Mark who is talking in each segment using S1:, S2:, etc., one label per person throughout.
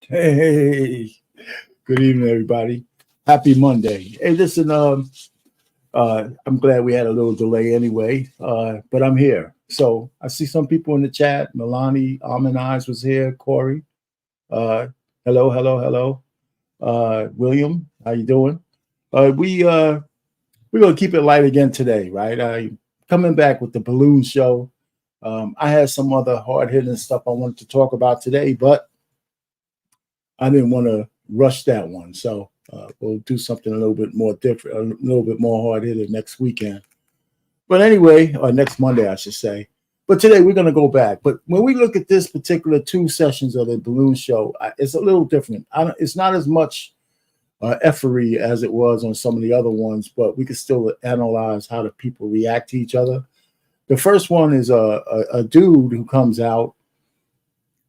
S1: Hey, good evening, everybody. Happy Monday. Hey, listen, I'm glad we had a little delay anyway, but I'm here. So I see some people in the chat. Milani, Almond Eyes was here. Corey, uh, hello, hello, hello. William, how you doing? We're gonna keep it light again today, right? Coming back with the balloon show. I had some other hard hitting stuff I wanted to talk about today, but I didn't want to rush that one. So we'll do something a little bit more different, a little bit more hard hitting next weekend. But anyway, or next Monday, I should say. But today we're going to go back. But when we look at this particular two sessions of the balloon show, it's a little different. It's not as much effery as it was on some of the other ones, but we can still analyze how the people react to each other. The first one is a dude who comes out.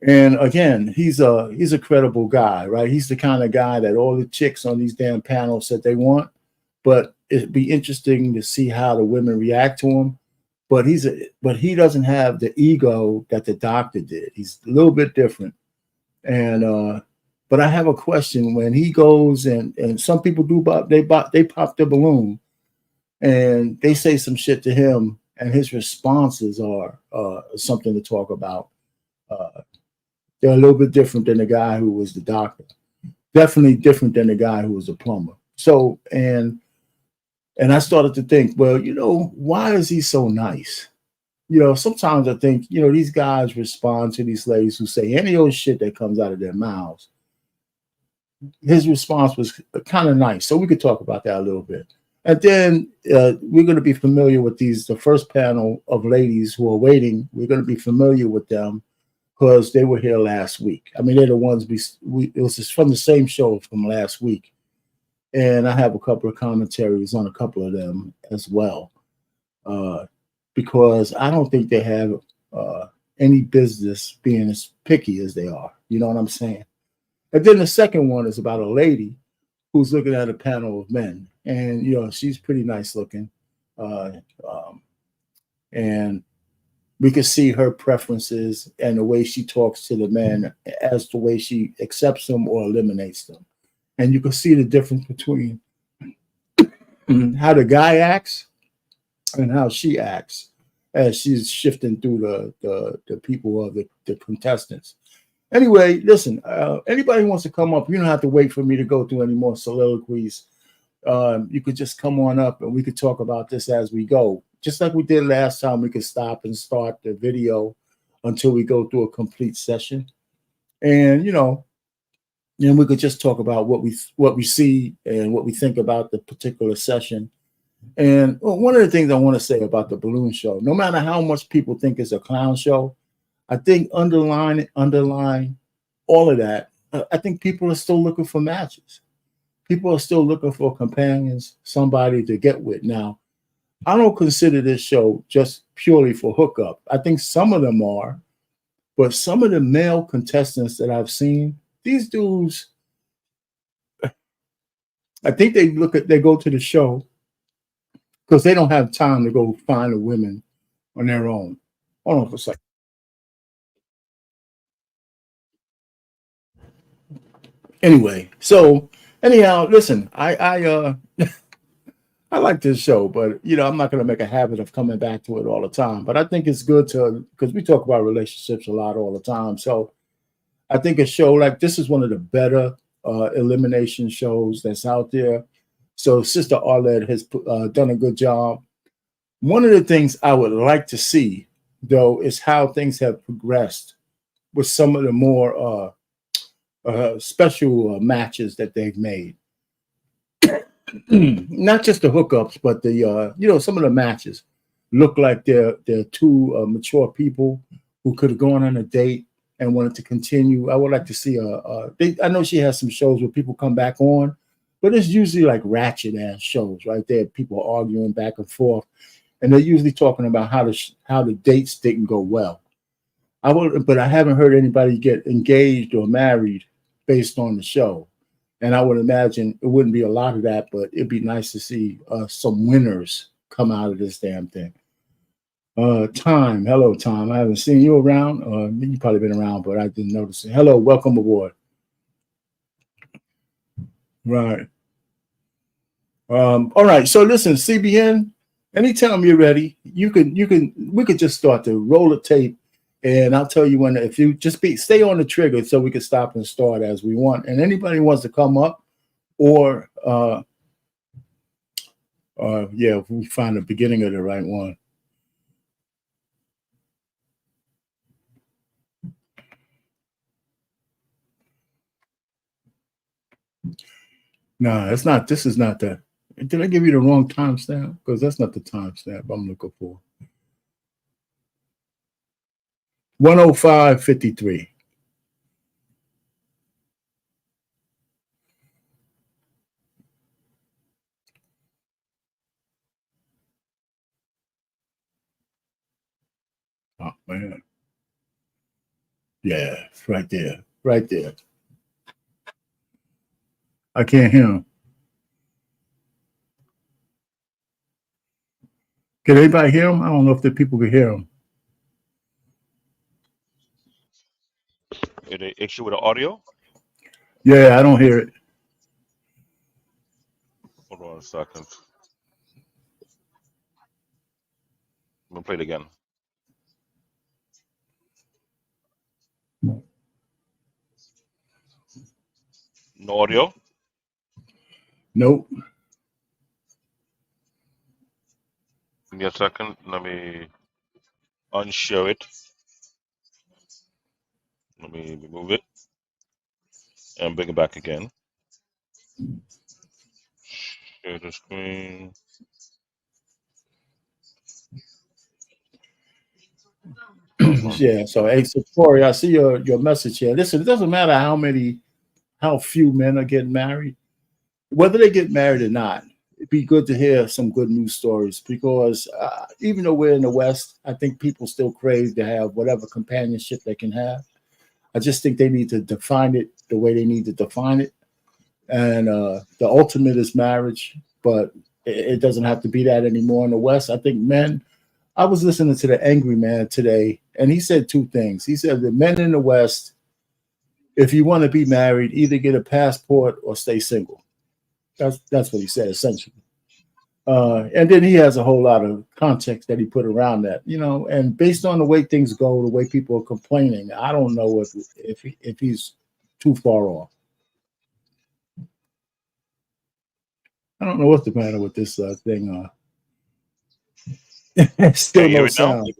S1: And again, he's a credible guy, right? He's the kind of guy that all the chicks on these damn panels said they want. But it'd be interesting to see how the women react to him. But he doesn't have the ego that the doctor did. He's a little bit different. And but I have a question when he goes and some people do they pop the balloon and they say some shit to him and his responses are something to talk about. They're a little bit different than the guy who was the doctor. Definitely different than the guy who was a plumber. So, and I started to think, well, why is he so nice? Sometimes I think, these guys respond to these ladies who say any old shit that comes out of their mouths. His response was kind of nice. So we could talk about that a little bit. And then we're going to be familiar with the first panel of ladies who are waiting. We're going to be familiar with them because they were here last week. I mean, they're the ones it was just from the same show from last week. And I have a couple of commentaries on a couple of them as well. Because I don't think they have any business being as picky as they are. You know what I'm saying? And then the second one is about a lady who's looking at a panel of men. And, she's pretty nice looking. And we can see her preferences and the way she talks to the men as the way she accepts them or eliminates them. And you can see the difference between how the guy acts and how she acts as she's shifting through the people of the contestants. Anyway, listen, anybody who wants to come up, you don't have to wait for me to go through any more soliloquies. You could just come on up and we could talk about this as we go. Just like we did last time, we could stop and start the video until we go through a complete session. And, and we could just talk about what we see and what we think about the particular session. And one of the things I want to say about the balloon show, no matter how much people think it's a clown show, I think underlying all of that, I think people are still looking for matches. People are still looking for companions, somebody to get with. Now, I don't consider this show just purely for hookup. I think some of them are, but some of the male contestants that I've seen, these dudes, I think they go to the show because they don't have time to go find the women on their own. Hold on for a second. Anyway, so anyhow, listen, I I like this show, but I'm not going to make a habit of coming back to it all the time. But I think it's good because we talk about relationships a lot all the time. So I think a show like this is one of the better elimination shows that's out there. So Sister Arlette has done a good job. One of the things I would like to see, though, is how things have progressed with some of the more special matches that they've made. Not just the hookups, but the some of the matches look like they're two mature people who could have gone on a date and wanted to continue. I would like to see I know she has some shows where people come back on, but it's usually like ratchet ass shows, right? There, people arguing back and forth, and they're usually talking about how the dates didn't go well. But I haven't heard anybody get engaged or married based on the show. And I would imagine it wouldn't be a lot of that, but it'd be nice to see some winners come out of this damn thing. Time. Hello, Tom. I haven't seen you around. You've probably been around, but I didn't notice it. Hello, welcome aboard. Right. All right. So listen, CBN. Anytime you're ready, we could just start to roll the tape, and I'll tell you when. If you just stay on the trigger, so we can stop and start as we want. And anybody wants to come up, or yeah, if we find the beginning of the right one. No, it's not. This is not that. Did I give you the wrong timestamp? Because that's not the timestamp I'm looking for. 105:53. Oh man. Yeah, it's right there. Right there. I can't hear him. Can anybody hear him? I don't know if the people can hear him.
S2: Any issue with the audio?
S1: Yeah, I don't hear it.
S2: Hold on a second. I'm gonna play it again. No audio?
S1: Nope.
S2: Give me a second. Let me unshow it. Let me remove it and bring it back again. Share the screen.
S1: Yeah. So, hey, so Corey, I see your message here. Listen, it doesn't matter how few men are getting married, whether they get married or not. It'd be good to hear some good news stories because even though we're in the West, I think people still crave to have whatever companionship they can have. I just think they need to define it the way they need to define it. And the ultimate is marriage, but it doesn't have to be that anymore in the West. I think men. I was listening to the Angry Man today, and he said two things. He said the men in the West, if you want to be married, either get a passport or stay single. That's what he said essentially. And then he has a whole lot of context that he put around that, And based on the way things go, the way people are complaining, I don't know if he's too far off. I don't know what's the matter with this thing. Still
S2: Can you
S1: no
S2: hear it now?
S1: sound.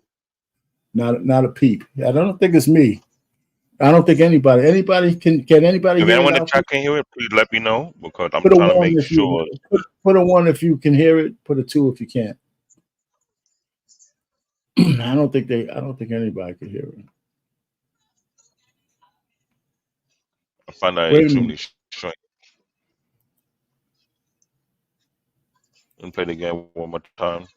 S1: Not a peep. I don't think it's me. I don't think anybody. Can anybody
S2: If
S1: hear it
S2: anyone in the
S1: out there?
S2: chat can hear it, please let me know because I'm
S1: Put a
S2: trying to
S1: one
S2: make
S1: if you
S2: sure.
S1: put a one if you can hear it. Put a two if you can't. I don't think anybody can hear it.
S2: I find that
S1: Wait a minute.
S2: extremely strange. And play it again one more time.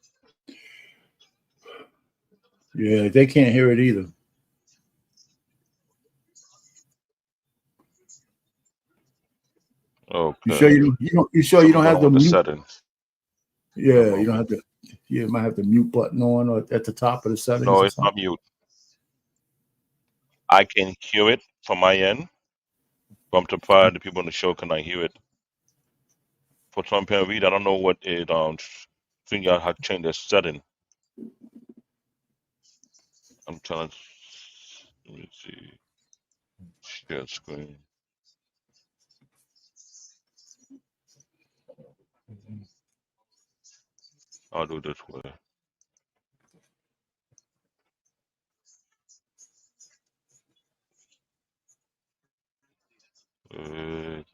S1: Yeah, they can't hear it either. You sure
S2: Okay.
S1: you don't? You sure you
S2: Something
S1: don't
S2: going
S1: have
S2: on
S1: the
S2: with the
S1: mute?
S2: settings. One
S1: Yeah, you don't have
S2: moment.
S1: the. You might have the mute button on or at the top of the settings
S2: No,
S1: or
S2: it's not
S1: something.
S2: mute. I can hear it from my end, but I'm surprised the people on the show cannot hear it. For some apparent reason, I don't know what it figure out how to change the setting. I'm trying to let me see. Share screen. I'll do it this way.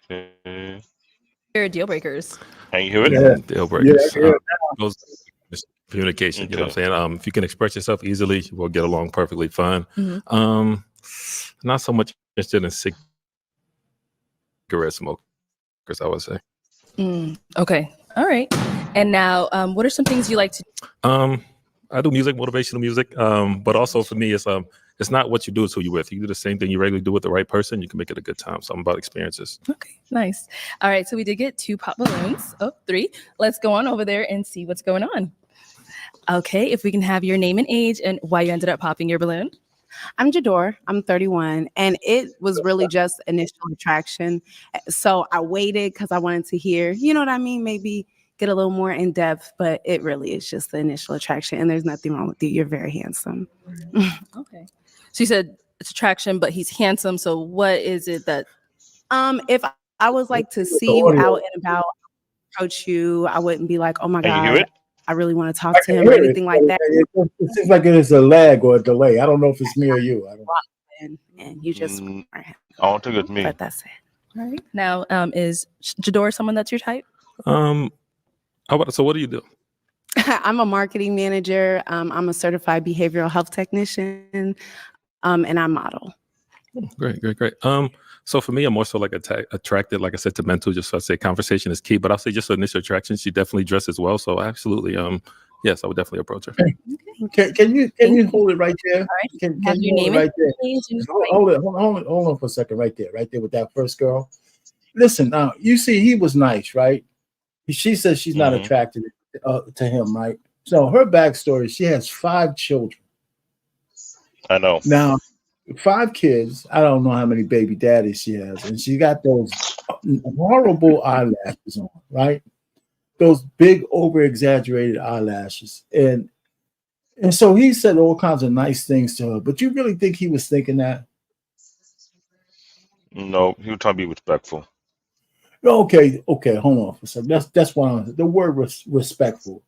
S2: Okay.
S3: Your deal breakers.
S2: Can you hear it?
S1: Yeah,
S4: Deal
S1: yeah,
S4: breakers.
S1: yeah.
S4: Those communication. You know what
S2: Okay.
S4: I'm saying? If you can express yourself easily, we'll get along perfectly fine.
S3: Mm-hmm.
S4: Not so much interested in cigarette smokers, I would say.
S3: Okay. All right. And now, what are some things you like to
S4: I do music, motivational music. But also for me, it's not what you do, it's who you're with. You do the same thing you regularly do with the right person, you can make it a good time. Something about experiences.
S3: Okay, nice. All right, so we did get 2 pop balloons. Oh, 3. Let's go on over there and see what's going on. Okay, if we can have your name and age and why you ended up popping your balloon.
S5: I'm Jador. I'm 31, and it was really just initial attraction. So I waited because I wanted to hear, you know what I mean? Maybe get a little more in depth, but it really is just the initial attraction, and there's nothing wrong with you. You're very handsome.
S3: Okay. So you said it's attraction, but he's handsome. So what is it that?
S5: If I was like to see you out and about, approach you, I wouldn't be like, oh my
S2: Can you hear
S5: God,
S2: it?
S5: I really want to talk
S1: I
S5: to
S1: can
S5: him or
S1: hear it.
S5: anything like that.
S1: It seems like it is a lag or a delay. I don't know if it's me or you. I don't.
S5: And you just
S2: I don't think it's me.
S5: but that's it.
S3: All right. Now, is Jador someone that's your type?
S4: How about, so what do you do?
S5: I'm a marketing manager. I'm a certified behavioral health technician, and I model.
S4: Great. So for me, I'm more so like attracted, like I said, to mental. Just so I say, conversation is key. But I'll say just initial attraction. She definitely dresses well, so absolutely, yes, I would definitely approach her.
S1: Can you hold it right there?
S3: All right.
S1: Can
S3: Have
S1: you
S3: your
S1: hold it
S3: name
S1: right there?
S3: please?
S1: Hold on for a second, right there with that first girl. Listen, now you see, he was nice, right? She says she's not
S2: Mhm.
S1: attracted to him, right? So her backstory: she has 5 children.
S2: I know.
S1: Now, 5 kids. I don't know how many baby daddies she has, and she got those horrible eyelashes on, right? Those big, over exaggerated eyelashes, and so he said all kinds of nice things to her. But you really think he was thinking that?
S2: No, he was trying to be respectful.
S1: Okay, hold on for a second. That's why the word respectful.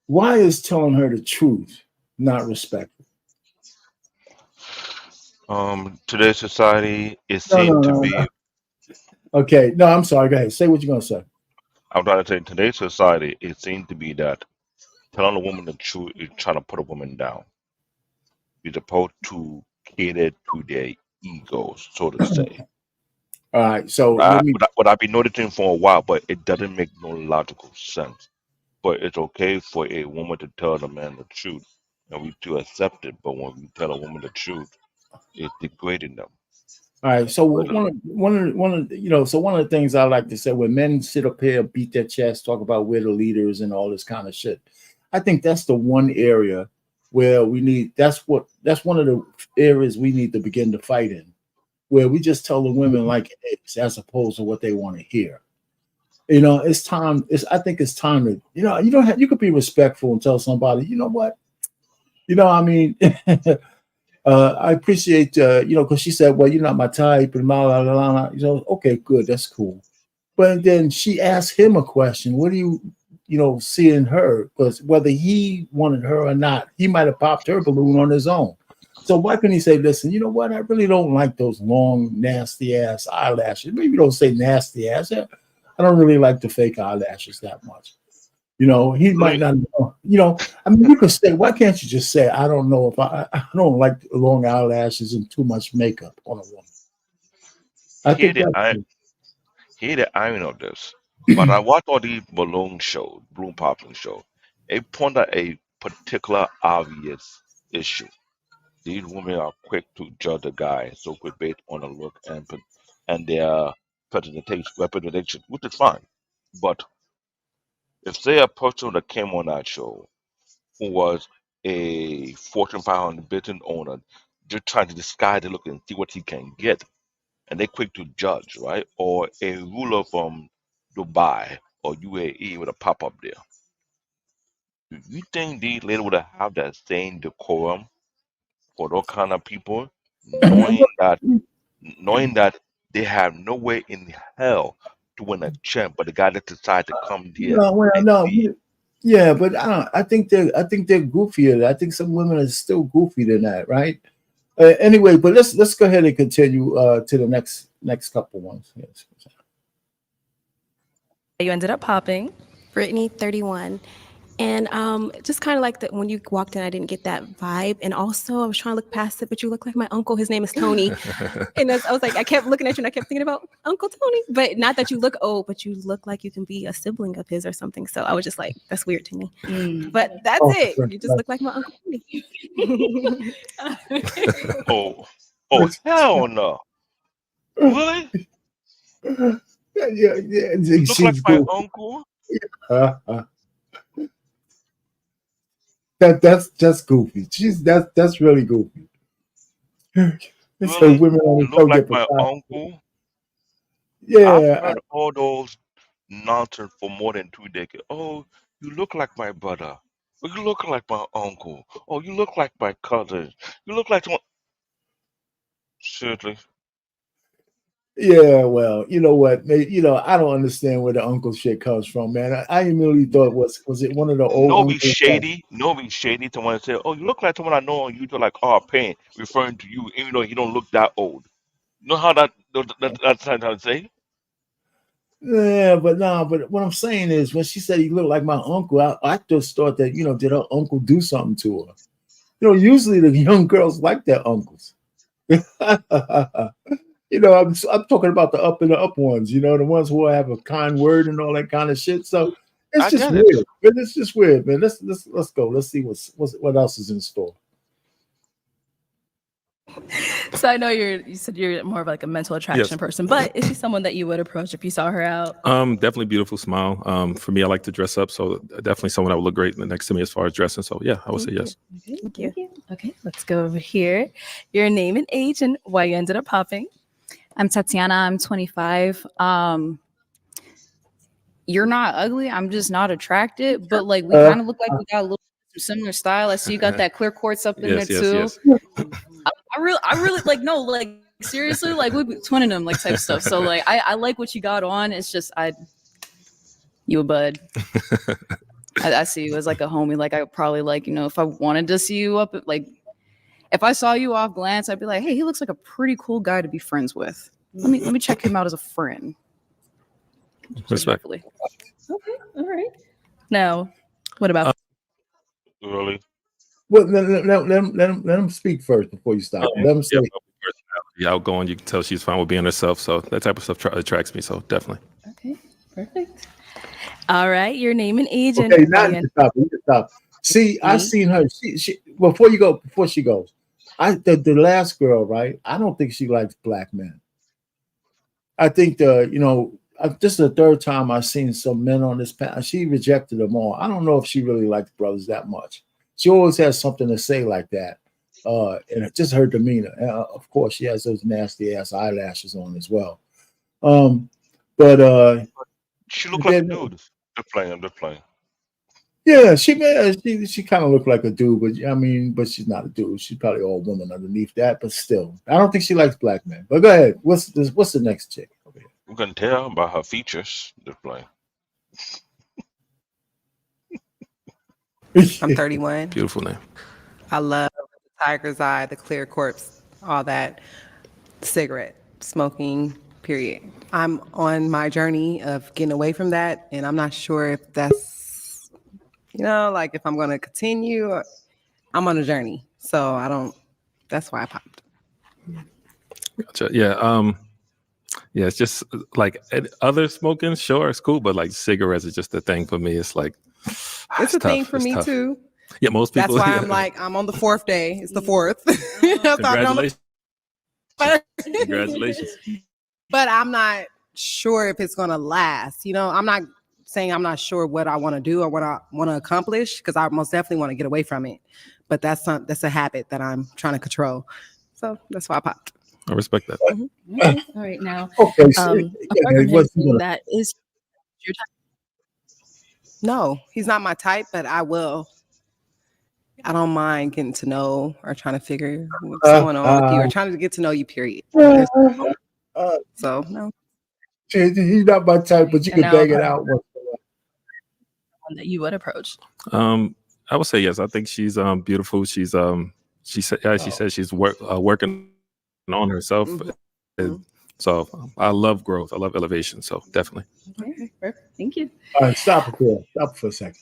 S1: Why is telling her the truth not respectful?
S2: Today's society, it
S1: No, no,
S2: seemed to
S1: no,
S2: be.
S1: no. Okay, no, I'm sorry. Go ahead. Say what you're gonna say.
S2: I'm trying to say, today's society, it seems to be that telling a woman the truth is trying to put a woman down. You're supposed to cater to their egos, so to say.
S1: All right. So
S2: I,
S1: let me.
S2: but, I, but I've been noticing for a while, but it doesn't make no logical sense. But it's okay for a woman to tell the man the truth, and we to accept it. But when we tell a woman the truth, it's degrading them.
S1: All right. So
S2: But
S1: one of the things I like to say when men sit up here, beat their chest, talk about we're the leaders and all this kind of shit, I think that's the one area where we need. That's one of the areas we need to begin to fight in, where we just tell the women like it is, as opposed to what they want to hear. It's time. I think it's time to. You don't have. You could be respectful and tell somebody. You know what? I mean. I appreciate, because she said, well, you're not my type, and blah, blah, blah, blah. Okay, good, that's cool. But then she asked him a question. What do you see in her? Because whether he wanted her or not, he might have popped her balloon on his own. So why couldn't he say, listen, you know what? I really don't like those long, nasty ass eyelashes. Maybe don't say nasty ass. I don't really like the fake eyelashes that much. He might not know. I mean, you could say, why can't you just say, I don't know if I don't like long eyelashes and too much makeup on a woman. I
S2: here
S1: think
S2: the
S1: that's
S2: I here the irony of this. But I watch all these balloon popping show. They point out a particular obvious issue. These women are quick to judge a guy, so quick based on the look and their representation, which is fine. But if say a person that came on that show who was a Fortune 500 business owner, just trying to disguise the look and see what he can get, and they quick to judge, right? Or a ruler from Dubai or UAE with a pop up there. Do you think these ladies would have that same decorum for those kind of people, knowing that they have no way in hell to win a champ, but the guy that decided to come here
S1: no, well,
S2: and
S1: no,
S2: see
S1: yeah, but I don't. I think they're goofier. I think some women are still goofy than that, right? Anyway, but let's go ahead and continue to the next couple ones. Yes.
S3: You ended up popping.
S6: Brittany, 31. And just kind of like that when you walked in, I didn't get that vibe. And also, I was trying to look past it, but you look like my uncle. His name is Tony. And I was like, I kept looking at you and I kept thinking about Uncle Tony. But not that you look old, but you look like you can be a sibling of his or something. So I was just like, that's weird to me. But that's it.
S1: Sure.
S6: You just look like my Uncle Tony.
S2: oh hell no. Really?
S1: Yeah.
S2: You look like
S1: She's
S2: my
S1: goofy.
S2: uncle?
S1: Uh, uh, That's just goofy. That's really goofy. They say
S2: Really?
S1: women on
S2: You
S1: the
S2: look
S1: show
S2: like
S1: get
S2: my
S1: beside.
S2: uncle? I've
S1: Yeah,
S2: heard all those nonsense for more than 2 decades. Oh, you look like my brother. Oh, you look like my uncle. Oh, you look like my cousin. You look like someone. Seriously,
S1: yeah. Well, you know what? I don't understand where the uncle shit comes from, man. I immediately thought was it one of the old
S2: no be
S1: uncles that
S2: shady. No be shady. Someone say, "Oh, you look like someone I know on YouTube, like R Payne," referring to you, even though he don't look that old. You know how that's how to say?
S1: yeah, but no, but what I'm saying is when she said he looked like my uncle, I just thought that, did her uncle do something to her? Usually the young girls like their uncles. I'm talking about the up and the up ones, the ones who have a kind word and all that kind of shit. So it's
S2: I
S1: just
S2: get it.
S1: weird. It's just weird, man. Let's go. Let's see what else is in store.
S3: So I know you said you're more of like a mental
S4: Yes.
S3: attraction person, but is she someone that you would approach if you saw her out?
S4: Definitely beautiful smile. For me, I like to dress up, so definitely someone that would look great next to me as far as dressing. So yeah, I would say yes.
S3: Okay,
S6: Thank you.
S3: thank you. Okay, let's go over here. Your name and age and why you ended up popping.
S7: I'm Tatiana. I'm 25. You're not ugly. I'm just not attracted. But like we
S1: Uh,
S7: kind of look like we got a little similar style. I see you got that clear quartz up in there
S4: Yes, yes,
S7: too.
S4: yes.
S7: I really like no, like seriously, like we be twinning them like type stuff. So like I like what you got on. It's just you a bud. I see you as like a homie. Like I would probably like, if I wanted to see you up like if I saw you off glance, I'd be like, hey, he looks like a pretty cool guy to be friends with. Let me check him out as a friend.
S4: Respect.
S7: Respectfully.
S3: Okay, all right. Now, what about
S2: Really?
S1: well, let him speak first before you stop. Let him say.
S4: Yeah, personality, outgoing. You can tell she's fine with being herself. So that type of stuff attracts me. So definitely.
S3: okay, perfect. All right, your name and age
S1: Okay,
S3: and
S1: now
S3: why
S1: you
S3: you
S1: can stop. You can stop. See, I
S3: me.
S1: seen her. She before she goes. The last girl, right? I don't think she likes black men. I think this is the third time I've seen some men on this panel. She rejected them all. I don't know if she really likes brothers that much. She always has something to say like that, and it just her demeanor. Of course, she has those nasty ass eyelashes on as well. Um, but
S2: She look like a
S1: then
S2: dude. Just playing. I'm just playing.
S1: yeah, she kind of looked like a dude, but I mean, but she's not a dude. She's probably all woman underneath that, but still, I don't think she likes black men. But go ahead. What's the next chick over here?
S2: You can tell by her features. Just playing.
S8: I'm 31.
S4: Beautiful name.
S8: I love the tiger's eye, the clear corpse, all that. Cigarette smoking, period. I'm on my journey of getting away from that, and I'm not sure if that's, like if I'm going to continue. Or, I'm on a journey, so I don't. That's why I popped.
S4: Gotcha. Yeah. Yeah. It's just like other smoking, sure, it's cool, but like cigarettes is just the thing for me. It's like
S8: It's a thing
S4: tough.
S8: for
S4: It's
S8: me
S4: tough.
S8: too.
S4: Yeah, most
S8: That's
S4: people.
S8: why
S4: Yeah.
S8: I'm like I'm on the fourth day. It's the fourth. I thought on the
S4: Congratulations. Congratulations.
S8: but I'm not sure if it's going to last. I'm not saying I'm not sure what I want to do or what I want to accomplish because I most definitely want to get away from it. But that's a habit that I'm trying to control. So that's why I popped.
S4: I respect that.
S3: Okay, all right. Now,
S1: Okay, so,
S3: apart
S1: yeah,
S3: from him
S1: what's he
S3: saying
S1: gonna-
S3: that is your
S8: No, he's not my type, but I will. I don't mind getting to know or trying to figure what's going on with you or trying to get to know you, period. So, no.
S1: he's not my type, but you
S3: and
S1: can
S3: now
S1: bang it out.
S3: one that you would approach.
S4: I would say yes. I think she's beautiful. She's she said she said she's working on herself.
S8: Mhm.
S4: So I love growth. I love elevation. So definitely.
S3: Okay, perfect. Thank you.
S1: All right, stop it there. Stop it for a second.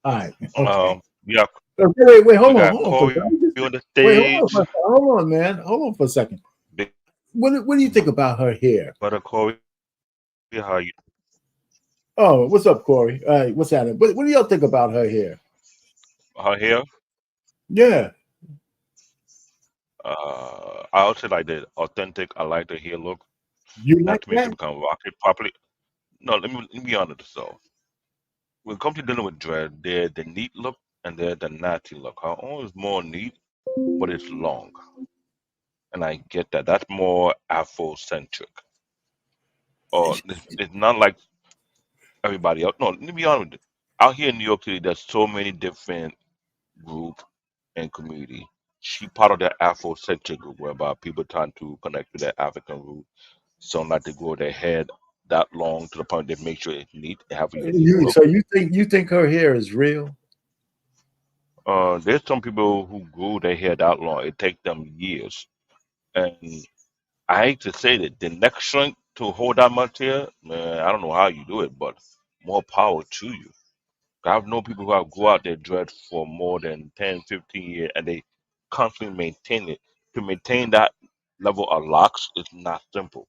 S1: All right. Okay.
S2: Yeah,
S1: Wait,
S2: we
S1: hold
S2: got
S1: on for a
S2: Corey
S1: second.
S2: on the
S1: Wait, hold on,
S2: stage.
S1: hold on, man. Hold on for a second.
S2: Big
S1: What do you think about her hair?
S2: brother Corey, how you?
S1: Oh, what's up, Corey? All right, what's happening? What do y'all think about her hair?
S2: Her hair.
S1: Yeah.
S2: I also like the authentic. I like the hair look.
S1: You
S2: Not
S1: like
S2: too many
S1: that?
S2: people can rock it properly. No, let me be honest though. When it comes to dealing with dread, the neat look and then the natty look. Her own is more neat, but it's long, and I get that. That's more Afrocentric. Or it's not like everybody else. No, let me be honest with you. Out here in New York City, there's so many different group and community. She part of that Afrocentric group whereby people trying to connect with their African root. Some like to grow their head that long to the point they make sure it's neat and have a unique look.
S1: So you think her hair is real?
S2: There's some people who grew their hair that long. It takes them years. And I hate to say that the neck shrink to hold that much hair, man, I don't know how you do it, but more power to you. I've known people who have grew out their dread for more than 10, 15 years and they constantly maintain it. To maintain that level of locks is not simple.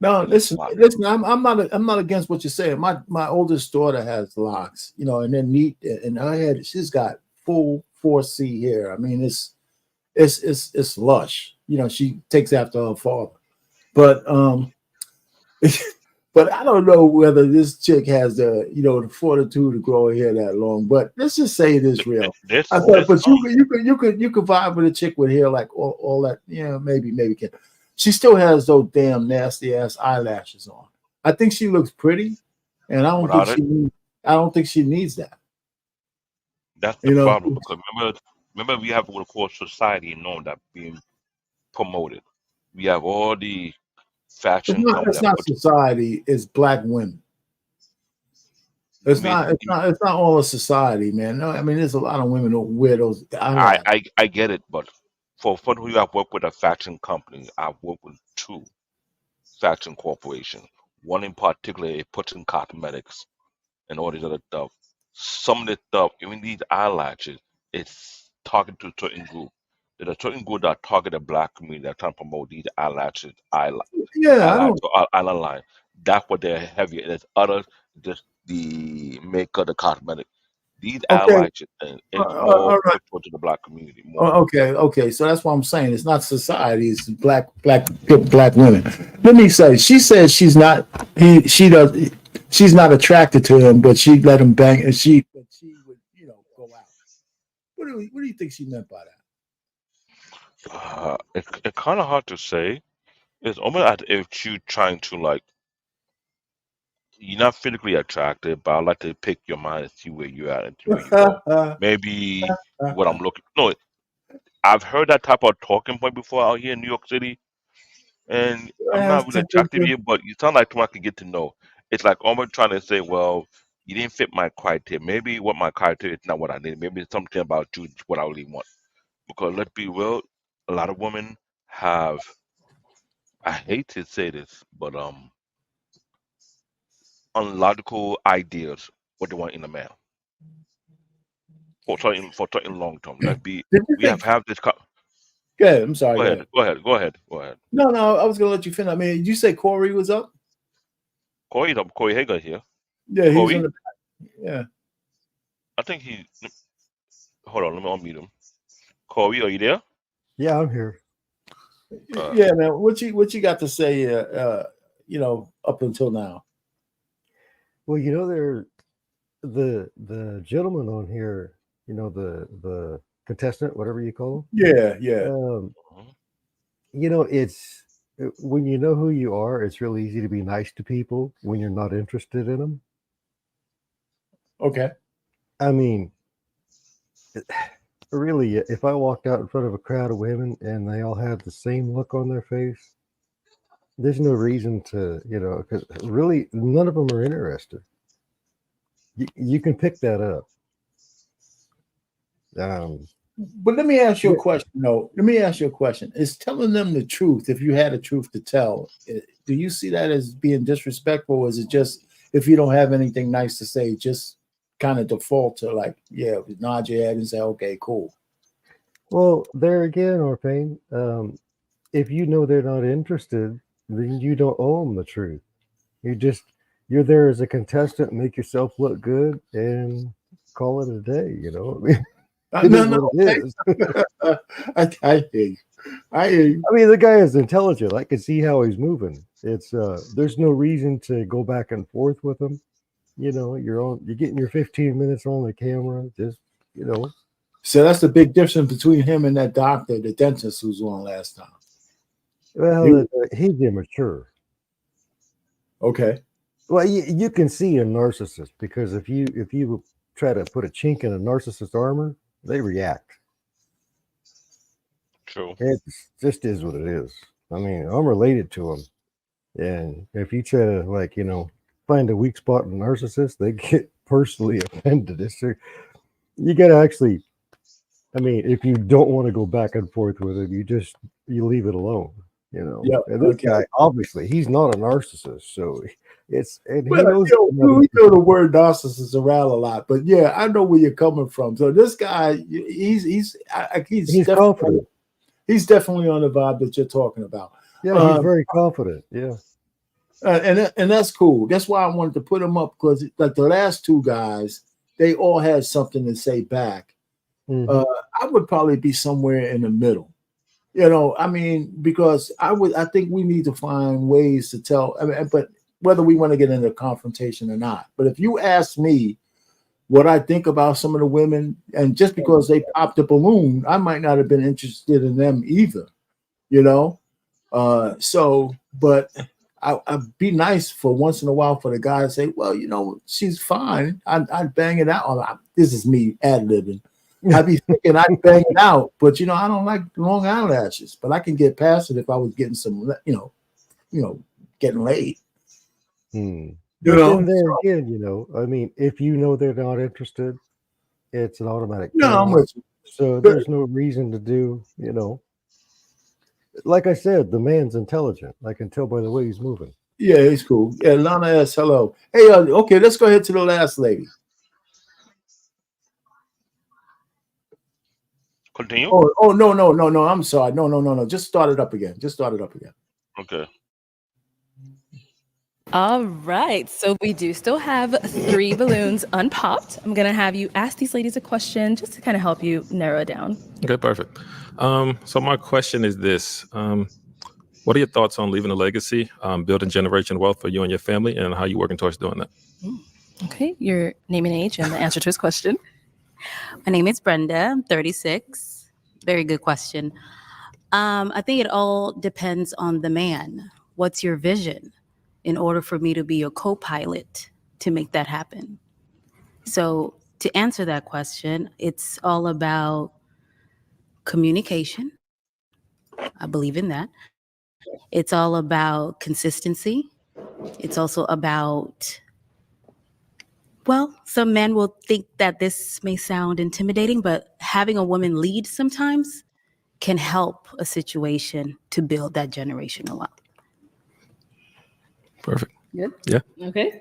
S1: No,
S2: It is
S1: listen,
S2: not.
S1: listen. I'm not against what you're saying. My oldest daughter has locks, and then neat in her head. She's got full 4C hair. I mean, it's lush. She takes after her father, but but I don't know whether this chick has the fortitude to grow her hair that long. But let's just say it is real.
S2: There's
S1: I thought,
S2: there's
S1: but
S2: some.
S1: you could vibe with a chick with hair like all that. Maybe can. She still has those damn nasty ass eyelashes on. I think she looks pretty, and
S2: Without it,
S1: I don't think she needs that.
S2: that's the
S1: You know,
S2: problem. Because remember we have what we call society norm that being promoted. We have all the
S1: it's
S2: fashion
S1: not
S2: company
S1: it's
S2: that
S1: not
S2: put
S1: society. It's black women.
S2: you
S1: It's
S2: made
S1: not. It's not. It's not all of society, man. No, I mean, there's a lot of women who wear those eyelashes.
S2: I get it, but for who I've worked with a fashion company, I've worked with two fashion corporations. One in particular, it puts in cosmetics and all these other stuff. Some of the stuff, even these eyelashes, it's targeted to a certain group. There's a certain group that target the black community that trying to promote these eyelashes,
S1: Yeah, I
S2: eyelash
S1: don't.
S2: or eyeliner line. That's what they're heavy. And there's others, just the makeup, the cosmetic. These
S1: Okay.
S2: eyelashes, and it's more
S1: All right.
S2: pushed toward the black community more.
S1: Okay. So that's what I'm saying. It's not society. It's black women. Let me say. She says she's not. She does. She's not attracted to him, but she let him bang, and she would go out. What do you think she meant by that?
S2: It's kind of hard to say. It's almost as if you trying to like you're not physically attracted, but I like to pick your mind and see where you're at and see where you go. Maybe what I'm looking. No, I've heard that type of talking point before out here in New York City, and I'm not really attracted to you, but you sound like someone I can get to know. It's like almost trying to say, well, you didn't fit my criteria. Maybe what my criteria is not what I need. Maybe it's something about you is what I really want. Because let's be real, a lot of women have. I hate to say this, but unlogical ideas what they want in a man for certain long term. Like be
S1: Did you
S2: we
S1: think?
S2: have this.
S1: Good. I'm sorry.
S2: Go
S1: Go
S2: ahead,
S1: ahead.
S2: go ahead, go ahead, go ahead.
S1: No. I was gonna let you finish. I mean, did you say Corey was up?
S2: Corey Hager here.
S1: Yeah, he's on
S2: Corey,
S1: the. Yeah.
S2: I think he. Hold on, let me unmute him. Corey, are you there?
S9: Yeah, I'm here.
S2: Uh,
S1: Yeah, man. What you got to say? Up until now.
S9: Well, there the gentleman on here, the contestant, whatever you call
S1: Yeah.
S9: him.
S2: mhm.
S9: It's when you know who you are, it's really easy to be nice to people when you're not interested in them.
S1: Okay.
S9: I mean, really, if I walked out in front of a crowd of women and they all had the same look on their face, there's no reason to, because really none of them are interested. You can pick that up.
S1: But let me ask you a
S9: Yeah.
S1: question. No, let me ask you a question. Is telling them the truth, if you had a truth to tell, do you see that as being disrespectful, or is it just if you don't have anything nice to say, just kind of default to like, yeah, nod your head and say, okay, cool.
S9: Well, there again, R Payne, if you know they're not interested, then you don't owe them the truth. You're there as a contestant, make yourself look good, and call it a day. It
S1: No,
S9: is
S1: no,
S9: what it is.
S1: I hear you. I hear you.
S9: I mean, the guy is intelligent. I can see how he's moving. It's there's no reason to go back and forth with him. you're getting your 15 minutes on the camera. Just,
S1: So that's the big difference between him and that doctor, the dentist who's on last time.
S9: well, he's immature.
S1: Okay.
S9: Well, you can see a narcissist because if you try to put a chink in a narcissist armor, they react.
S2: True.
S9: It just is what it is. I mean, I'm related to them, and if you try to find a weak spot in a narcissist, they get personally offended. You got to actually. I mean, if you don't want to go back and forth with it, you leave it alone.
S1: Yeah.
S9: And this guy, obviously, he's not a narcissist, so he
S1: Well,
S9: knows.
S1: we throw the word narcissist around a lot, but yeah, I know where you're coming from. So this guy, he's
S9: confident.
S1: He's definitely on the vibe that you're talking about.
S9: Yeah, he's very confident. Yeah,
S1: and that's cool. That's why I wanted to put him up, because like the last two guys, they all had something to say back.
S9: Mhm.
S1: I would probably be somewhere in the middle. I mean, because I think we need to find ways to tell. I mean, but whether we want to get into confrontation or not. But if you ask me what I think about some of the women, and just because they popped a balloon, I might not have been interested in them either. But I'd be nice for once in a while for the guy to say, well, she's fine. I'd bang it out. This is me ad-libbing. I'd be thinking I'd bang it out, but I don't like long eyelashes. But I can get past it if I was getting some, getting laid.
S9: But then there again, I mean, if they're not interested, it's an automatic.
S1: No, I'm with you.
S9: So there's no reason to do, like I said, the man's intelligent. I can tell by the way he's moving.
S1: Yeah, he's cool. Yeah, Lana asks hello. Hey, okay, let's go ahead to the last lady.
S2: Continue.
S1: Oh, no. I'm sorry. No. Just start it up again.
S2: Okay.
S3: All right. So we do still have 3 balloons unpopped. I'm going to have you ask these ladies a question just to kind of help you narrow it down.
S4: Okay, perfect. So my question is this. What are your thoughts on leaving a legacy, building generational wealth for you and your family, and how you working towards doing that?
S3: Okay. Your name and age and the answer to his question.
S5: My name is Brenda. I'm 36. Very good question. I think it all depends on the man. What's your vision in order for me to be your co-pilot to make that happen? So to answer that question, it's all about communication. I believe in that. It's all about consistency. It's also about, well, some men will think that this may sound intimidating, but having a woman lead sometimes can help a situation to build that generational wealth.
S4: Perfect.
S3: Good?
S4: Yeah.
S3: Okay.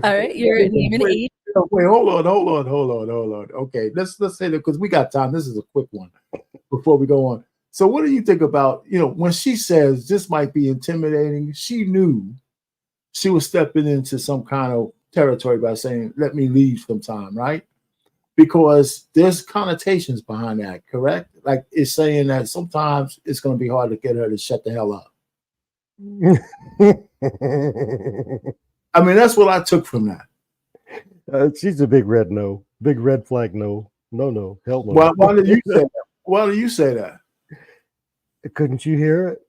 S3: All right. Your name and age.
S1: Wait, hold on. Okay, let's say that because we got time. This is a quick one before we go on. So what do you think about, when she says this might be intimidating, she knew she was stepping into some kind of territory by saying, let me leave sometime, right? Because there's connotations behind that, correct? Like it's saying that sometimes it's going to be hard to get her to shut the hell up. I mean, that's what I took from that.
S9: She's a big red no. Big red flag no. No. Hell no.
S1: Why did you say that? Why do you say that?
S9: Couldn't you hear it?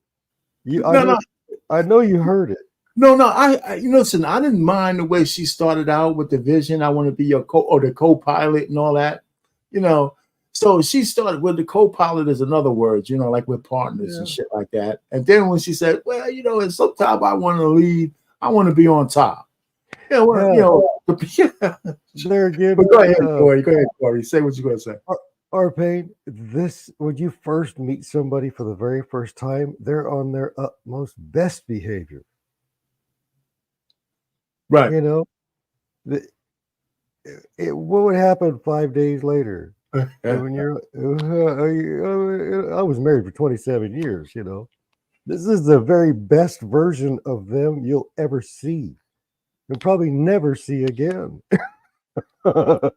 S9: I know you heard it.
S1: No. Listen, I didn't mind the way she started out with the vision. I want to be your co-pilot and all that. So she started with the co-pilot is another word, like we're partners and shit like that. And then when she said, well, and sometimes I want to lead, I want to be on top. There again. But go ahead, Corey. Say what you're going to say.
S9: R Payne, when you first meet somebody for the very first time, they're on their utmost best behavior.
S1: Right.
S9: What would happen 5 days later? When I was married for 27 years, This is the very best version of them you'll ever see. You'll probably never see again.
S1: Black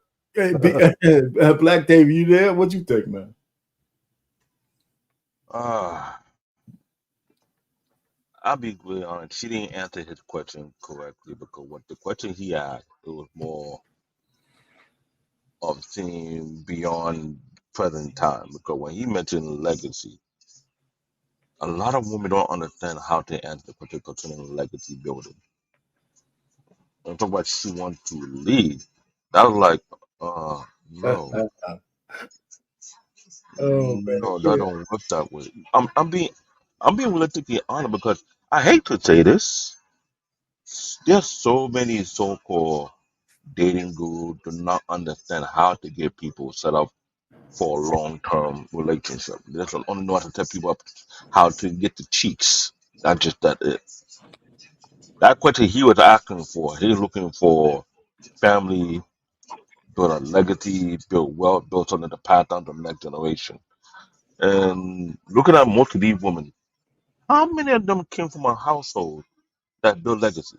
S1: Dave, you there? What you think, man?
S2: I'll be really honest. She didn't answer his question correctly because what the question he asked, it was more of seeing beyond present time. Because when he mentioned legacy, a lot of women don't understand how to answer the question concerning legacy building. And talk about she wants to lead. That was like,
S1: Uh,
S2: no,
S1: uh, uh, oh man,
S2: no, that
S1: yeah.
S2: don't work that way. I'm being realistically honest because I hate to say this. There's so many so-called dating gurus do not understand how to get people set up for a long-term relationship. They just only know how to set people up how to get the cheeks. Not just that it. That question he was asking for, he's looking for family, build a legacy, build wealth, build something to pass down to the next generation. And looking at most of these women, how many of them came from a household that built legacy?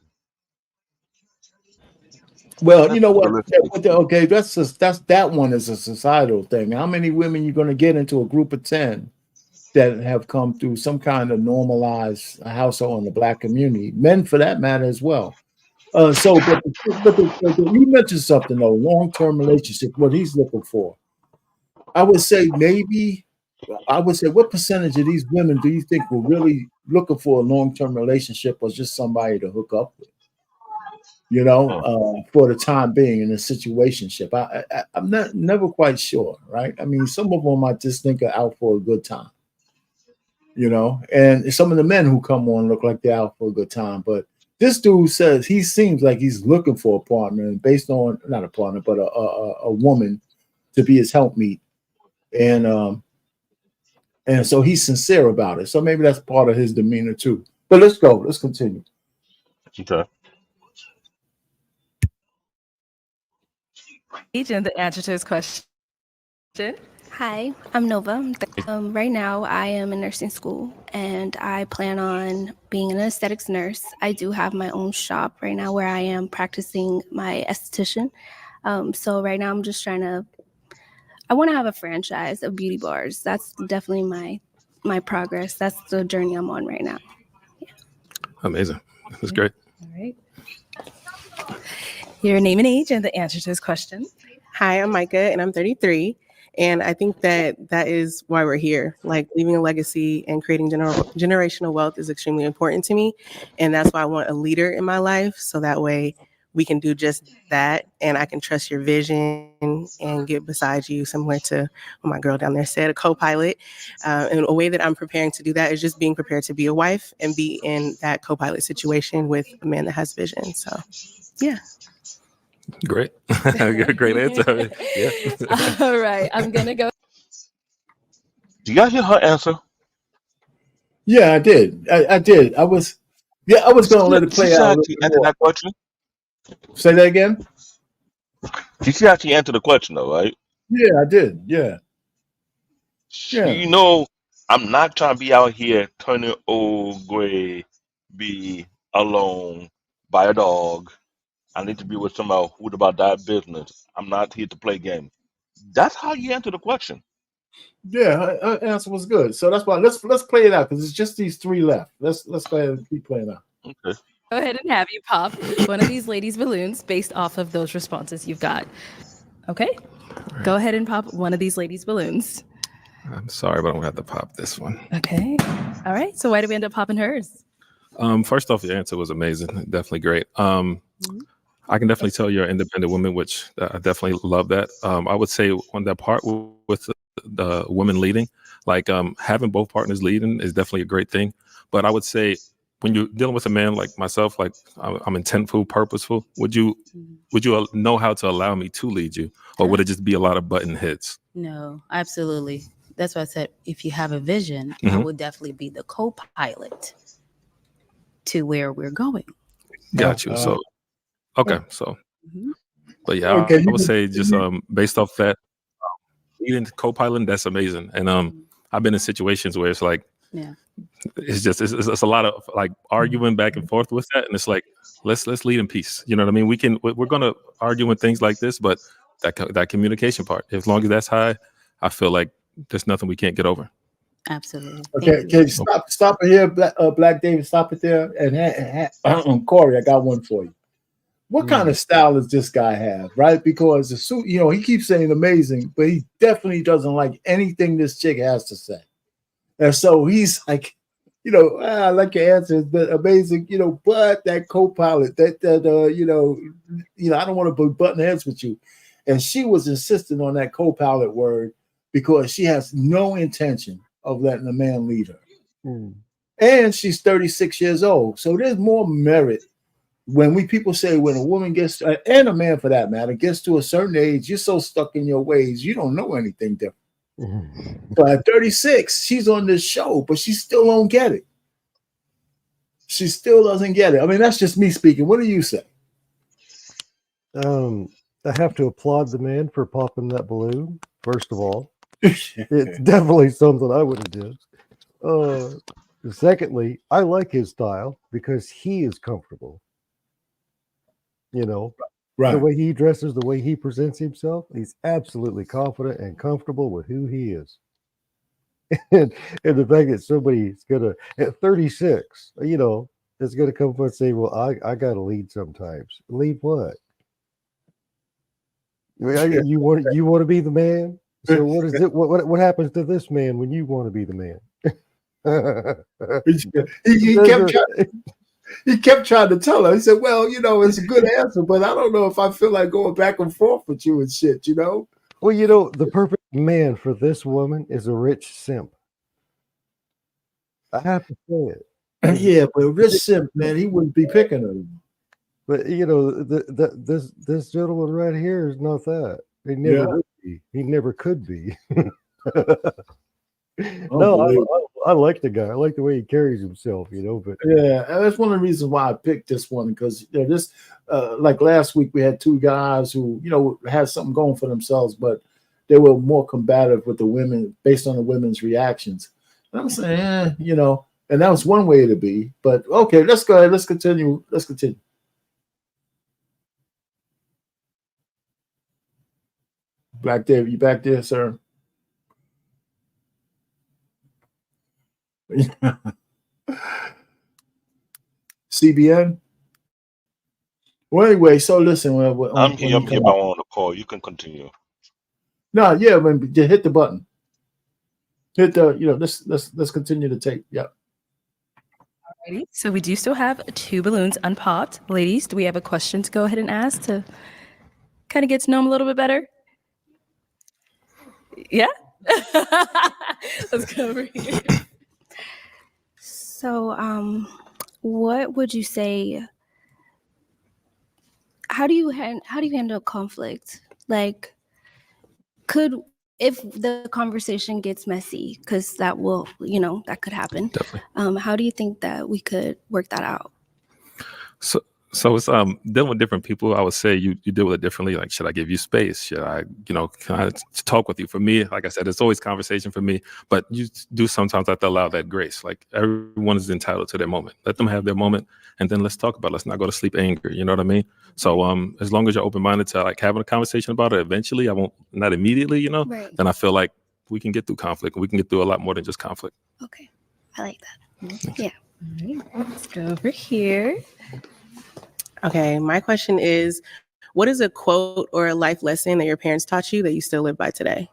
S1: Well, you
S2: Let's
S1: know
S2: be
S1: what?
S2: realistic.
S1: Okay, that's that one is a societal thing. How many women you going to get into a group of 10 that have come through some kind of normalized household in the black community? Men, for that matter, as well. You mentioned something though. Long term relationship. What he's looking for, I would say maybe. I would say, what percentage of these women do you think were really looking for a long term relationship or just somebody to hook up with? For the time being in a situationship. I'm not never quite sure, right? I mean, some of them I just think are out for a good time, and some of the men who come on look like they're out for a good time. But this dude says he seems like he's looking for a partner, and based on not a partner, but a woman to be his helpmeet, and so he's sincere about it. So maybe that's part of his demeanor too. But let's go. Let's continue.
S2: Okay.
S3: Agent, the answer to his question.
S6: Hi, I'm Nova. Right now, I am in nursing school and I plan on being an aesthetics nurse. I do have my own shop right now where I am practicing my esthetician. So right now, I'm just I want to have a franchise of beauty bars. That's definitely my progress. That's the journey I'm on right now.
S4: Amazing. That's great.
S3: All right. Your name and age and the answer to his question.
S10: Hi, I'm Micah and I'm 33. And I think that is why we're here. Like leaving a legacy and creating generational wealth is extremely important to me. And that's why I want a leader in my life. So that way we can do just that. And I can trust your vision and get beside you, similar to what my girl down there said, a co-pilot. And a way that I'm preparing to do that is just being prepared to be a wife and be in that co-pilot situation with a man that has vision. So, yeah.
S4: Great. Great answer. Yeah.
S3: All right. I'm going to go.
S2: Do y'all hear her answer?
S1: Yeah, I did. I did. I was going to let it
S2: She
S1: play out a little
S2: actually
S1: bit
S2: answered
S1: more.
S2: that question.
S1: Say that again.
S2: She actually answered the question, though, right?
S1: Yeah, I did. Yeah. Yeah.
S2: You know, I'm not trying to be out here turning old gray, be alone by a dog. I need to be with somebody who's about that business. I'm not here to play games. That's how you answer the question.
S1: Yeah, her answer was good. So that's why let's play it out because it's just these three left. Let's go ahead and keep playing out.
S2: Okay.
S3: Go ahead and have you pop one of these ladies' balloons based off of those responses you've got. Okay? Go ahead and pop one of these ladies' balloons.
S4: I'm sorry, but I'm gonna have to pop this one.
S3: Okay. All right. So why did we end up popping hers?
S4: First off, your answer was amazing. Definitely great. I can definitely tell you're an independent woman, which I definitely love that. I would say on that part with the women leading, like having both partners leading is definitely a great thing. But I would say when you're dealing with a man like myself, like I'm intentful, purposeful, would you know how to allow me to lead you, or would it just be a lot of button hits?
S7: No, absolutely. That's why I said if you have a vision, I would definitely be the co-pilot to where we're going.
S4: Got you. So, okay. So, but yeah,
S1: Okay,
S4: I would say just based off that, leading co-piloting, that's amazing. And I've been in situations where it's like, it's a lot of like arguing back and forth with that, and it's like let's lead in peace. You know what I mean? We're gonna argue with things like this, but that communication part, as long as that's high, I feel like there's nothing we can't get over.
S3: Absolutely.
S1: Okay,
S3: Thank you.
S1: okay, stop it here, Black David, stop it there. And Corey, I got one for you. What kind of style does this guy have, right? Because the suit, he keeps saying amazing, but he definitely doesn't like anything this chick has to say. And so he's like, I like your answers, but amazing, but that co-pilot, I don't want to butt heads with you. And she was insisting on that co-pilot word because she has no intention of letting a man lead her. And she's 36 years old. So there's more merit when people say when a woman gets, and a man for that matter, gets to a certain age, you're so stuck in your ways, you don't know anything different. So at 36, she's on this show, but she still don't get it. She still doesn't get it. I mean, that's just me speaking. What do you say?
S9: I have to applaud the man for popping that balloon, first of all. It's definitely something I would have did. Secondly, I like his style because he is comfortable.
S1: Right.
S9: The way he dresses, the way he presents himself, he's absolutely confident and comfortable with who he is. And the fact that somebody's gonna at 36, is gonna come up and say, "Well, I gotta lead sometimes." Lead what? You want to be the man? So what is it? What happens to this man when you want to be the man?
S1: He kept trying to tell her. He said, "Well, it's a good answer, but I don't know if I feel like going back and forth with you and shit."
S9: Well, the perfect man for this woman is a rich simp. I have to say it.
S1: Yeah, but rich simp, man, he wouldn't be picking her.
S9: But this gentleman right here is not that. He never would be. He never could be. No, I like the guy. I like the way he carries himself, But
S1: yeah, that's one of the reasons why I picked this one because this, like last week, we had two guys who had something going for themselves, but they were more combative with the women based on the women's reactions. And I'm saying, and that was one way to be. But okay, let's go ahead. Let's continue. Black David, you back there, sir? CBN. Well, anyway, so listen.
S2: I'm here, but I'm on the call. You can continue.
S1: No, yeah, just hit the button. Hit the, let's continue the tape. Yep.
S3: Alrighty. So we do still have 2 balloons unpopped. Ladies, do we have a question to go ahead and ask to kind of get to know them a little bit better? Yeah. Let's go over here.
S6: So, what would you say? How do you handle conflict? Like, if the conversation gets messy, because that will, that could happen.
S4: Definitely.
S6: How do you think that we could work that out?
S4: So it's dealing with different people. I would say you deal with it differently. Like, should I give you space? Should I, can I talk with you? For me, like I said, it's always conversation for me. But you do sometimes have to allow that grace. Like everyone is entitled to their moment. Let them have their moment, and then let's talk about it. Let's not go to sleep angry. You know what I mean? So as long as you're open minded to like having a conversation about it, eventually, not immediately,
S6: Right.
S4: then I feel like we can get through conflict. We can get through a lot more than just conflict.
S6: Okay, I like that. Yeah.
S3: All right, let's go over here.
S10: Okay, my question is, what is a quote or a life lesson that your parents taught you that you still live by today?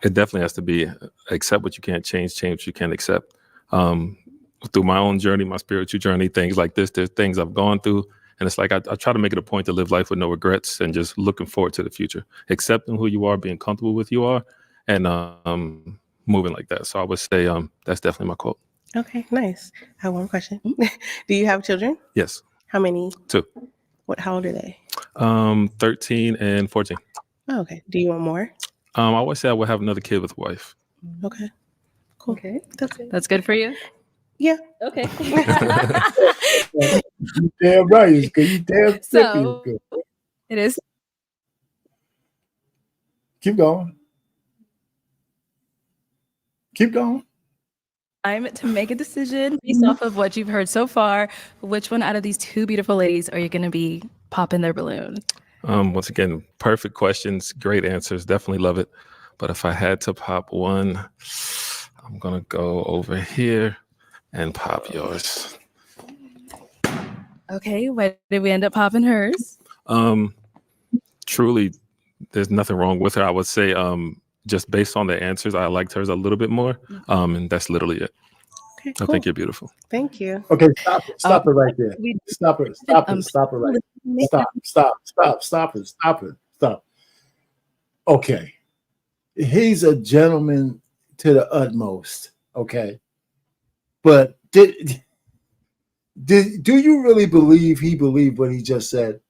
S4: It definitely has to be accept what you can't change what you can't accept. Through my own journey, my spiritual journey, things like this, there's things I've gone through. And it's like I try to make it a point to live life with no regrets and just looking forward to the future, accepting who you are, being comfortable with who you are, and moving like that. So I would say that's definitely my quote.
S10: Okay, nice. I have one question. Do you have children?
S4: Yes.
S10: How many?
S4: 2.
S10: How old are they?
S4: 13 and 14.
S10: Oh, okay. Do you want more?
S4: I always say I would have another kid with a wife.
S10: Okay. Cool.
S3: Okay. That's good for you?
S10: Yeah.
S3: Okay.
S1: You damn right. It's good. You damn
S3: So,
S1: good.
S3: it is.
S1: Keep going.
S3: Time to make a decision based off of what you've heard so far. Which one out of these 2 beautiful ladies are you going to be popping their balloon?
S4: Once again, perfect questions, great answers. Definitely love it. But if I had to pop one, I'm gonna go over here and pop yours.
S3: Okay, why did we end up popping hers?
S4: Truly, there's nothing wrong with her. I would say, just based on the answers, I liked hers a little bit more. And that's literally it.
S10: Okay,
S4: I
S10: cool.
S4: think you're beautiful.
S10: Thank you.
S1: Okay, stop it right there.
S3: We-
S1: Stop it right. Stop it. Okay. He's a gentleman to the utmost. Okay. But do you really believe he believed what he just said?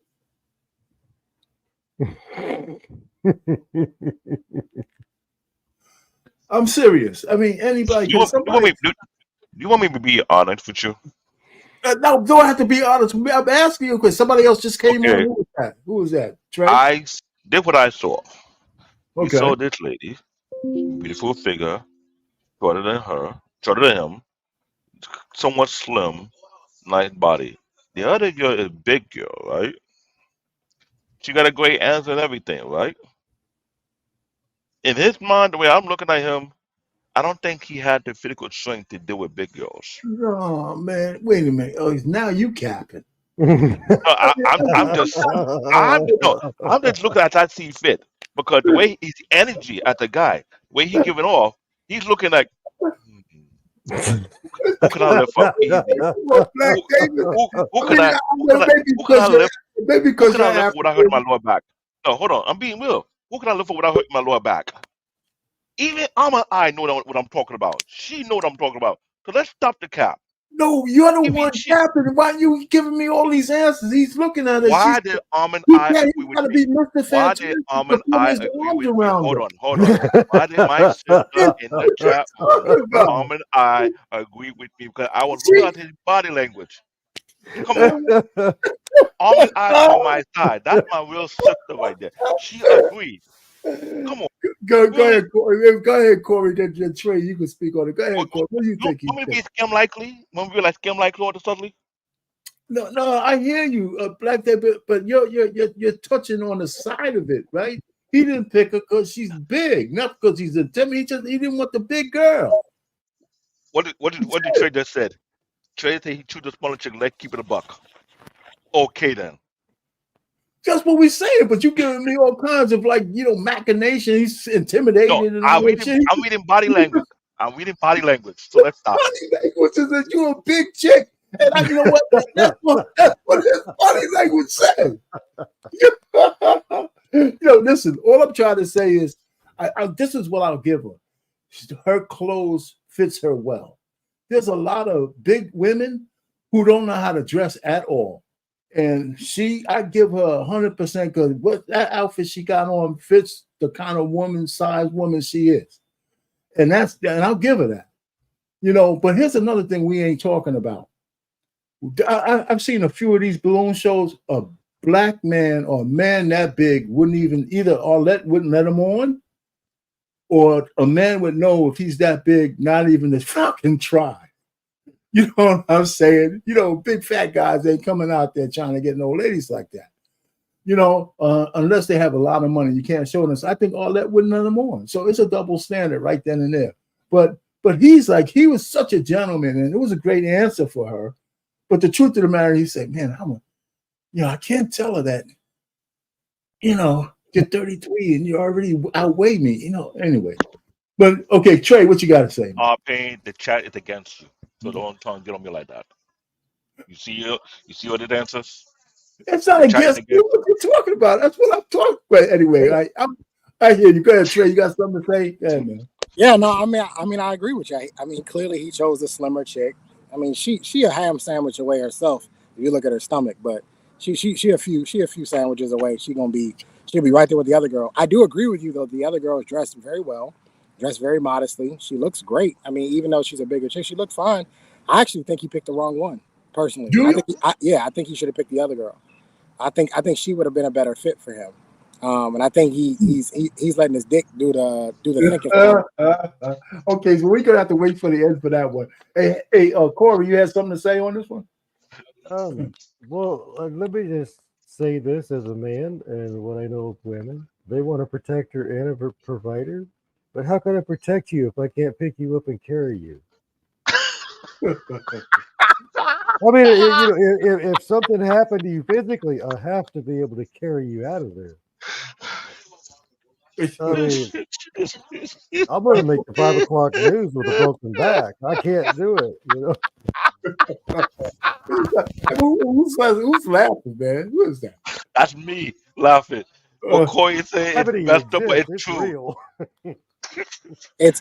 S1: I'm serious. I mean, anybody
S2: You
S1: can.
S2: you want me to be honest with you?
S1: No, don't have to be honest with me. I'm asking you because somebody else just came on.
S2: Okay.
S1: Who was that? Who was that? Trey?
S2: I did what I saw. We
S1: Okay.
S2: saw this lady, beautiful figure, shorter than her, shorter than him, somewhat slim, nice body. The other girl is big girl, right? She got a great answer and everything, right? In his mind, the way I'm looking at him, I don't think he had the physical strength to deal with big girls.
S1: Oh man, wait a minute. Oh, now you capping.
S2: No, I'm just no, I'm just looking at that see fit because the way his energy at the guy, the way he giving off, he's looking like who can I lift up easy?
S1: Black David.
S2: Who can I lift?
S1: Maybe
S2: Who
S1: because
S2: can I
S1: you're
S2: lift without hurting my lower back? No, hold on, I'm being real. Who can I lift without hurting my lower back? Even Alma I know what I'm talking about. She know what I'm talking about. So let's stop the cap.
S1: No, you're the
S2: Even
S1: one
S2: she,
S1: capping. Why are you giving me all these answers? He's looking at it.
S2: why did Almond
S1: He
S2: I
S1: can't.
S2: agree
S1: He's
S2: with
S1: got to
S2: me?
S1: be Mr.
S2: Why
S1: Fantastic
S2: did
S1: to
S2: Almond
S1: put
S2: I
S1: his
S2: agree
S1: arms
S2: with me?
S1: around
S2: Hold
S1: her.
S2: on, hold on. Why did my sister in the
S1: What you
S2: chat room,
S1: talking about?
S2: Almond I, agree with me? Because I was looking
S1: She,
S2: at his body language. Come on. Almond Eye on my side. That's my real sister right there. She agreed. Come on.
S1: go
S2: Really?
S1: ahead, Corey. Go ahead, Corey. Then Trey, you can speak on it. Go ahead, Corey. What do you think he
S2: Want me to
S1: said?
S2: be scam likely? Want me to be like scam likely or suddenly?
S1: No, I hear you, Black David, but you're touching on the side of it, right? He didn't pick her because she's big, not because he's a Timmy. He didn't want the big girl.
S2: What did Trey just said? Trey said he chewed the smaller chick leg, keep it a buck. Okay then.
S1: That's what we saying, but you giving me all kinds of machinations,
S2: No,
S1: intimidated, and all that shit.
S2: I'm reading body language. I'm reading body language. So let's stop.
S1: Body language is that you're a big chick, and you know what? That's what his body language said. Listen. All I'm trying to say is, this is what I'll give her. Her clothes fits her well. There's a lot of big women who don't know how to dress at all. And I give her 100% because what that outfit she got on fits the kind of size woman she is. And I'll give her that. But here's another thing we ain't talking about. I've seen a few of these balloon shows. A black man or a man that big wouldn't even either Arlette wouldn't let him on, or a man would know if he's that big, not even to fucking try. You know what I'm saying? Big fat guys ain't coming out there trying to get no ladies like that. Unless they have a lot of money, you can't show them. So I think all that wouldn't let them on. So it's a double standard right then and there. But he was such a gentleman, and it was a great answer for her. But the truth of the matter, he said, "Man, I can't tell her that. You're 33 and you already outweigh me. Anyway." But okay, Trey, what you got to say?
S2: R Payne, the chat is against you. So don't try and get on me like that. You see all the answers?
S1: It's not
S2: The chat is
S1: against you. What you talking about? That's what I'm talking about. Anyway, I hear you. Go ahead, Trey. You got something to say? Go ahead, man.
S11: Yeah, no, I mean, I agree with you. I mean, clearly he chose a slimmer chick. I mean, she a ham sandwich away herself. If you look at her stomach, but she a few sandwiches away. She'll be right there with the other girl. I do agree with you though. The other girl is dressed very well, dressed very modestly. She looks great. I mean, even though she's a bigger chick, she looked fine. I actually think he picked the wrong one. Personally, I think he should have picked the other girl. I think she would have been a better fit for him. And I think he's letting his dick do the thinking for him.
S1: Okay, so we're gonna have to wait for the end for that one. Hey, Corey, you had something to say on this one?
S9: Well, let me just say this as a man and what I know of women. They want to protect her and her provider. But how can I protect you if I can't pick you up and carry you? I mean, if something happened to you physically, I have to be able to carry you out of there. I mean, I'm going to make the 5 o'clock news with a broken back. I can't do it,
S1: Who's laughing, man? Who is that?
S2: That's me laughing. What Corey is saying is
S9: Gravity
S2: messed up, but
S9: exists.
S2: it's
S9: It's
S2: true.
S9: real.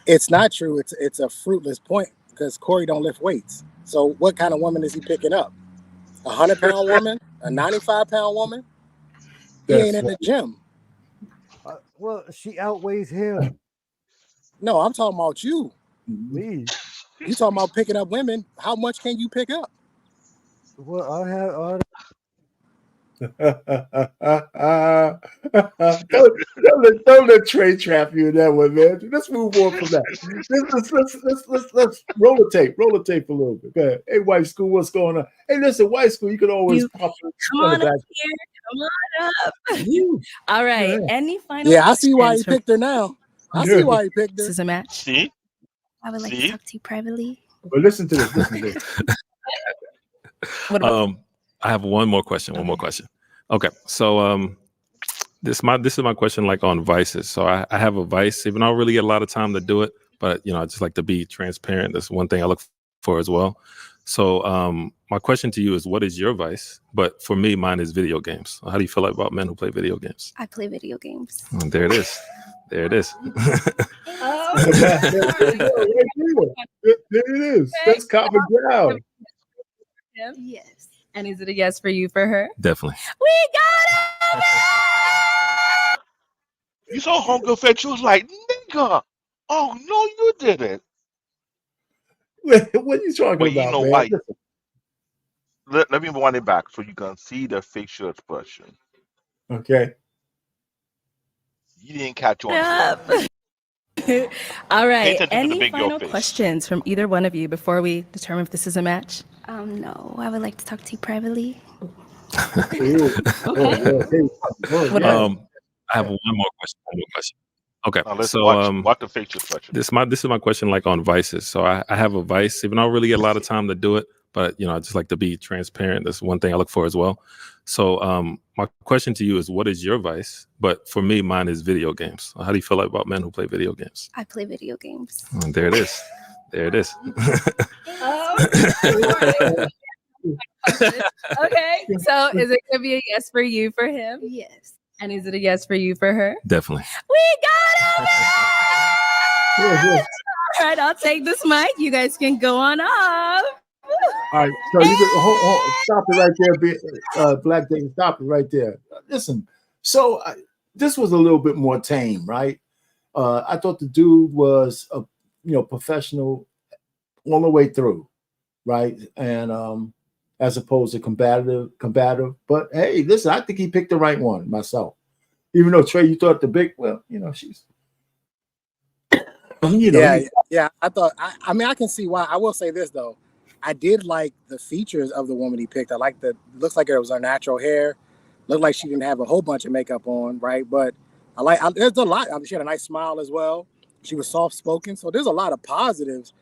S11: It's not true. It's a fruitless point because Corey don't lift weights. So what kind of woman is he picking up? A 100-pound woman? A 95-pound woman? He ain't in the gym.
S9: Well, she outweighs him.
S11: No, I'm talking about you.
S9: Me?
S11: You talking about picking up women? How much can you pick up?
S9: Well, don't
S1: let Trey trap you in that one, man. Let's move on from that. Let's roll the tape a little bit. Go ahead. Hey, White School, what's going on? Hey, listen, White School, you can always pop
S3: Come on up here. Come on up. All right.
S1: Yeah.
S3: Any final
S11: Yeah, I see why he
S3: questions from-
S11: picked her now. I see why he picked her.
S3: This is a match.
S2: See?
S6: I would like to talk to you privately.
S1: But listen to this.
S4: I have one more question. Okay. So this is my question, like on vices. So I have a vice, even though I don't really get a lot of time to do it, but I just like to be transparent. That's one thing I look for as well. So my question to you is, what is your vice? But for me, mine is video games. How do you feel about men who play video games?
S6: I play video games.
S4: Oh, there it is. There it is.
S1: There it is. That's common ground.
S3: Yes. And is it a yes for you for her?
S4: Definitely.
S3: We got it!
S2: You saw Homegirl Fed, you was like, nigga. Oh, no, you didn't.
S1: What are you talking
S2: But you
S1: about,
S2: know
S1: man?
S2: why? Let me wind it back so you can see the facial expression.
S1: Okay.
S2: You didn't catch on.
S3: All right.
S2: Pay attention to the
S3: Any
S2: big girl
S3: final
S2: face.
S3: questions from either one of you before we determine if this is a match?
S6: No, I would like to talk to you privately.
S4: I have one more question. Okay.
S2: Now let's
S4: So
S2: watch the facial expression.
S4: this is my question, like on vices. So I have a vice, even though I don't really get a lot of time to do it, but I just like to be transparent. That's one thing I look for as well. So my question to you is, what is your vice? But for me, mine is video games. How do you feel about men who play video games?
S6: I play video games.
S4: Oh, there it is. There it is.
S3: Okay. So is it going to be a yes for you for him?
S6: Yes.
S3: And is it a yes for you for her?
S4: Definitely.
S3: We got it! All right, I'll take this mic. You guys can go on off.
S1: All right, so you can stop it right there, Black David. Stop it right there. Listen, so this was a little bit more tame, right? I thought the dude was a professional all the way through, right? And as opposed to combative. But hey, listen, I think he picked the right one myself. Even though Trey, you thought the big, she's.
S11: Yeah. I thought. I mean, I can see why. I will say this though. I did like the features of the woman he picked. I like looks like it was her natural hair. Looked like she didn't have a whole bunch of makeup on, right? But there's a lot. I mean, she had a nice smile as well. She was soft spoken, so there's a lot of positives.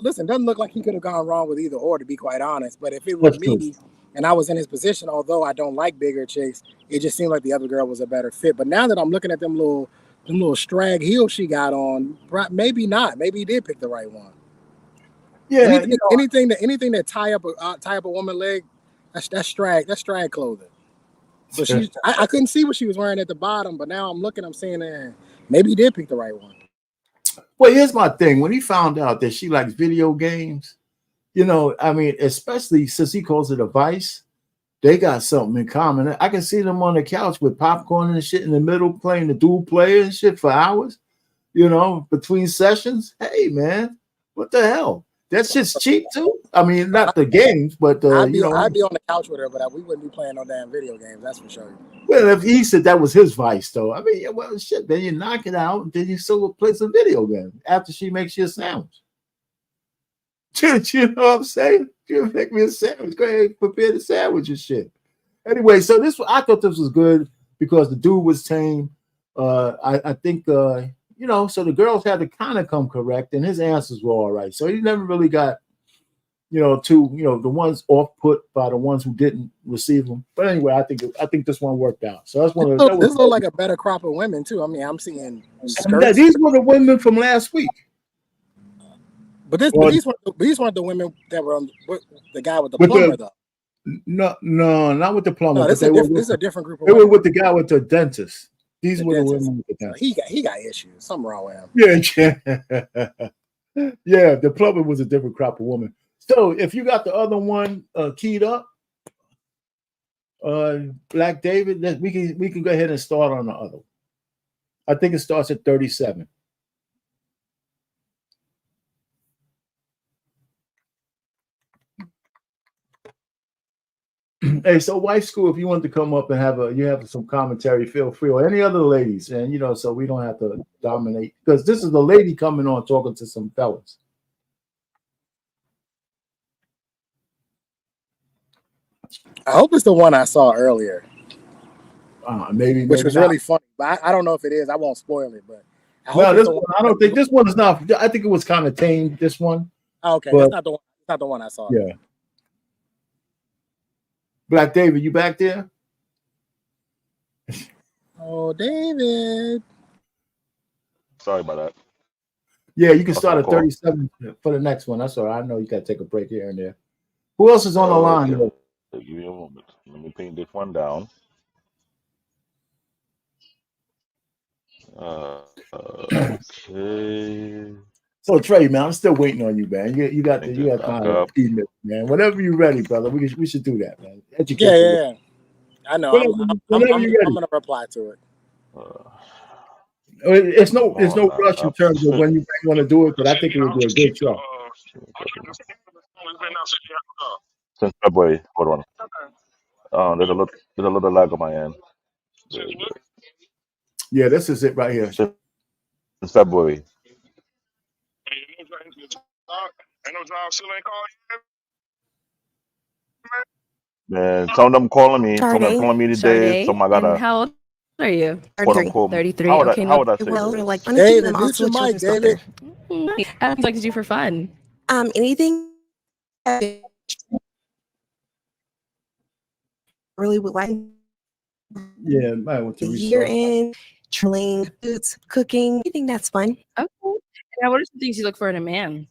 S11: Listen, doesn't look like he could have gone wrong with either or, to be quite honest. But if it was me and I was in his position, although I don't like bigger chicks, it just seemed like the other girl was a better fit. But now that I'm looking at them little strag heels she got on, maybe not. Maybe he did pick the right one. Yeah, anything that tie up a woman's leg, that's strag clothing. So I couldn't see what she was wearing at the bottom, but now I'm seeing maybe he did pick the right one.
S1: Well, here's my thing. When he found out that she likes video games, I mean, especially since he calls it a vice, they got something in common. I can see them on the couch with popcorn and shit in the middle, playing the dual player and shit for hours, between sessions. Hey, man, what the hell? That shit's cheap too. I mean, not the games, but
S11: I'd be on the couch with her, but we wouldn't be playing no damn video games. That's for sure.
S1: Well, if he said that was his vice, though, I mean, well, shit. Then you knock it out, and then you still play some video games after she makes you a sandwich. You know what I'm saying? You make me a sandwich. Go ahead, prepare the sandwich and shit. Anyway, so I thought this was good because the dude was tame. I think you know, so the girls had to kind of come correct, and his answers were all right. So he never really got, you know, the ones off put by the ones who didn't receive them. But anyway, I think this one worked out. So that's one of
S11: this looks like a better crop of women too. I mean, I'm seeing skirts.
S1: These were the women from last week.
S11: But these weren't the women that were on the guy with the plumber though.
S1: No, not with the plumber.
S11: No,
S1: this
S11: is a different group of
S1: women. They
S11: women.
S1: were with the guy with the dentist. These were the women with the dentist.
S11: He got issues. Something wrong with him.
S1: Yeah. Yeah, the plumber was a different crop of woman. So if you got the other one keyed up, Black David, we can go ahead and start on the other one. I think it starts at 37. Hey, so Wife School, if you want to come up and have some commentary, feel free, or any other ladies, and you know, so we don't have to dominate, because this is the lady coming on talking to some fellas.
S11: I hope it's the one I saw earlier.
S1: Maybe
S11: which was
S1: not.
S11: really funny, but I don't know if it is. I won't spoil it, but
S1: I don't think this one is not. I think it was kind of tame. This one.
S11: Oh, okay, that's not the one. That's not the one I saw.
S1: Yeah. Black David, you back there?
S11: Oh, David.
S2: Sorry about that.
S1: Yeah, you can start at 37 for the next one. That's all right. I know you got to take a break here and there. Who else is on the line?
S2: Okay. Give me a moment. Let me pin this one down. Okay.
S1: So Trey, man, I'm still waiting on you, man. You got time to email, man. Whenever you're ready, brother, we should do that, man.
S11: Yeah. I know.
S1: Whenever you're ready.
S11: I'm gonna reply to it.
S1: It's no rush in terms of when you want to do it, but I think it would be a good show.
S2: Since February, hold on. There's a little lag on my end.
S1: Yeah, this is it right here.
S2: Since February. Man, some of them calling me. Some of them calling me today. So I gotta.
S3: How old are you?
S6: 33.
S3: Okay.
S2: How would I say
S6: Well,
S2: this?
S6: like
S11: David,
S6: I'm also a children's
S11: David.
S6: author.
S3: How do you like to do for fun?
S6: Anything I really would like.
S1: Yeah, I want to
S6: year in trilling foods, cooking, anything that's fun.
S3: Okay. Now, what are some things you look for in a man?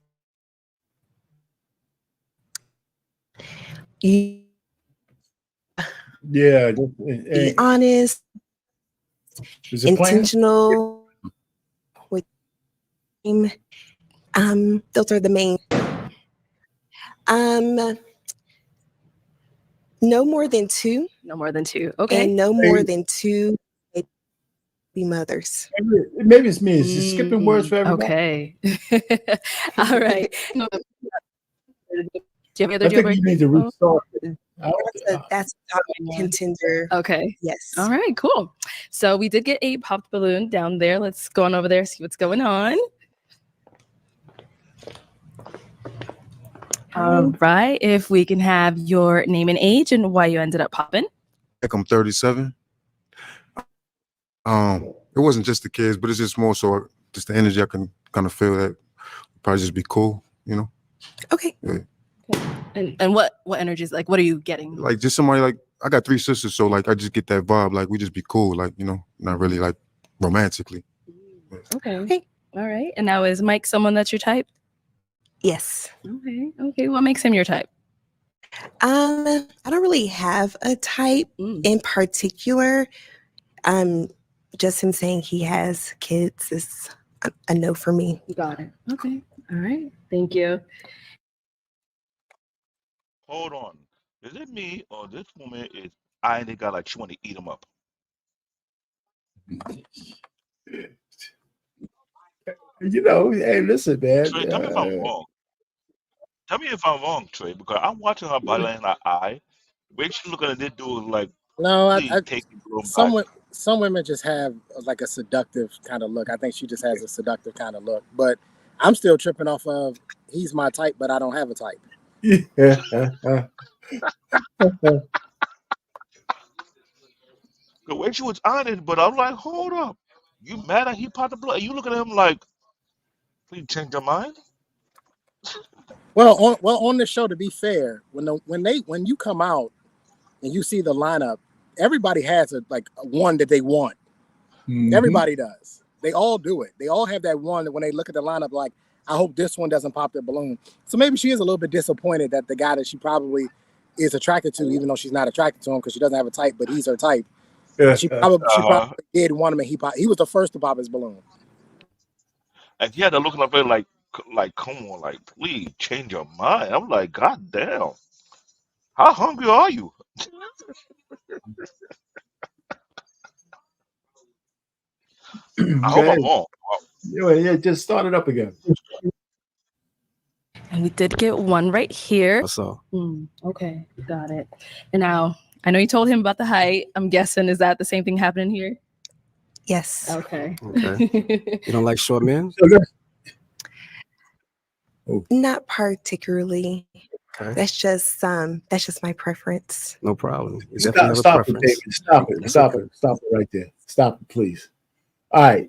S1: Yeah,
S6: be honest, intentional. With those are the main. No more than two.
S3: No more than two. Okay.
S6: And no more than two baby mothers.
S1: Maybe it's me. It's just skipping words for everybody.
S3: Okay. All right. Do you have any other
S1: I think you need to restart.
S6: That's a top contender.
S3: Okay.
S6: Yes.
S3: All right, cool. So we did get a popped balloon down there. Let's go on over there, see what's going on. All right. If we can have your name and age and why you ended up popping.
S12: I'm 37. It wasn't just the kids, but it's just more so just the energy. I can kind of feel that probably just be cool, you know.
S6: Okay.
S12: Yeah.
S3: And what energies, like, what are you getting?
S12: Like just somebody, like, I got 3 sisters, so like I just get that vibe, like we just be cool, like, you know, not really like romantically.
S3: Okay. All right. And now, is Mike someone that's your type?
S6: Yes.
S3: Okay. What makes him your type?
S6: I don't really have a type in particular. Just him saying he has kids is a no for me.
S3: Got it. Okay. All right. Thank you.
S2: Hold on. Is it me or this woman is eyeing the guy like she want to eat him up?
S1: You know, hey, listen, man.
S2: Trey, tell me if I'm wrong. Tell me if I'm wrong, Trey, because I'm watching her body in her eye. When she looking at this dude like,
S11: no, some women just have like a seductive kind of look. I think she just has a seductive kind of look. But I'm still tripping off of he's my type, but I don't have a type.
S2: The way she was on it, but I'm like, hold up. You mad that he popped the balloon? You looking at him like, please change your mind?
S11: Well, on the show, to be fair, when you come out and you see the lineup, everybody has a one that they want.
S1: Mhm.
S11: Everybody does. They all do it. They all have that one that when they look at the lineup, like, I hope this one doesn't pop their balloon. So maybe she is a little bit disappointed that the guy that she probably is attracted to, even though she's not attracted to him because she doesn't have a type, but he's her type. She probably did want him, and he was the first to pop his balloon.
S2: And he had to look at her like, come on, like, please change your mind. I'm like, God damn, how hungry are you? I hope
S1: Okay.
S2: I'm wrong.
S1: Yeah, just start it up again.
S3: And we did get one right here.
S13: So
S3: Okay, got it. And now, I know you told him about the height. I'm guessing, is that the same thing happening here?
S6: Yes.
S3: Okay.
S13: okay. You don't like short men?
S6: Not particularly.
S13: Okay.
S6: That's just my preference.
S13: No problem. You definitely have a
S1: Stop it,
S13: preference.
S1: David. Stop it right there. Stop it, please. All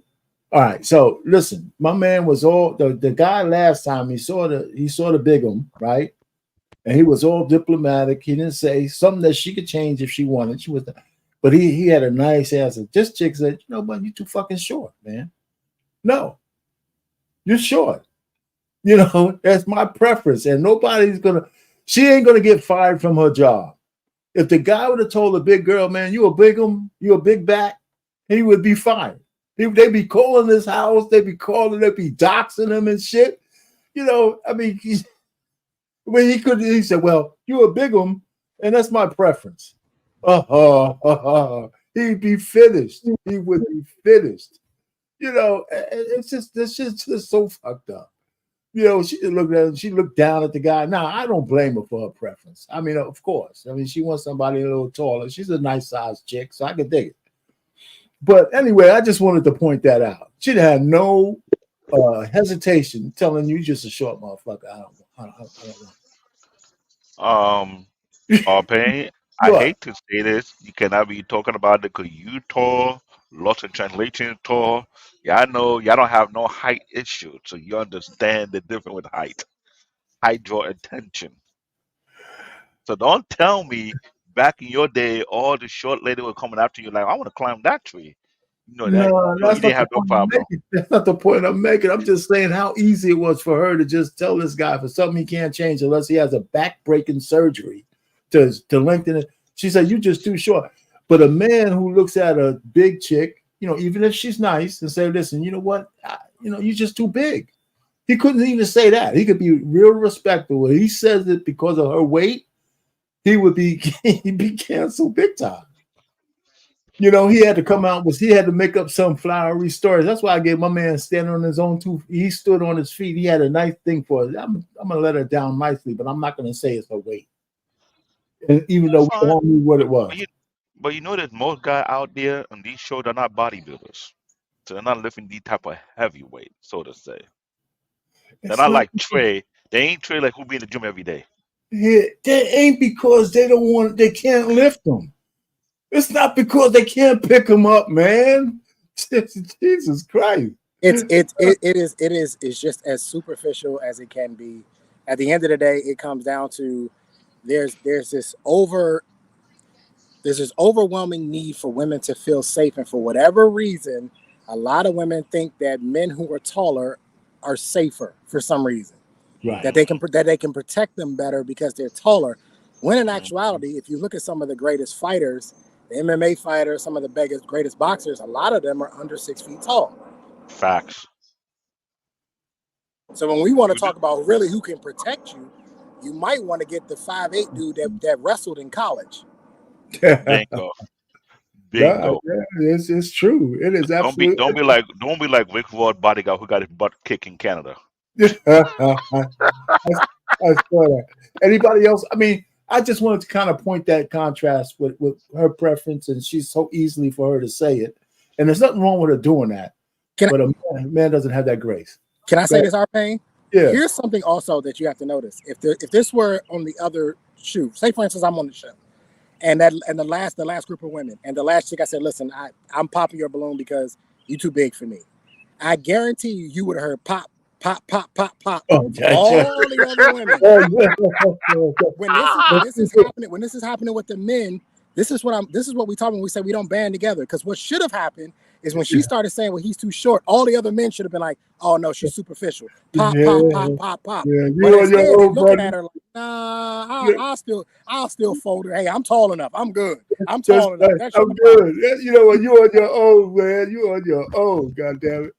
S1: right. So listen, my man was all the guy last time. He saw the big one, right? And he was all diplomatic. He didn't say something that she could change if she wanted. She was, but he had a nice answer. This chick said, "You know what? You too fucking short, man. No, you're short. You know that's my preference, and she ain't gonna get fired from her job. If the guy would have told the big girl, man, you a big back, he would be fired. They'd be calling his house, they'd be doxing him and shit. You know, I mean, he said, well, you a big one, and that's my preference. He'd be finished. He would be finished. You know, it's just so fucked up. You know, she looked at him, she looked down at the guy. Now, I don't blame her for her preference. I mean, of course. I mean, she wants somebody a little taller. She's a nice sized chick, so I can dig it. But anyway, I just wanted to point that out. She'd have no hesitation telling you just a short motherfucker. I don't
S2: R Payne, I
S1: What?
S2: hate to say this, you cannot be talking about it because you tall, lost in translation tall. Y'all know y'all don't have no height issue, so you understand the difference with height. Height draw attention. So don't tell me back in your day, all the short lady were coming after you like, I want to climb that tree. You know that.
S1: No,
S2: No, you
S1: that's not
S2: didn't
S1: the
S2: have no
S1: point I'm
S2: problem.
S1: making. That's not the point I'm making. I'm just saying how easy it was for her to just tell this guy for something he can't change unless he has a back-breaking surgery to lengthen it. She said, "You just too short." But a man who looks at a big chick, you know, even if she's nice, and say, "Listen, you know what? You're just too big." He couldn't even say that. He could be real respectful. He says it because of her weight. He'd be canceled big time. You know, he had to come out he had to make up some flowery stories. That's why I gave my man standing on his own two. He stood on his feet. He had a nice thing for it. I'm gonna let her down nicely, but I'm not gonna say it's her weight. And even though
S2: That's
S1: we
S2: fine.
S1: all knew what it
S2: But
S1: was.
S2: you know that most guys out there on these shows are not bodybuilders. So they're not lifting these type of heavyweight, so to say. They're
S1: It's
S2: not
S1: not
S2: like Trey. They ain't Trey like who be in the gym every day.
S1: that ain't because they can't lift them. It's not because they can't pick them up, man. Jesus Christ.
S11: It's just as superficial as it can be. At the end of the day, it comes down to there's this overwhelming need for women to feel safe, and for whatever reason, a lot of women think that men who are taller are safer for some reason.
S1: Right.
S11: That they can protect them better because they're taller. When in actuality, if you look at some of the greatest fighters, the MMA fighters, some of the greatest boxers, a lot of them are under 6 feet tall.
S2: Facts.
S11: So when we want to talk about really who can protect you, you might want to get the 5'8" dude that wrestled in college.
S2: Bingo. Bingo.
S1: It's true. It is
S2: Don't be
S1: absolutely.
S2: don't be like Rick Ross bodyguard who got his butt kicked in Canada.
S1: I saw that. Anybody else? I mean, I just wanted to kind of point that contrast with her preference, and she's so easily for her to say it. And there's nothing wrong with her doing that. But a man doesn't have that grace.
S11: Can I say this, R Payne?
S1: Yeah.
S11: Here's something also that you have to notice. If this were on the other shoe, say for instance, I'm on the show, and the last group of women, and the last chick, I said, listen, I'm popping your balloon because You too big for me. I guarantee you would have heard pop, pop, pop, pop, pop.
S1: Okay.
S11: All the other women. When this is happening with the men, this is what we talk when we say we don't band together. Because what should have happened is when she started saying, well, he's too short, all the other men should have been like, oh no, she's superficial. Pop, pop, pop, pop, pop.
S1: Yeah,
S11: But instead they're looking at her like, nah, I'll still fold her. Hey, I'm tall enough. I'm good. I'm tall enough. That's
S1: I'm good. You know what? You on your own, man. You on your own. God damn it.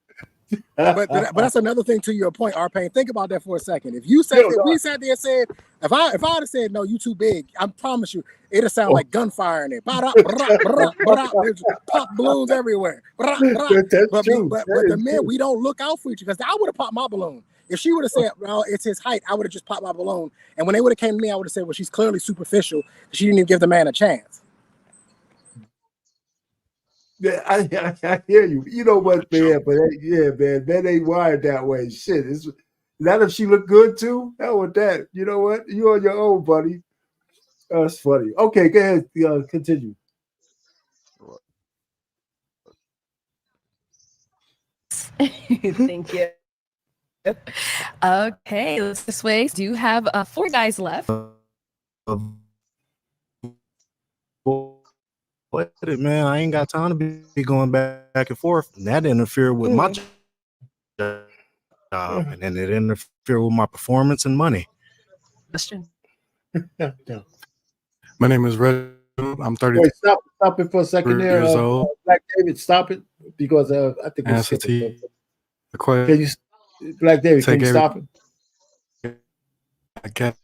S11: But that's another thing to your point, R Payne. Think about that for a second. If you said we sat there and said, if I would have said no, you too big, I promise you, it'll sound like gunfire in there. There's pop balloons everywhere. But the men, we don't look out for each other. Because I would have popped my balloon. If she would have said, well, it's his height, I would have just popped my balloon. And when they would have came to me, I would have said, well, she's clearly superficial. She didn't even give the man a chance.
S1: Yeah, I hear you. You know what, man? But yeah, man, men ain't wired that way. Shit, it's not if she look good too. Hell with that. You know what? You on your own, buddy. That's funny. Okay, go ahead. Continue.
S3: Thank you. Okay, let's this way. Do you have 4 guys left?
S14: What it, man? I ain't got time to be going back and forth. That interfered with my job, and then it interfered with my performance and money.
S3: Question.
S14: My name is Red. I'm 30.
S1: Wait, stop it for a second there.
S14: Years old.
S1: Black David, stop it because I think we're
S14: Answer
S1: skipping.
S14: the question.
S1: Can you, Black David? Can you stop it?
S14: I can't.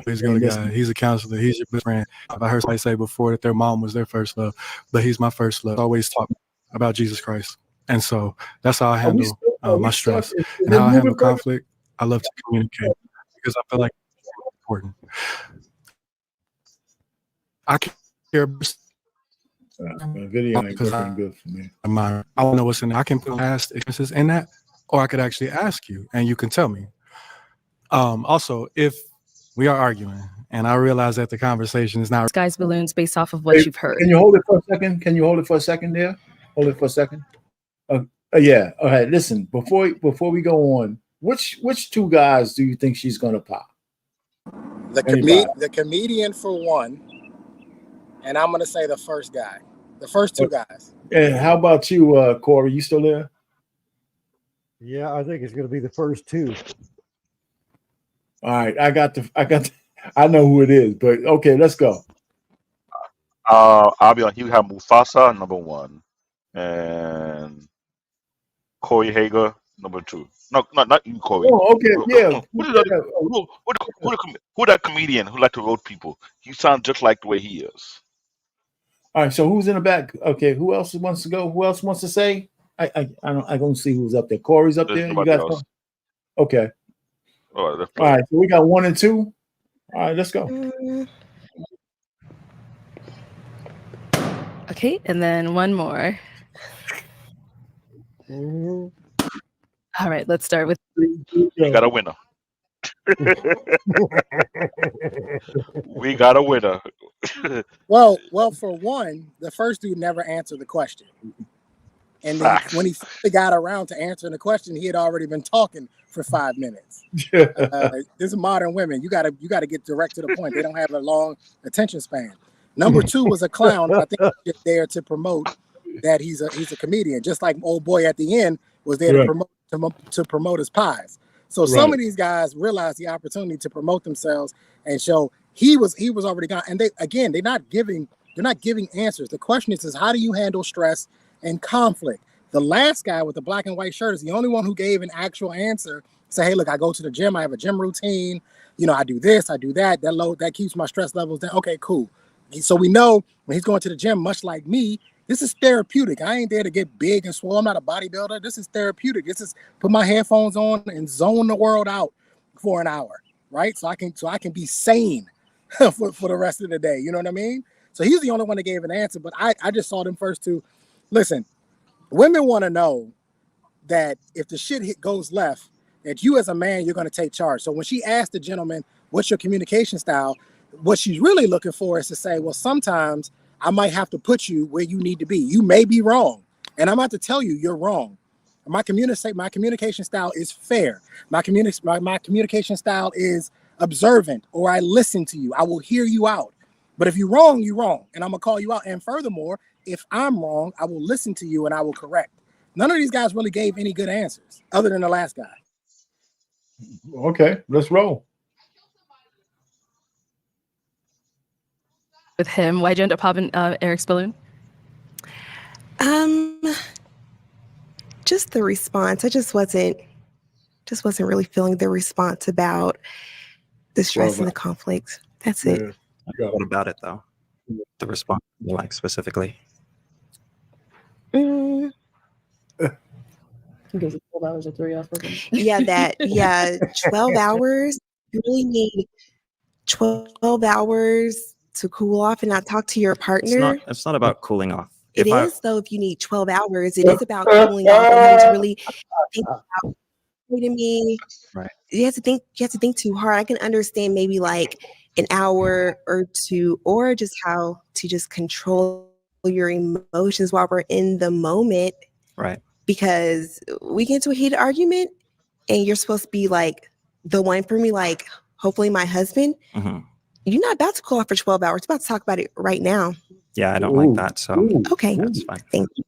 S14: He's a guy. He's a counselor. He's your best friend. I heard somebody say before that their mom was their first love, but he's my first love. Always talk about Jesus Christ, and so that's how I handle my stress and how I handle conflict. I love to communicate because I feel like it's important. I care.
S1: Video ain't looking good for me.
S14: I don't know what's in there. I can put past experiences in that, or I could actually ask you, and you can tell me. Also, if we are arguing, and I realize that the conversation is not
S3: guys balloons based off of what you've heard.
S1: Can you hold it for a second? Can you hold it for a second there? Hold it for a second. Yeah. All right. Listen, before we go on, which 2 guys do you think she's gonna pop?
S11: The comedian for one, and I'm gonna say the first guy. The first 2 guys.
S1: And how about you, Corey? You still there?
S9: Yeah, I think it's gonna be the first 2.
S1: All right, I know who it is, but okay, let's go.
S2: I'll be on. You have Mufasa number 1, and Corey Hager number 2. No, not you, Corey.
S1: Oh, okay, yeah.
S2: Who that comedian who like to roast people? You sound just like the way he is.
S1: All right, so who's in the back? Okay, who else wants to go? Who else wants to say? I don't see who's up there. Corey's up there. You guys go? Okay.
S2: All right,
S1: all right, so we got 1 and 2. All right, let's go.
S3: Okay, and then 1 more. All right, let's start with.
S2: We got a winner. We got a winner.
S11: Well, for one, the first dude never answered the question. And then when he finally got around to answering the question, he had already been talking for 5 minutes. This is modern women. You gotta get direct to the point. They don't have a long attention span. Number 2 was a clown. I think he's just there to promote that he's a comedian, just like old boy at the end was there to promote his pies. So some of these guys realized the opportunity to promote themselves and show he was already gone. And they're not giving answers. The question is how do you handle stress and conflict? The last guy with the black and white shirt is the only one who gave an actual answer. Say, hey, look, I go to the gym. I have a gym routine. I do this, I do that. That keeps my stress levels down. Okay, cool. So we know when he's going to the gym, much like me, this is therapeutic. I ain't there to get big and swole. I'm not a bodybuilder. This is therapeutic. This is put my headphones on and zone the world out for an hour, right? So I can be sane for the rest of the day. You know what I mean? So he's the only one that gave an answer. But I just saw them first 2. Listen, women want to know that if the shit goes left, that you as a man, you're going to take charge. So when she asked the gentleman, what's your communication style? What she's really looking for is to say, well, sometimes I might have to put you where you need to be. You may be wrong. And I'm about to tell you, you're wrong. My communication style is fair. My communication style is observant, or I listen to you. I will hear you out. But if you're wrong, you're wrong. And I'm going to call you out. And furthermore, if I'm wrong, I will listen to you and I will correct. None of these guys really gave any good answers other than the last guy.
S1: Okay, let's roll.
S3: With him, why'd you end up popping Eric's balloon?
S6: Just the response. I just wasn't really feeling the response about the stress and the conflict. That's it.
S13: What about it though? The response, like specifically.
S3: He gives it 12 hours or 3 hours.
S6: Yeah, 12 hours. You really need 12 hours to cool off and not talk to your partner.
S13: It's not about cooling off.
S6: It is, though, if you need 12 hours, it is about cooling off and having to really think about to me.
S13: Right.
S6: You have to think too hard. I can understand maybe like an hour or two, or just how to just control your emotions while we're in the moment.
S13: Right.
S6: Because we get into a heated argument and you're supposed to be like the one for me, like hopefully my husband.
S13: Mm-hmm.
S6: You're not about to call off for 12 hours. We're about to talk about it right now.
S13: Yeah, I don't like that. So
S6: okay,
S13: that's fine.
S6: Thank you.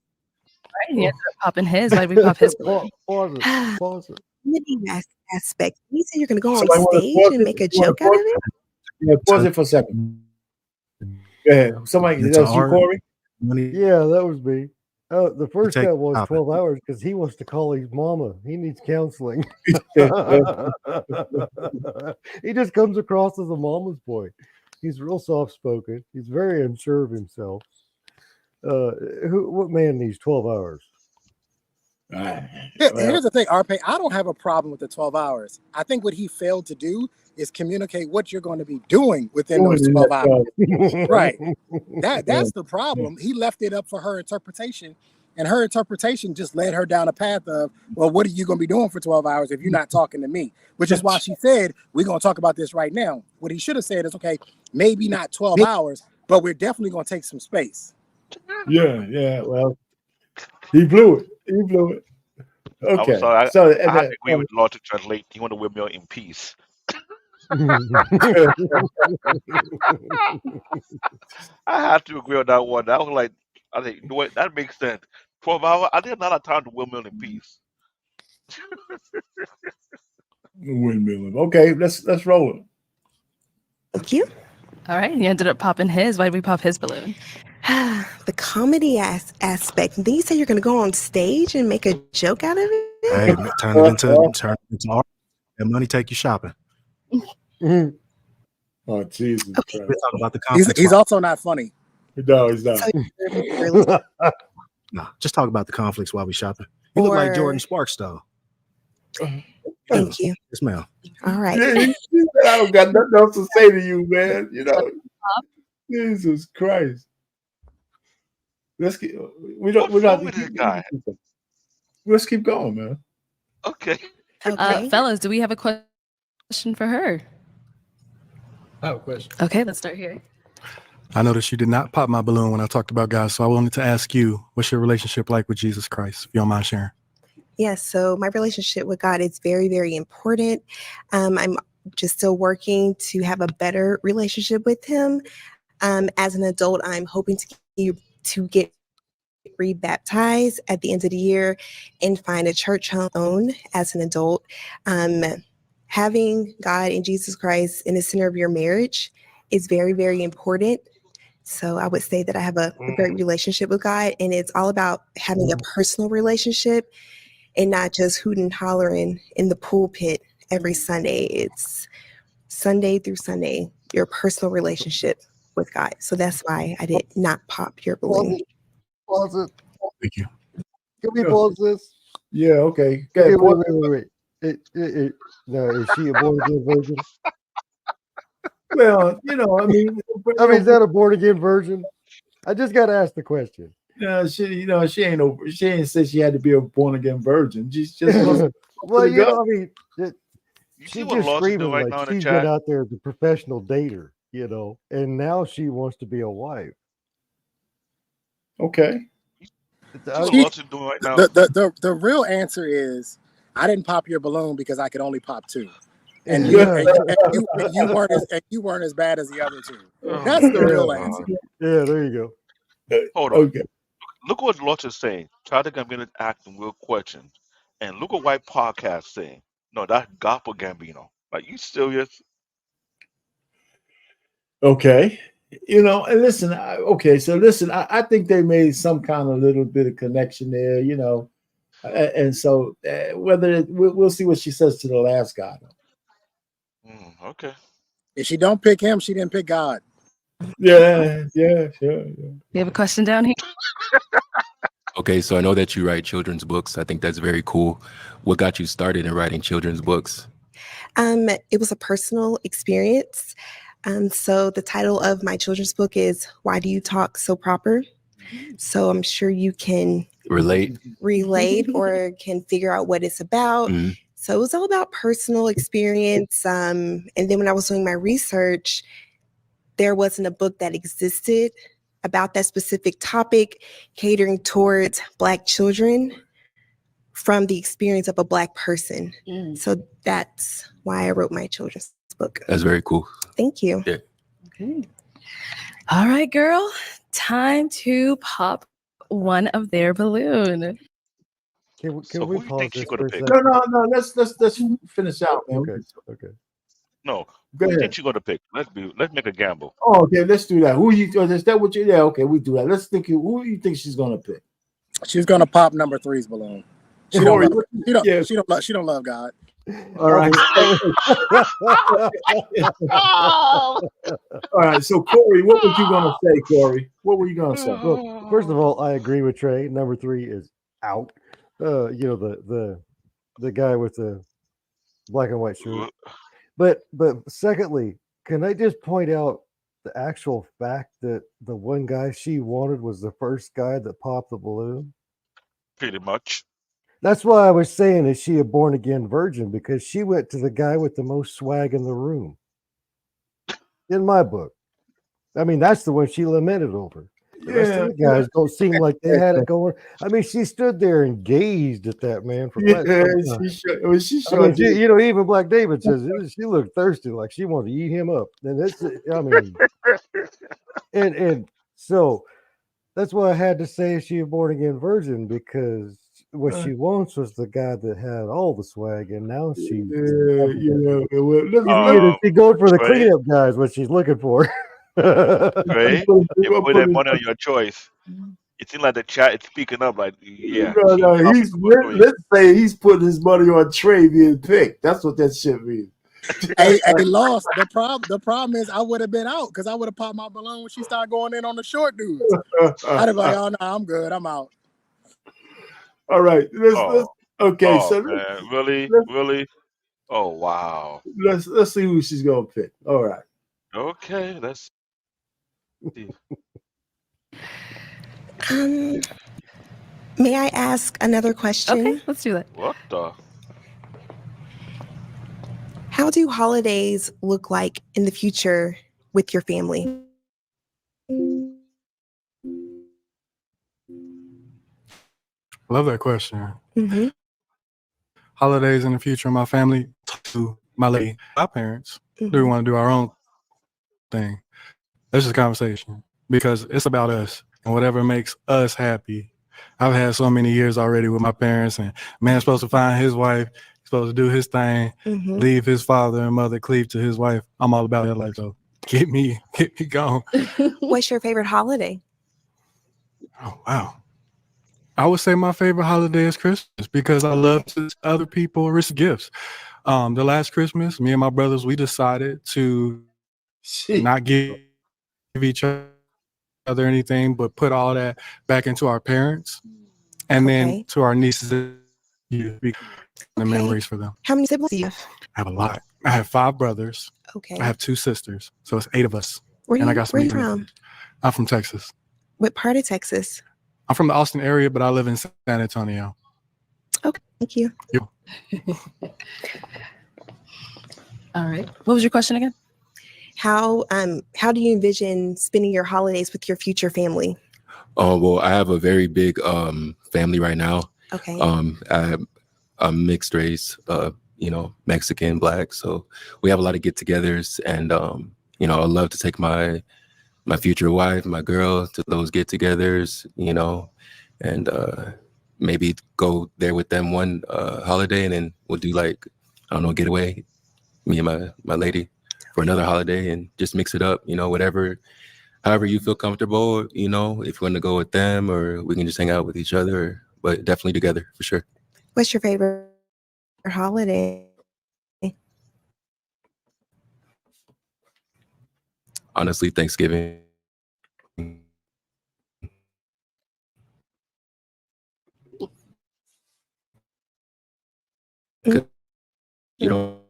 S3: Right, he ended up popping his. Why did we pop his balloon?
S9: Pause it.
S6: The aspect. You said you're going to go on
S1: Somebody wanna
S6: stage
S1: pause
S6: and
S1: it?
S6: make a
S1: You wanna
S6: joke out of
S1: pause
S6: it?
S1: Yeah, pause it for a second. Go ahead. Somebody,
S14: It's
S1: that's you,
S14: hard.
S1: Corey?
S9: Yeah, that was me. The first
S14: take
S9: guy was
S14: topic.
S9: 12 hours because he wants to call his mama. He needs counseling. He just comes across as a mama's boy. He's real soft spoken. He's very unsure of himself. What man needs 12 hours?
S11: Here's the thing, R Payne, I don't have a problem with the 12 hours. I think what he failed to do is communicate what you're going to be doing within those 12 hours. Right. That's the problem. He left it up for her interpretation, and her interpretation just led her down a path of, well, what are you going to be doing for 12 hours if you're not talking to me? Which is why she said, we're going to talk about this right now. What he should have said is, okay, maybe not 12 hours, but we're definitely going to take some space.
S1: Yeah. Well, he blew it. Okay.
S2: I'm sorry.
S1: So
S2: I have to agree with the Lord to translate. You want to live in peace. I have to agree on that one. I was like, I think, you know what, that makes sense. 12 hours. I think not a time to windmill in peace.
S1: windmilling. Okay, let's roll it.
S6: Thank you.
S3: All right, he ended up popping his. Why did we pop his balloon?
S6: The comedy aspect. Then you say you're going to go on stage and make a joke out of it?
S14: Hey, turn it into art. And money take you shopping.
S1: Oh, Jesus
S6: Okay.
S1: Christ.
S14: We talk about the conflicts.
S11: He's also not funny.
S1: No, he's not.
S14: No, just talk about the conflicts while we shopping. You look like Jordan Sparks, though.
S6: Thank you.
S14: Yes, ma'am.
S6: All right.
S1: I don't got nothing else to say to you, man. You know, Jesus Christ. Let's keep. We're not.
S2: With this guy.
S1: Let's keep going, man.
S2: Okay.
S3: Fellas, do we have a question for her?
S15: I have a question.
S3: Okay, let's start here.
S14: I noticed you did not pop my balloon when I talked about God, so I wanted to ask you, what's your relationship like with Jesus Christ, if you don't mind sharing?
S6: Yes, so my relationship with God is very, very important. I'm just still working to have a better relationship with him. As an adult, I'm hoping to get rebaptized at the end of the year and find a church home as an adult. Having God and Jesus Christ in the center of your marriage is very, very important. So I would say that I have a great relationship with God, and it's all about having a personal relationship and not just hooting and hollering in the pulpit every Sunday. It's Sunday through Sunday, your personal relationship with God. So that's why I did not pop your balloon.
S9: Pause it.
S14: Thank you.
S9: Can we pause this?
S1: Yeah, okay.
S9: Okay, wait. No, is she a born again virgin?
S1: Well, you know, I mean,
S9: is that a born again virgin? I just got to ask the question.
S1: She ain't said she had to be a born again virgin. She's just
S9: well, you know, I mean,
S2: see
S9: she's
S2: what
S9: just
S2: Lawson
S9: screaming
S2: doing right
S9: like
S2: now in the
S9: she's
S2: chat?
S9: been out there as a professional dater, you know, and now she wants to be a wife.
S1: Okay.
S2: See what
S11: She,
S2: Lawson doing right now?
S11: the real answer is I didn't pop your balloon because I could only pop two. And
S9: Yeah.
S11: you weren't as bad as the other two.
S2: Oh
S11: That's
S2: my
S11: the real
S2: God.
S11: answer.
S9: Yeah, there you go.
S2: Hold on.
S1: Okay.
S2: Look what Lawson's saying. Try to Gambino asking real questions. And look what White Podcast saying. No, that's Gospel Gambino. Like, you serious?
S1: Okay. You know, and listen, so listen, I think they made some kind of little bit of connection there, you know. And so we'll see what she says to the last guy.
S2: Okay.
S11: If she don't pick him, she didn't pick God.
S1: Yeah.
S3: We have a question down here.
S16: Okay, so I know that you write children's books. I think that's very cool. What got you started in writing children's books?
S6: It was a personal experience. So the title of my children's book is Why Do You Talk So Proper? So I'm sure you can
S16: relate
S6: or can figure out what it's about.
S16: Mm-hmm.
S6: So it was all about personal experience. And then when I was doing my research, there wasn't a book that existed about that specific topic, catering towards Black children from the experience of a Black person. So that's why I wrote my children's book.
S16: That's very cool.
S6: Thank you.
S16: Yeah.
S3: Okay. All right, girl. Time to pop one of their balloon.
S9: Can
S2: So
S9: we
S2: who you
S9: pause
S2: think she
S9: this
S2: gonna
S9: for a
S2: pick?
S9: second?
S1: No. Let's finish out, man.
S9: Okay.
S2: No.
S1: Go
S2: Who you
S1: ahead.
S2: think she gonna pick? Let's make a gamble.
S1: Oh, okay, let's do that. Is that what you? Yeah, okay, we do that. Let's think. Who do you think she's gonna pick?
S11: She's gonna pop number 3's balloon. She
S1: Corey,
S11: she don't love God.
S1: All right. All right. So Corey, what were you gonna say, Corey? What were you gonna say?
S9: Well, first of all, I agree with Trey. Number 3 is out. You know, the guy with the black and white shirt. But secondly, can I just point out the actual fact that the one guy she wanted was the first guy that popped the balloon?
S2: Pretty much.
S9: That's why I was saying, is she a born again virgin? Because she went to the guy with the most swag in the room. In my book. I mean, that's the one she lamented over. The rest of the guys don't seem like they had it going. I mean, she stood there and gazed at that man for quite some time.
S1: She
S9: I mean, you know, even Black David says she looked thirsty, like she wanted to eat him up. And that's, I mean, and so that's why I had to say is she a born again virgin, because what she wants was the guy that had all the swag, and now she's she going for the cleanup guys, what she's looking for.
S2: Right? You put that money on your choice. It seems like the chat is speaking up. Like, yeah.
S1: No. Let's say he's putting his money on Trey being picked. That's what that shit means.
S11: Hey, lost. The problem is I would have been out because I would have popped my balloon when she started going in on the short dudes. I'd have been like, oh no, I'm good. I'm out.
S1: All right. Okay.
S2: Oh,
S1: so
S2: man. Really? Oh, wow.
S1: Let's see who she's gonna pick. All right.
S2: Okay, let's see.
S6: May I ask another question?
S3: Okay, let's do that.
S2: What the?
S6: How do holidays look like in the future with your family?
S14: Love that question.
S6: Mm-hmm.
S14: Holidays in the future of my family, to my lady, our parents, do we want to do our own thing? That's just a conversation because it's about us and whatever makes us happy. I've had so many years already with my parents, and man's supposed to find his wife, he's supposed to do his thing, leave his father and mother, cleave to his wife. I'm all about that life, so get me going.
S6: What's your favorite holiday?
S14: Oh, wow. I would say my favorite holiday is Christmas because I love to see other people receive gifts. The last Christmas, me and my brothers, we decided to not give each other anything, but put all that back into our parents and then to our nieces and the memories for them.
S6: How many siblings do you have?
S14: I have a lot. I have 5 brothers.
S6: Okay.
S14: I have 2 sisters, so it's 8 of us.
S6: Where
S14: I got some
S6: are you from?
S14: I'm from Texas.
S6: What part of Texas?
S14: I'm from the Austin area, but I live in San Antonio.
S6: Okay, thank you.
S3: All right. What was your question again?
S6: How do you envision spending your holidays with your future family?
S16: Well, I have a very big family right now.
S6: Okay.
S16: I'm mixed race, Mexican, Black. So we have a lot of get-togethers, and I love to take my future wife, my girl, to those get-togethers, and maybe go there with them one holiday, and then we'll do like, I don't know, getaway, me and my lady for another holiday, and just mix it up, whatever. However you feel comfortable, if you want to go with them, or we can just hang out with each other, but definitely together for sure.
S6: What's your favorite holiday?
S16: Honestly, Thanksgiving. You don't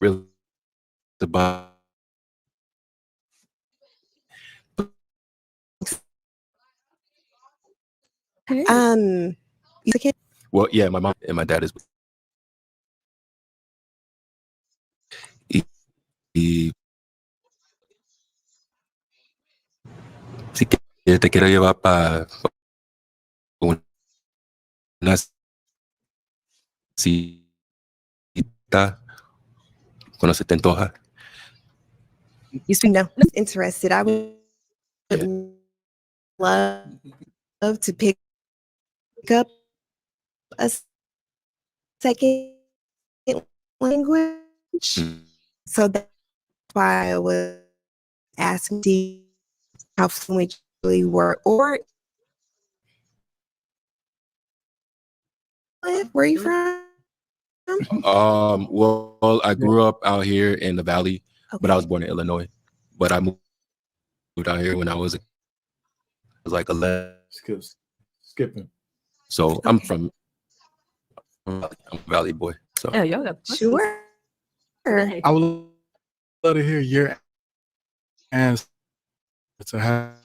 S16: really buy.
S6: You can.
S16: Well, yeah, my mom and my dad is. Y si te quiero llevar para una cita cuando se te antoja.
S6: You speak now. I'm interested. I would love to pick up a second language. So that's why I was asking how fluent you really were. Or where are you from?
S16: Well, I grew up out here in the Valley, but I was born in Illinois. But I moved out here when I was like 11.
S1: Skipping.
S16: So I'm a Valley boy. So
S3: Yeah, y'all got
S6: Sure.
S14: I would love to hear your answer to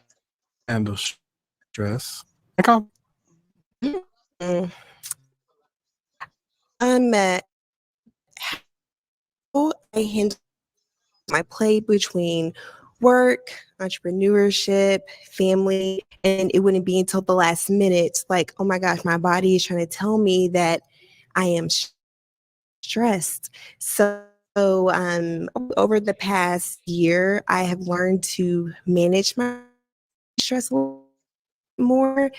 S14: handle stress.
S6: How I handle my play between work, entrepreneurship, family, and it wouldn't be until the last minute, like, oh my gosh, my body is trying to tell me that I am stressed. So over the past year, I have learned to manage my stress a little more,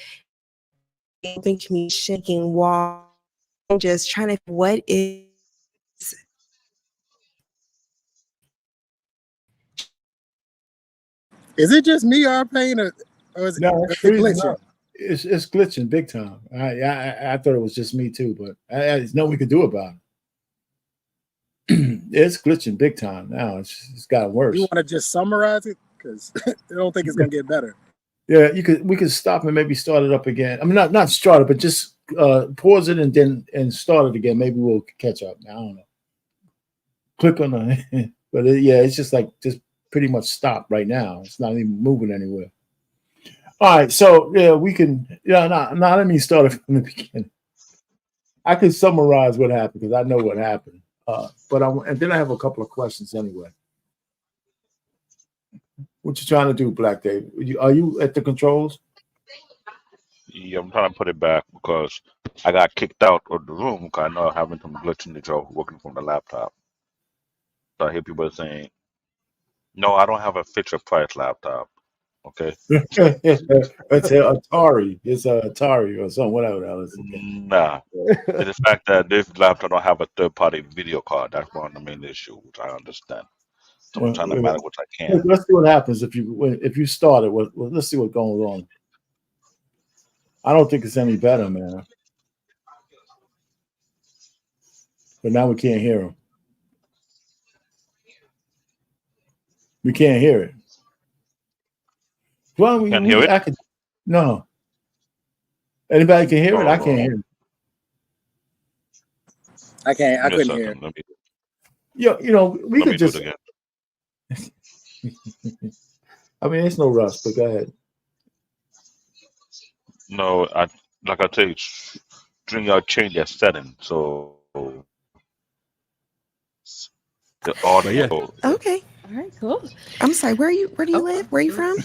S6: communicating, walk, and just trying to what is.
S11: Is it just me, R Payne, or is
S1: No,
S11: it glitching?
S1: it's glitching big time. I thought it was just me too, but there's nothing we could do about it. It's glitching big time now. It's gotten worse.
S11: You want to just summarize it? Because I don't think it's gonna get better.
S1: Yeah, we could stop and maybe start it up again. I mean, not start it, but just pause it and start it again. Maybe we'll catch up. I don't know. Click on the, but it's just pretty much stopped right now. It's not even moving anywhere. All right, so we can. Let me start it from the beginning. I can summarize what happened because I know what happened. And then I have a couple of questions anyway. What you trying to do, Black David? Are you at the controls?
S2: Yeah, I'm trying to put it back because I got kicked out of the room because I know I'm having some glitch in the show working from the laptop. So I hear people saying, "No, I don't have a Fisher Price laptop." Okay.
S1: It's an Atari. It's a Atari or something, whatever that is.
S2: Nah. It's the fact that this laptop don't have a third-party video card. That's one of the main issues, which I understand. So I'm trying to manage what I can.
S1: Let's see what happens if you start it. Let's see what's going on. I don't think it's any better, man. But now we can't hear him. We can't hear it. Well,
S2: Can't hear it?
S1: No. Anybody can hear it? I can't hear it.
S11: I couldn't hear it.
S1: We could just. I mean, it's no rush, but go ahead.
S2: No, like I tell you, during your change their setting, so the audio.
S6: Okay.
S3: All right, cool.
S6: I'm sorry. Where do you live? Where are you from?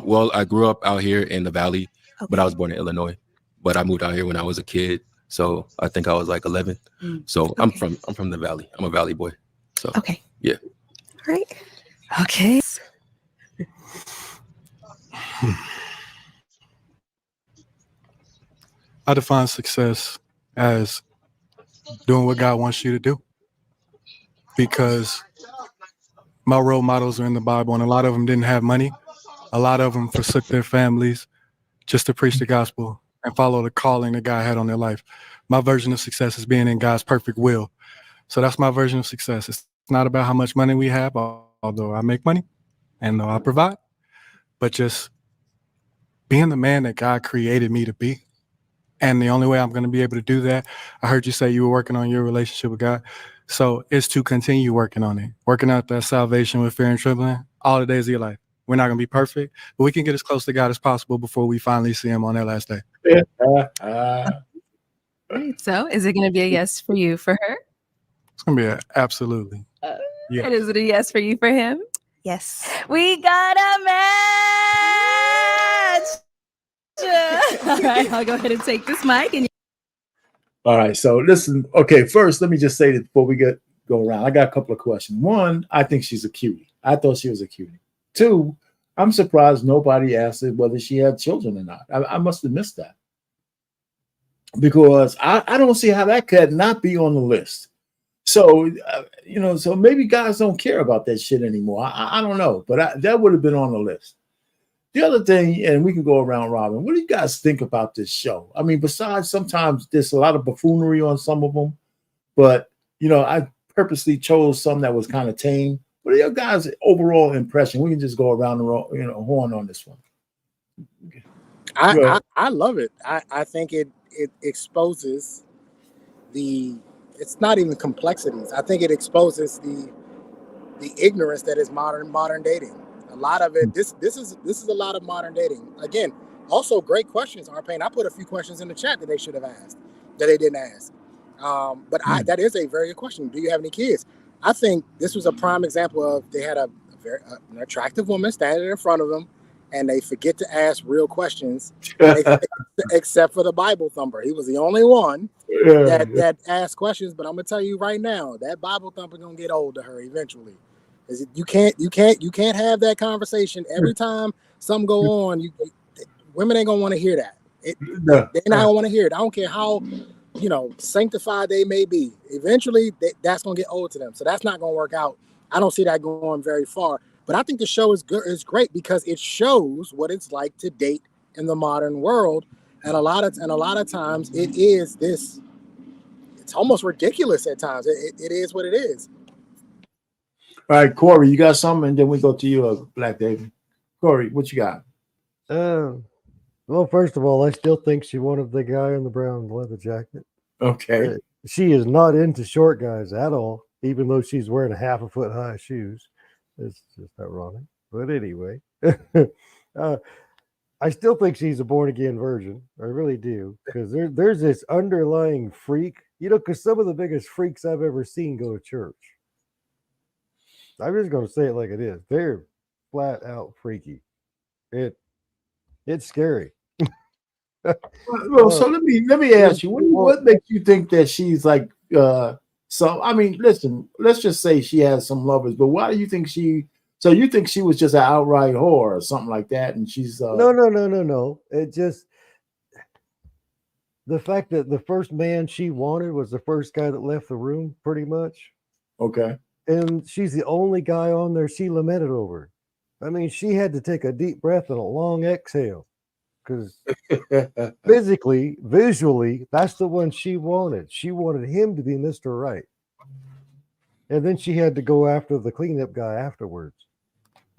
S16: Well, I grew up out here in the Valley, but I
S6: Okay.
S16: was born in Illinois. But I moved out here when I was a kid, so I think I was like 11. So I'm from the Valley. I'm a Valley boy. So
S6: Okay.
S16: yeah.
S6: All right.
S3: Okay.
S14: I define success as doing what God wants you to do, because my role models are in the Bible, and a lot of them didn't have money. A lot of them forsook their families just to preach the gospel and follow the calling that God had on their life. My version of success is being in God's perfect will. So that's my version of success. It's not about how much money we have, although I make money and though I provide, but just being the man that God created me to be. And the only way I'm going to be able to do that, I heard you say you were working on your relationship with God. So it's to continue working on it, working out that salvation with fear and trembling all the days of your life. We're not going to be perfect, but we can get as close to God as possible before we finally see him on that last day.
S3: Right, so is it going to be a yes for you for her?
S14: It's going to be an absolutely.
S3: Yeah. And is it a yes for you for him?
S6: Yes.
S3: We got a match. All right, I'll go ahead and take this mic. And
S1: all right, so listen. Okay, first, let me just say that before we go around, I got a couple of questions. One, I think she's a cutie. I thought she was a cutie. Two, I'm surprised nobody asked her whether she had children or not. I must have missed that, because I don't see how that could not be on the list. So, so maybe guys don't care about that shit anymore. I don't know, but that would have been on the list. The other thing, and we can go around robin, what do you guys think about this show? I mean, besides sometimes there's a lot of buffoonery on some of them, but, I purposely chose some that was kind of tame. What are your guys' overall impression? We can just go around the horn on this one.
S11: I love it. I think it exposes it's not even complexities. I think it exposes the ignorance that is modern dating. A lot of it. This is a lot of modern dating. Again, also great questions, R Payne. I put a few questions in the chat that they should have asked that they didn't ask. But that is a very good question. Do you have any kids? I think this was a prime example of they had an attractive woman standing in front of them, and they forget to ask real questions, except for the Bible thumper. He was the only one that asked questions. But I'm gonna tell you right now, that Bible thumper gonna get old to her eventually. You can't have that conversation every time something go on. Women ain't gonna want to hear that. They're not gonna want to hear it. I don't care how sanctified they may be. Eventually, that's gonna get old to them. So that's not gonna work out. I don't see that going very far. But I think the show is great because it shows what it's like to date in the modern world, and a lot of times it is this. It's almost ridiculous at times. It is what it is.
S1: All right, Corey, you got something, and then we go to you, Black David. Corey, what you got?
S9: Well, first of all, I still think she wanted the guy in the brown leather jacket.
S1: Okay.
S9: She is not into short guys at all, even though she's wearing 1/2 foot high shoes. It's just ironic. But anyway, I still think she's a born again virgin. I really do. Because there's this underlying freak, because some of the biggest freaks I've ever seen go to church. I'm just going to say it like it is. They're flat out freaky. It's scary.
S1: Well, so let me ask you, what makes you think that she's like so I mean, listen, let's just say she has some lovers, but why do you think you think she was just an outright whore or something like that, and she's
S9: No. It just the fact that the first man she wanted was the first guy that left the room, pretty much.
S1: Okay.
S9: And she's the only guy on there she lamented over. I mean, she had to take a deep breath and a long exhale. Because visually, that's the one she wanted. She wanted him to be Mr. Right. And then she had to go after the cleanup guy afterwards.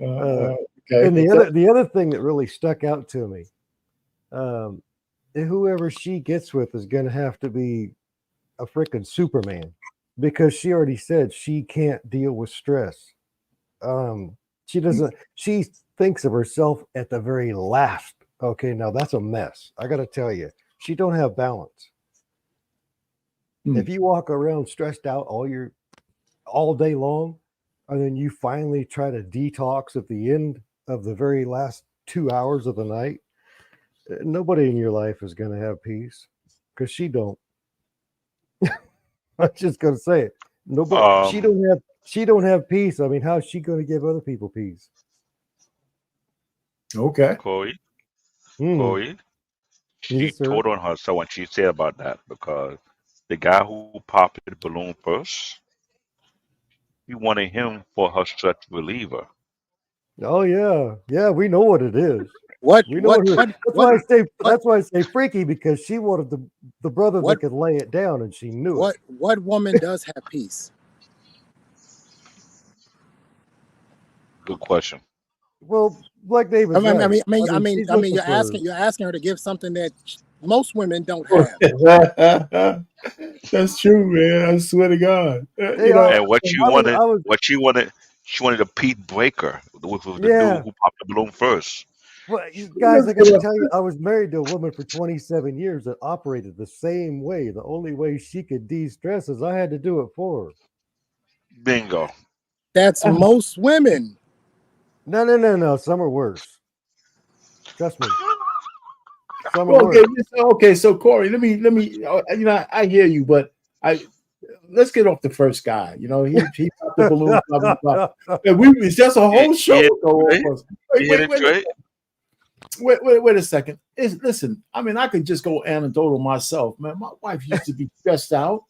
S1: Okay.
S9: And the other thing that really stuck out to me, whoever she gets with is going to have to be a freaking Superman, because she already said she can't deal with stress. She doesn't. She thinks of herself at the very last. Okay, now that's a mess. I got to tell you, she don't have balance. If you walk around stressed out all day long, and then you finally try to detox at the end of the very last 2 hours of the night, nobody in your life is going to have peace because she don't. I'm just going to say it. Nobody. She don't have peace. I mean, how is she going to give other people peace?
S1: Okay.
S2: Corey,
S9: Hmm.
S2: she
S9: Yes, sir.
S2: told on herself when she said about that because the guy who popped the balloon first, he wanted him for her stress reliever.
S9: Oh yeah, yeah. We know what it is.
S11: What
S9: We know
S11: what
S9: what it is.
S11: what
S9: That's
S11: what
S9: why I say.
S11: what
S9: That's why I say freaky because she wanted the brother that
S11: what
S9: could lay it down, and she knew it.
S11: what woman does have peace?
S2: Good question.
S9: Well, like
S11: I
S9: David's
S11: mean, I
S9: right.
S11: mean, I mean,
S9: I
S11: I
S9: mean,
S11: mean,
S9: she's
S11: I mean,
S9: looking for.
S11: you're asking her to give something that most women don't have.
S1: That's true, man. I swear to God.
S9: Hey, I,
S2: And
S9: I was, I was,
S2: she wanted a Pete Breaker with the dude
S9: yeah.
S2: who popped the balloon first.
S9: Well, you guys, I got to tell you, I was married to a woman for 27 years that operated the same way. The only way she could de-stress is I had to do it for her.
S2: Bingo.
S11: That's most women.
S9: No. Some are worse. Trust me. Some are
S1: Well, okay,
S9: worse.
S1: okay. So Corey, let me. You know, I hear you, but let's get off the first guy. You know, he popped the balloon. Blah, blah, blah. And it's just a whole show.
S2: Yeah,
S1: Go
S2: right?
S1: off us. Wait,
S2: Trey?
S1: wait a second. Listen, I mean, I could just go anecdotal myself, man. My wife used to be stressed out.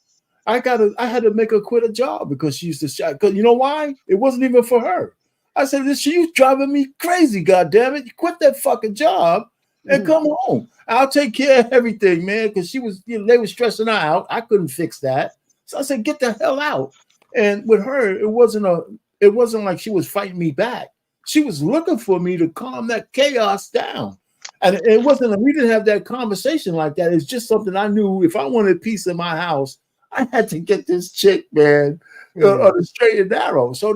S1: I had to make her quit a job because she used to shout. Because you know why? It wasn't even for her. I said, "She's driving me crazy. God damn it! You quit that fucking job and come home. I'll take care of everything, man." Because she was, they were stressing her out. I couldn't fix that, so I said, "Get the hell out." And with her, it wasn't like she was fighting me back. She was looking for me to calm that chaos down. And it wasn't, we didn't have that conversation like that. It's just something I knew if I wanted peace in my house, I had to get this chick, man, on the straight and narrow. So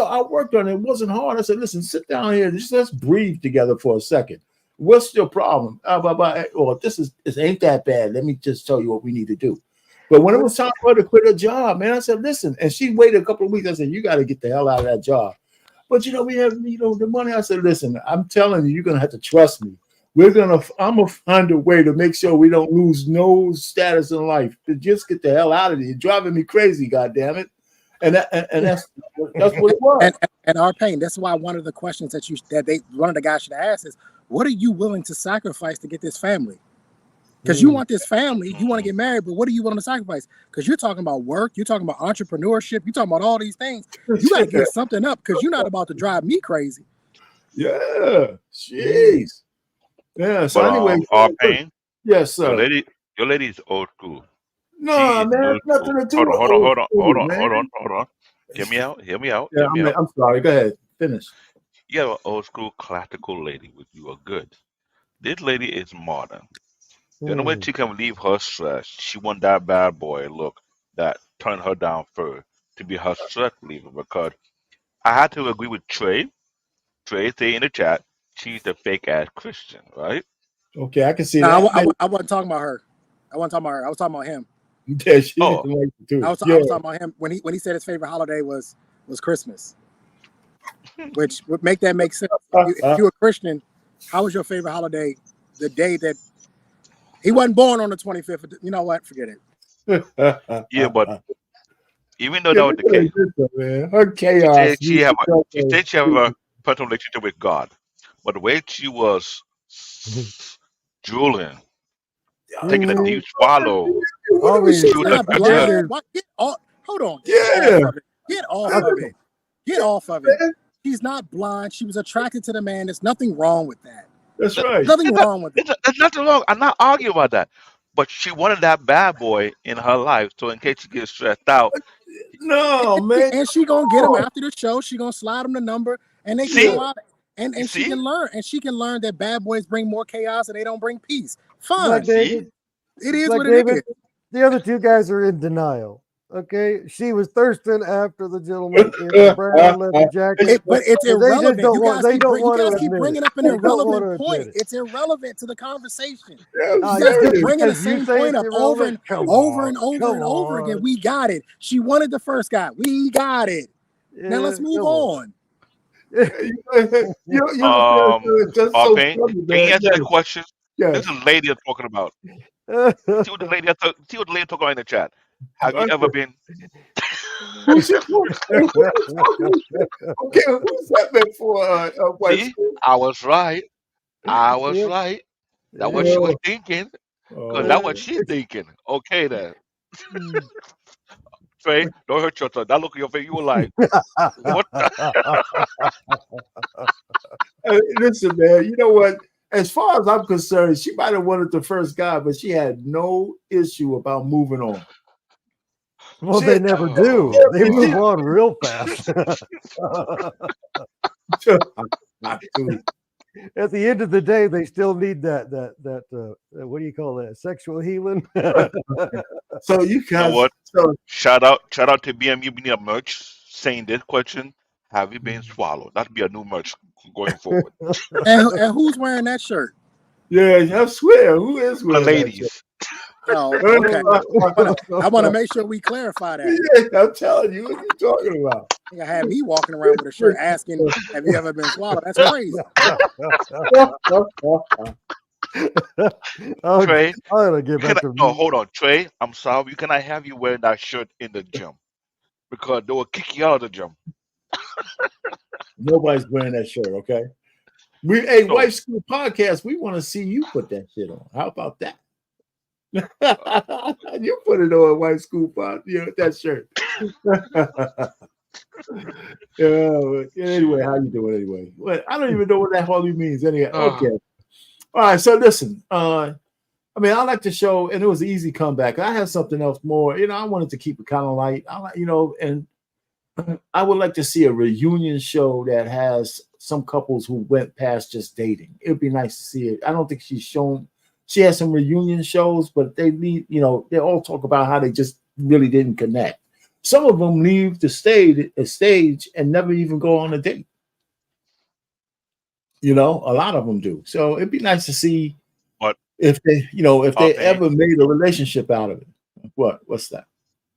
S1: I worked on it. It wasn't hard. I said, listen, sit down here. Just let's breathe together for a second. What's your problem? Well, this ain't that bad. Let me just tell you what we need to do. But when it was time for her to quit her job, man, I said, listen, and she waited a couple of weeks. I said, you got to get the hell out of that job. But we have, the money. I said, listen, I'm telling you, you're gonna have to trust me. I'm gonna find a way to make sure we don't lose no status in life. To just get the hell out of here. You're driving me crazy, God damn it. And that's what it was.
S11: And R Payne, that's why one of the questions one of the guys should ask is, what are you willing to sacrifice to get this family? Because you want this family, you want to get married, but what are you willing to sacrifice? Because you're talking about work, you're talking about entrepreneurship, you're talking about all these things. You got to give something up because you're not about to drive me crazy.
S1: Yeah, jeez. Yeah. So
S2: But
S1: anyway,
S2: R Payne,
S1: yes, sir.
S2: your lady is old school.
S1: No, man, nothing to do with
S2: Hold
S1: man.
S2: on. Hear me out.
S1: Yeah, I'm sorry. Go ahead. Finish.
S2: You have an old school classical lady with you are good. This lady is modern. The only way she can relieve her stress, she want that bad boy look that turn her down first to be her stress reliever. Because I had to agree with Trey. Trey say in the chat, she's a fake ass Christian, right?
S1: Okay, I can see
S11: No,
S1: that.
S11: I wasn't talking about her. I wasn't talking about her. I was talking about him.
S1: Yeah, she
S2: Oh.
S1: didn't like it too.
S11: I was talking about him when he said his favorite holiday was Christmas, which would make that make sense. If you're a Christian, how was your favorite holiday? The day that he wasn't born on the 25th. You know what? Forget it.
S2: Yeah, but even though that was the case,
S1: man. Her chaos.
S2: she said she have a personal relationship with God, but the way she was drooling, taking a deep swallow,
S11: She's
S2: she was
S11: not blind. Get off. Hold on. Get off of it. Get off of it. Get off of it. She's not blind. She was attracted to the man. There's nothing wrong with that.
S1: That's right.
S11: Nothing wrong with it.
S2: There's nothing wrong. I'm not arguing about that. But she wanted that bad boy in her life, so in case she gets stressed out.
S1: No, man.
S11: And she gonna get him after the show. She gonna slide him the number, and they can go out. And she can learn. And she can learn that bad boys bring more chaos, and they don't bring peace. Fine.
S9: Like David,
S11: it is
S9: like
S11: what
S9: David,
S11: it is.
S9: The other two guys are in denial. Okay, she was thirsting after the gentleman in the brown leather jacket.
S11: But it's irrelevant. You guys
S9: keep
S11: bringing up an irrelevant point. It's irrelevant to the conversation. You
S9: Yeah,
S11: guys keep
S9: because
S11: bringing the
S9: you
S11: same
S9: say
S11: point
S9: it's
S11: up over and
S9: irrelevant. Come
S11: over
S9: on,
S11: and over
S9: come
S11: and over again.
S9: on.
S11: We got it. She wanted the first guy. We got it. Now let's move
S9: come
S11: on.
S1: You understand? That's
S2: R
S1: so
S2: Payne,
S1: funny,
S2: can you
S1: man.
S2: answer the question? This
S1: Yes.
S2: is a lady I'm talking about. See what the lady talking about in the chat. Have you ever been?
S1: Who's she talking? Who's talking? Okay, who's that meant for? White
S2: See,
S1: school?
S2: I was right. I was
S9: Yep.
S2: right. That's what she was
S1: Oh,
S2: thinking. Cause that's
S1: oh.
S2: what she's thinking. Okay then. Trey, don't hurt yourself. That look at your face, you were like, what the?
S1: Listen, man. You know what? As far as I'm concerned, she might have wanted the first guy, but she had no issue about moving on.
S9: Well,
S1: She
S9: they
S1: had,
S9: never
S1: yeah,
S9: do. They
S1: she-
S9: move on real fast.
S1: Dude.
S9: At the end of the day, they still need that what do you call that? Sexual healing.
S1: So you
S2: You know
S1: guys,
S2: what?
S1: so
S2: Shout out to BMU. We need a merch saying this question. Have you been swallowed? That'll be a new merch going forward.
S11: And who's wearing that shirt?
S1: yeah, I swear, who is
S2: The
S1: wearing that shit?
S2: ladies.
S11: Oh, okay. I want to make sure we clarify that.
S1: Yeah, I'm telling you, what you talking about?
S11: You have me walking around with a shirt asking, "Have you ever been swallowed?" That's crazy.
S9: Oh,
S2: Trey,
S9: I gotta get back to
S2: no, hold on, Trey. I'm sorry. Can I have you wearing that shirt in the gym? Because they will kick you out of the gym.
S1: Nobody's wearing that shirt, okay? Hey,
S2: No.
S1: Wife School Podcast, we want to see you put that shit on. How about that? You put it on Wife School Pod, that shirt. Anyway, how you doing anyway? Well, I don't even know what that hardly means anyway. Okay. All right, so listen, I like the show, and it was an easy comeback. I had something else more. I wanted to keep it kind of light. And I would like to see a reunion show that has some couples who went past just dating. It'd be nice to see it. I don't think she's shown. She has some reunion shows, but they leave. They all talk about how they just really didn't connect. Some of them leave the stage and never even go on a date. A lot of them do. So it'd be nice to see
S2: But
S1: if they
S2: Payne,
S1: ever made a relationship out of it. What's that?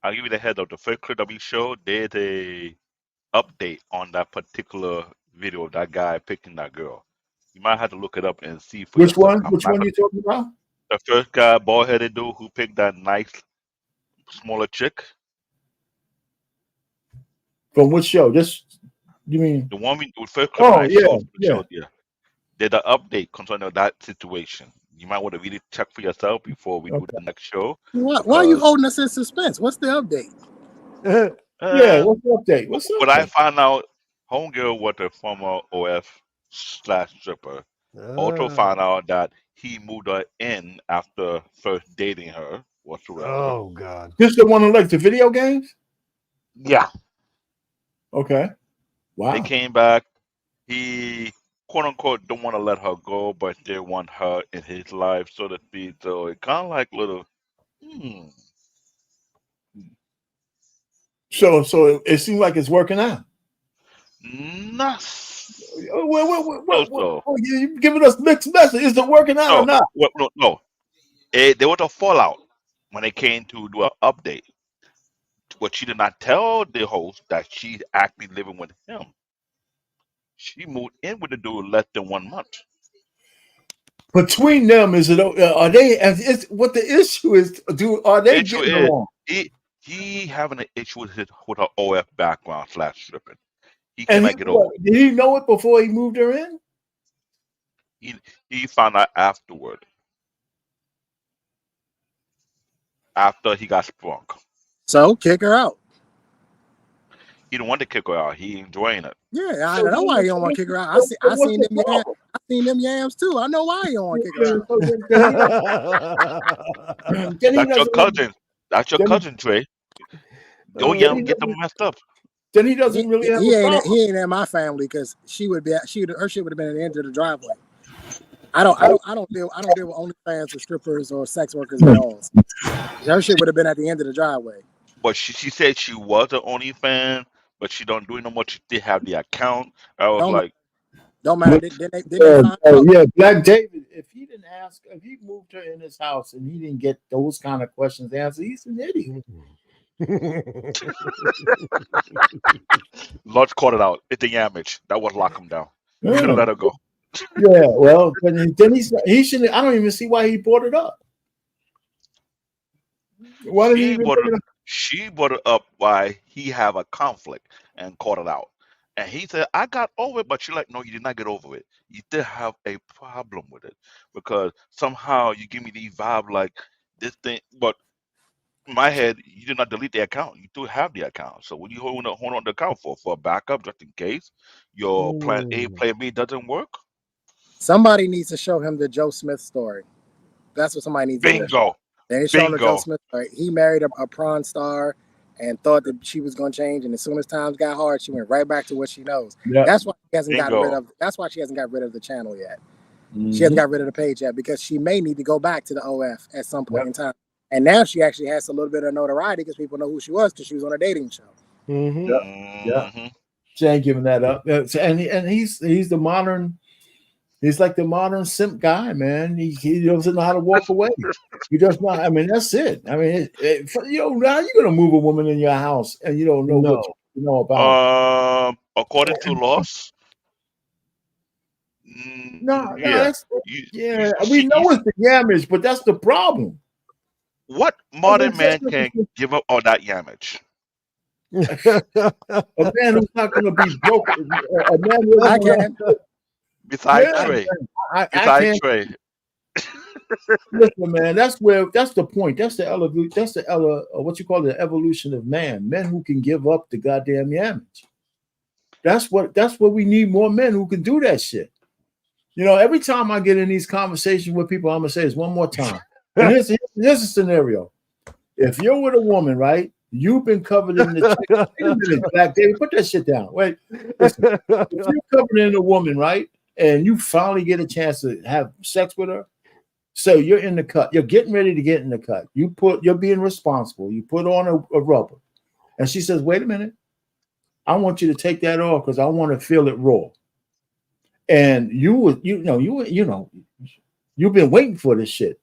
S2: I'll give you the heads up. The first clip that we showed, there's a update on that particular video of that guy picking that girl. You might have to look it up and see for
S1: Which
S2: yourself.
S1: one? Which one you talking about?
S2: The first guy, bald headed dude who picked that nice, smaller chick.
S1: From which show? You mean
S2: the one the first clip
S1: Oh
S2: I
S1: yeah, yeah.
S2: showed you? Did an update concerning that situation. You might want to really check for yourself before we do the next show.
S11: Why are you holding us in suspense? What's the update?
S1: Yeah, what's the update? What's the
S2: But I
S1: update?
S2: found out homegirl was a former OF/stripper. Also found out that he moved her in after first dating her whatsoever.
S9: Oh God.
S1: This the one who likes the video games?
S2: Yeah.
S1: Okay. Wow.
S2: They came back. He quote unquote don't want to let her go, but they want her in his life, so to speak. So it kind of like little.
S1: So it seems like it's working out.
S2: Not
S1: What, you giving us mixed message. Is it working out or not?
S2: No. There was a fallout when they came to do an update. But she did not tell the host that she's actually living with him. She moved in with the dude less than 1 month.
S1: Between them, is it? Are they? What the issue is? Are they
S2: Issue
S1: getting
S2: is
S1: along?
S2: he having an issue with her OF background /stripping. He
S1: And
S2: cannot get over it.
S1: did he know it before he moved her in?
S2: He found out afterward. After he got sprung.
S11: So kick her out.
S2: He don't want to kick her out. He enjoying it.
S11: Yeah, I know why you don't want to kick her out. I seen them yams. I seen them yams too. I know why you don't want to kick her out.
S2: That's your cousin. That's your cousin, Trey. Go yam, get them messed up.
S1: Then he doesn't really have a problem.
S11: He ain't in my family because her shit would have been at the end of the driveway. I don't deal with OnlyFans or strippers or sex workers at all. Her shit would have been at the end of the driveway.
S2: But she said she was an OnlyFans, but she don't do it no more. She did have the account. I was like,
S11: don't matter.
S1: Yeah, Black David. If he moved her in his house and he didn't get those kind of questions answered, he's an idiot.
S2: Lodge caught it out. It's the yamage. That would lock him down. You should have
S1: Yeah.
S2: let her go.
S1: Yeah, well, then he shouldn't. I don't even see why he brought it up. Why did he even bring it up?
S2: She brought it up why he have a conflict and caught it out. And he said, I got over it, but she's like, no, you did not get over it. You did have a problem with it. Because somehow you give me the vibe like this thing, but in my head, you did not delete the account. You still have the account. So what are you hold on the account for? For a backup just in case your plan A,
S11: Ooh.
S2: plan B doesn't work?
S11: Somebody needs to show him the Joe Smith story. That's what somebody needs to do.
S2: Bingo.
S11: They ain't showing the Joe
S2: Bingo.
S11: Smith story. He married a prawn star and thought that she was going to change, and as soon as times got hard, she went right back to what she knows.
S1: Yep.
S11: That's why she hasn't got rid
S2: Bingo.
S11: of. That's why she hasn't got rid of the channel yet.
S1: Mm-hmm.
S11: She hasn't got rid of the page yet because she may need to go back to the OF at some point in time. And now she actually has a little bit of notoriety because people know who she was because she was on a dating show.
S9: Mm-hmm.
S1: Yeah. She ain't giving that up. And he's the modern. He's like the modern simp guy, man. He doesn't know how to walk away. He does not. I mean, that's it. I mean, now you're gonna move a woman in your house and you don't know what you know about.
S2: According to laws.
S1: No,
S2: Yeah.
S1: that's we know it's the yamage, but that's the problem.
S2: What modern man can give up all that yamage?
S1: A man who's not going to be broke. A man who's
S11: I can.
S2: Besides Trey.
S1: I
S2: Besides
S1: can't.
S2: Trey.
S1: Listen, man, that's the point. That's what you call the evolution of man. Men who can give up the goddamn yamage. That's what we need, more men who can do that shit. Every time I get in these conversations with people, I'm gonna say this one more time. And here's a scenario. If you're with a woman, right? You've been covered in the chicken. Wait a minute, Black David, put that shit down. Wait. Listen, if you're covered in a woman, right? And you finally get a chance to have sex with her. So you're in the cut. You're getting ready to get in the cut. You're being responsible. You put on a rubber. And she says, wait a minute. I want you to take that off because I want to feel it raw. And you've been waiting for this shit.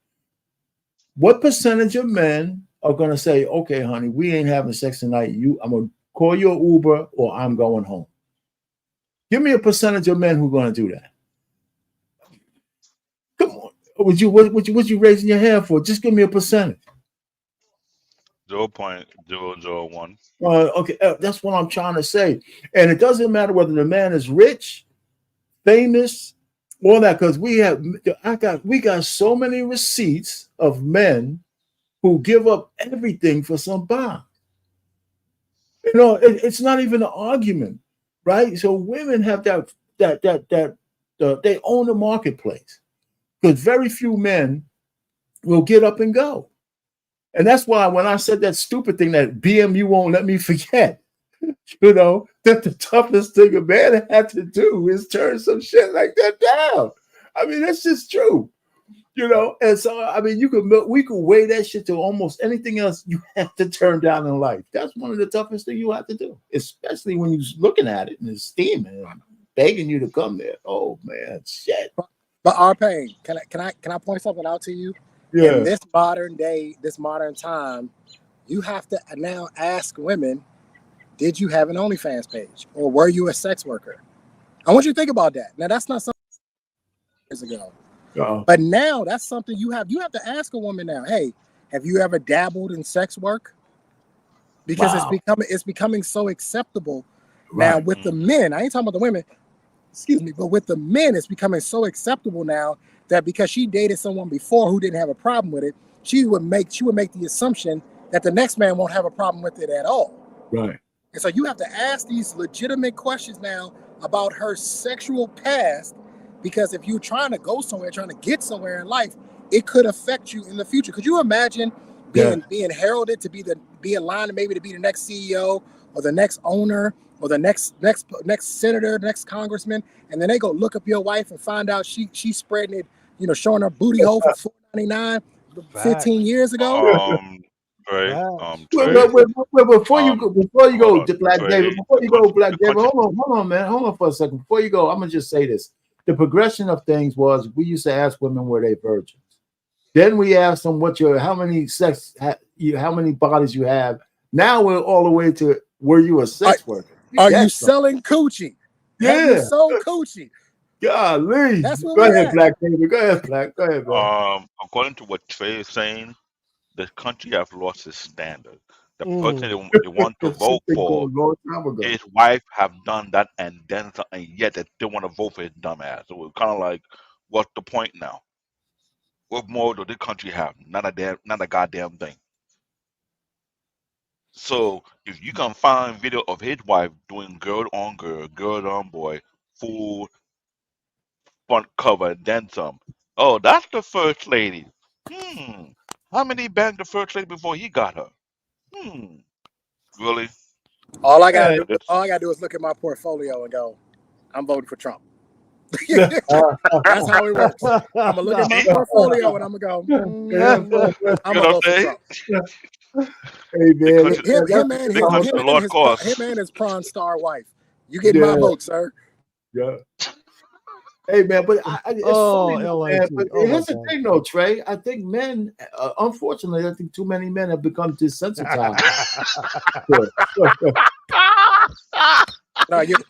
S1: What percentage of men are gonna say, okay, honey, we ain't having sex tonight. I'm gonna call you an Uber or I'm going home. Give me a percentage of men who are gonna do that. Come on. What you raising your hand for? Just give me a percentage.
S2: 0.001.
S1: Okay, that's what I'm trying to say. And it doesn't matter whether the man is rich, famous, all that, because we got so many receipts of men who give up everything for some bond. It's not even an argument, right? So women have they own the marketplace because very few men will get up and go. And that's why when I said that stupid thing that BMU won't let me forget, that the toughest thing a man had to do is turn some shit like that down. I mean, that's just true. And so I mean, we could weigh that shit to almost anything else you have to turn down in life. That's one of the toughest things you have to do, especially when you're looking at it and it's steaming and begging you to come there. Oh man, shit.
S11: But R Payne, can I point something out to you?
S1: Yeah.
S11: In this modern day, this modern time, you have to now ask women, did you have an OnlyFans page or were you a sex worker? I want you to think about that. Now that's not something years ago.
S1: Uh-oh.
S11: But now that's something you have to ask a woman now. Hey, have you ever dabbled in sex work? Because it's becoming so acceptable now with the men. I ain't talking about the women, excuse me, but with the men, it's becoming so acceptable now that because she dated someone before who didn't have a problem with it, she would make the assumption that the next man won't have a problem with it at all.
S1: Right.
S11: And so you have to ask these legitimate questions now about her sexual past. Because if you're trying to go somewhere, trying to get somewhere in life, it could affect you in the future. Could you imagine being heralded to be in line to maybe to be the next CEO or the next owner or the next senator, next congressman, and then they go look up your wife and find out she's spreading it, showing her booty hole for $4.99 15 years ago?
S2: Trey.
S1: Before you go, Black David, hold on, man. Hold on for a second. Before you go, I'm gonna just say this. The progression of things was we used to ask women were they virgins. Then we asked them how many bodies you have Now we're all the way to were you a sex worker?
S11: Are you selling coochie? Have you
S1: Yeah.
S11: sold coochie?
S1: Golly.
S11: That's where
S1: Go
S11: we're
S1: ahead,
S11: at.
S1: Black Baby. Go ahead, Black. Go ahead, man.
S2: According to what Trey is saying, the country have lost its standard. The person
S9: Mm.
S2: they want to vote
S1: Something
S2: for,
S1: going on a long time ago.
S2: his wife have done that and then some, and yet they still want to vote for his dumb ass. So it's kind of like, what's the point now? What more do this country have? Not a goddamn thing. So if you can find video of his wife doing girl on girl, girl on boy, full front cover, and then some. Oh, that's the first lady. How many banged the first lady before he got her? Really?
S11: All I gotta do is look at my portfolio and go, I'm voting for Trump. That's how it works. I'm gonna look at my portfolio and I'm gonna go, I'm gonna vote for Trump.
S1: Hey man,
S11: him and his prawn star wife. You get my vote, sir.
S1: Yeah. Hey man, but it's funny, man. But here's the thing, though, Trey. I think men, unfortunately, I think too many men have become desensitized.
S11: No, you're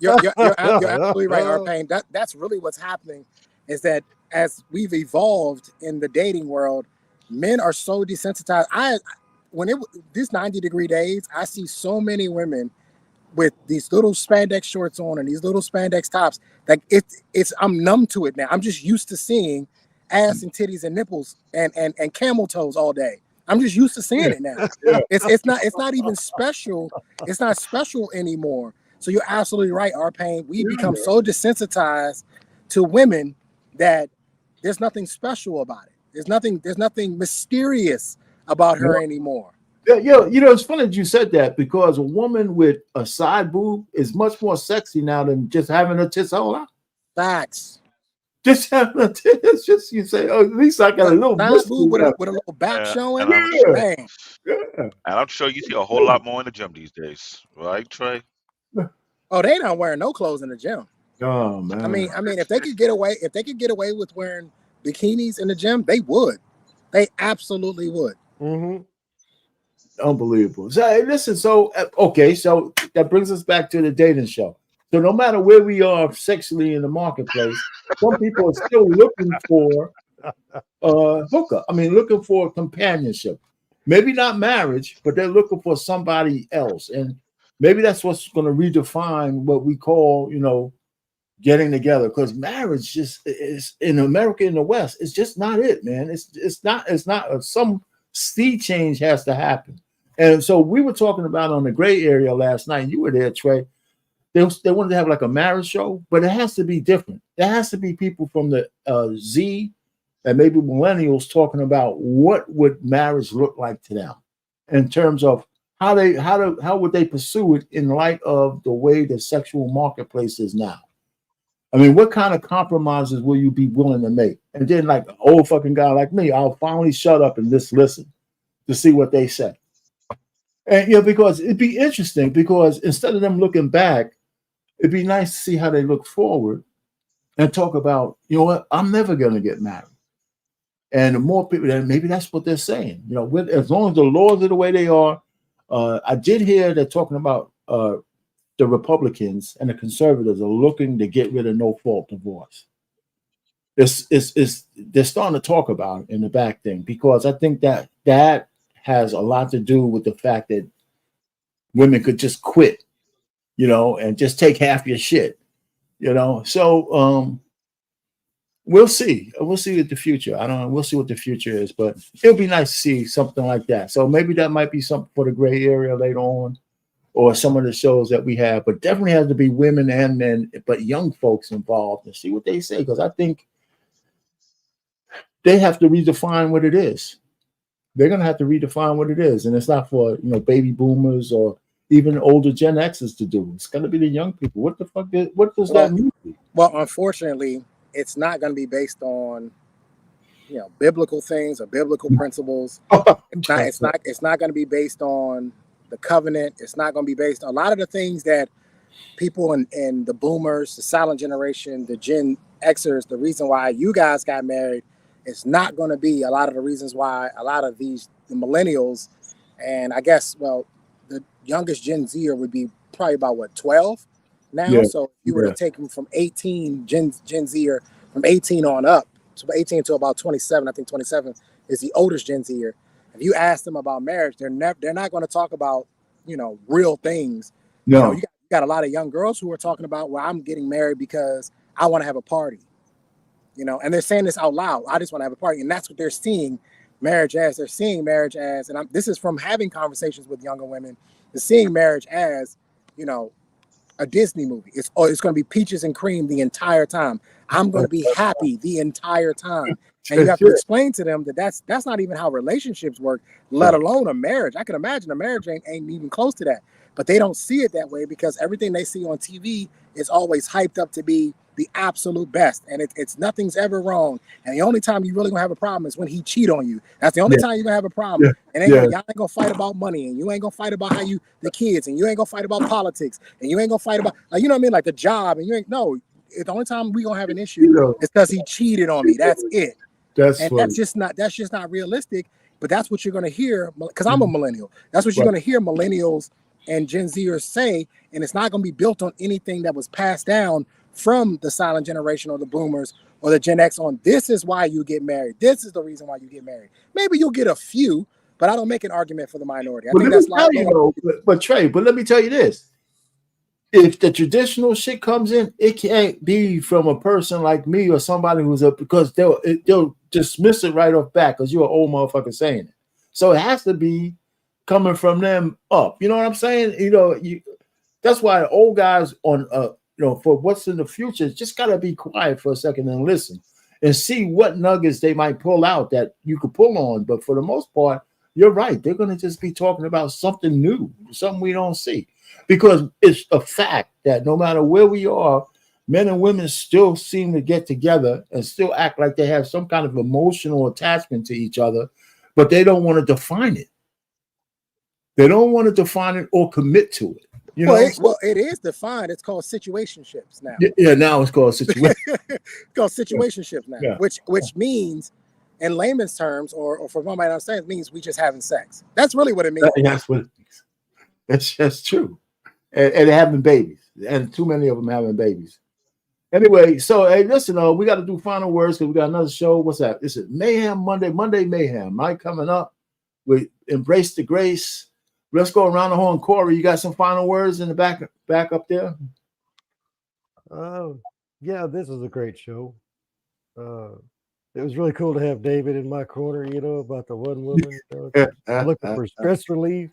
S11: absolutely right, R Payne. That's really what's happening. Is that as we've evolved in the dating world, men are so desensitized. These 90-degree days, I see so many women with these little spandex shorts on and these little spandex tops. Like I'm numb to it now. I'm just used to seeing ass and titties and nipples and camel toes all day. I'm just used to seeing it now. It's not even special. It's not special anymore. So you're absolutely right, R Payne. We become so desensitized to women that there's nothing special about it. There's nothing mysterious about her anymore.
S1: Yeah, it's funny that you said that because a woman with a side boob is much more sexy now than just having her tits all out.
S11: Facts.
S1: Just having her tits, just you say, oh, at least I got a little
S11: side boob with a little back showing.
S2: And I'm sure you see a whole lot more in the gym these days, right, Trey?
S11: Oh, they not wearing no clothes in the gym.
S1: Oh man.
S11: I mean, if they could get away with wearing bikinis in the gym, they would. They absolutely would.
S9: Mm-hmm.
S1: Unbelievable. So hey, listen, so that brings us back to the dating show. So no matter where we are sexually in the marketplace, some people are still looking for hookup. I mean, looking for companionship. Maybe not marriage, but they're looking for somebody else. And maybe that's what's going to redefine what we call, getting together. Because marriage just is in America, in the West, it's just not it, man. It's not some sea change has to happen. And so we were talking about on the gray area last night. You were there, Trey. They wanted to have like a marriage show, but it has to be different. There has to be people from the Z and maybe millennials talking about what would marriage look like to them in terms of how would they pursue it in light of the way the sexual marketplace is now. I mean, what kind of compromises will you be willing to make? And then, like an old fucking guy like me, I'll finally shut up and just listen to see what they say. And because it'd be interesting because instead of them looking back, it'd be nice to see how they look forward and talk about, what, I'm never gonna get married. And the more people, maybe that's what they're saying. As long as the laws are the way they are, I did hear they're talking about the Republicans and the conservatives are looking to get rid of no-fault divorce. They're starting to talk about it in the back thing because I think that has a lot to do with the fact that women could just quit, and just take half your shit, So we'll see. We'll see what the future. I don't know. We'll see what the future is, but it'll be nice to see something like that. So maybe that might be something for the gray area later on, or some of the shows that we have. But definitely has to be women and men, but young folks involved and see what they say because I think they have to redefine what it is. They're going to have to redefine what it is. And it's not for, baby boomers or even older Gen Xers to do. It's going to be the young people. What the fuck? What does that mean?
S11: Well, unfortunately, it's not going to be based on, biblical things or biblical principles. It's not going to be based on the covenant. It's not going to be based on a lot of the things that people in the boomers, the silent generation, the Gen Xers, the reason why you guys got married, it's not going to be a lot of the reasons why a lot of the millennials, and I guess, the youngest Gen Zer would be probably about what 12 now.
S1: Yeah,
S11: So if you were to
S1: yeah.
S11: take them from 18 Gen Zer from 18 on up to 18 to about 27, I think 27 is the oldest Gen Zer. If you ask them about marriage, they're not going to talk about real things.
S1: No.
S11: You got a lot of young girls who are talking about, well, I'm getting married because I want to have a party. And they're saying this out loud. I just want to have a party, and that's what they're seeing marriage as. They're seeing marriage as, and this is from having conversations with younger women. They're seeing marriage as, you know, a Disney movie. It's going to be peaches and cream the entire time. I'm going to be happy the entire time. And you have to explain to them that that's not even how relationships work, let alone a marriage. I can imagine a marriage ain't even close to that. But they don't see it that way because everything they see on TV is always hyped up to be the absolute best. And it's nothing's ever wrong. And the only time you really gonna have a problem is when he cheat on you. That's the only time you're gonna have a problem. And y'all ain't gonna fight about money, and you ain't gonna fight about how the kids, and you ain't gonna fight about politics, and you ain't gonna fight about you know what I mean, like the job, and you ain't no. The only time we gonna have an issue is because he cheated on me. That's it.
S1: That's
S11: And
S1: funny.
S11: that's just not realistic. But that's what you're gonna hear because I'm a millennial. That's what you're gonna hear millennials and Gen Zers say, and it's not gonna be built on anything that was passed down from the silent generation or the boomers or the Gen X on this is why you get married. This is the reason why you get married. Maybe you'll get a few, but I don't make an argument for the minority. I
S1: But
S11: think
S1: let me
S11: that's
S1: tell you though, but Trey, but let me tell you this. If the traditional shit comes in, it can't be from a person like me or somebody who's up because they'll dismiss it right off back because you're an old motherfucker saying it. So it has to be coming from them up. You know what I'm saying? That's why old guys on for what's in the future just gotta be quiet for a second and listen and see what nuggets they might pull out that you could pull on. But for the most part, you're right. They're gonna just be talking about something new, something we don't see. Because it's a fact that no matter where we are, men and women still seem to get together and still act like they have some kind of emotional attachment to each other, but they don't want to define it. They don't want to define it or commit to it.
S11: It is defined. It's called situationships now.
S1: Yeah, now it's called situation.
S11: It's called situationships now,
S1: Yeah.
S11: which means, in layman's terms, or for somebody to understand, it means we just having sex. That's really what it means.
S1: That's what it means. That's just true. And having babies, and too many of them having babies. Anyway, so hey, listen, we got to do final words because we got another show. What's that? This is Mayhem Monday Mayhem. Mike coming up. We embrace the grace. Let's go around the horn. Corey, you got some final words in the back up there?
S9: Yeah, this is a great show. It was really cool to have David in my corner, about the one woman, looking for stress relief,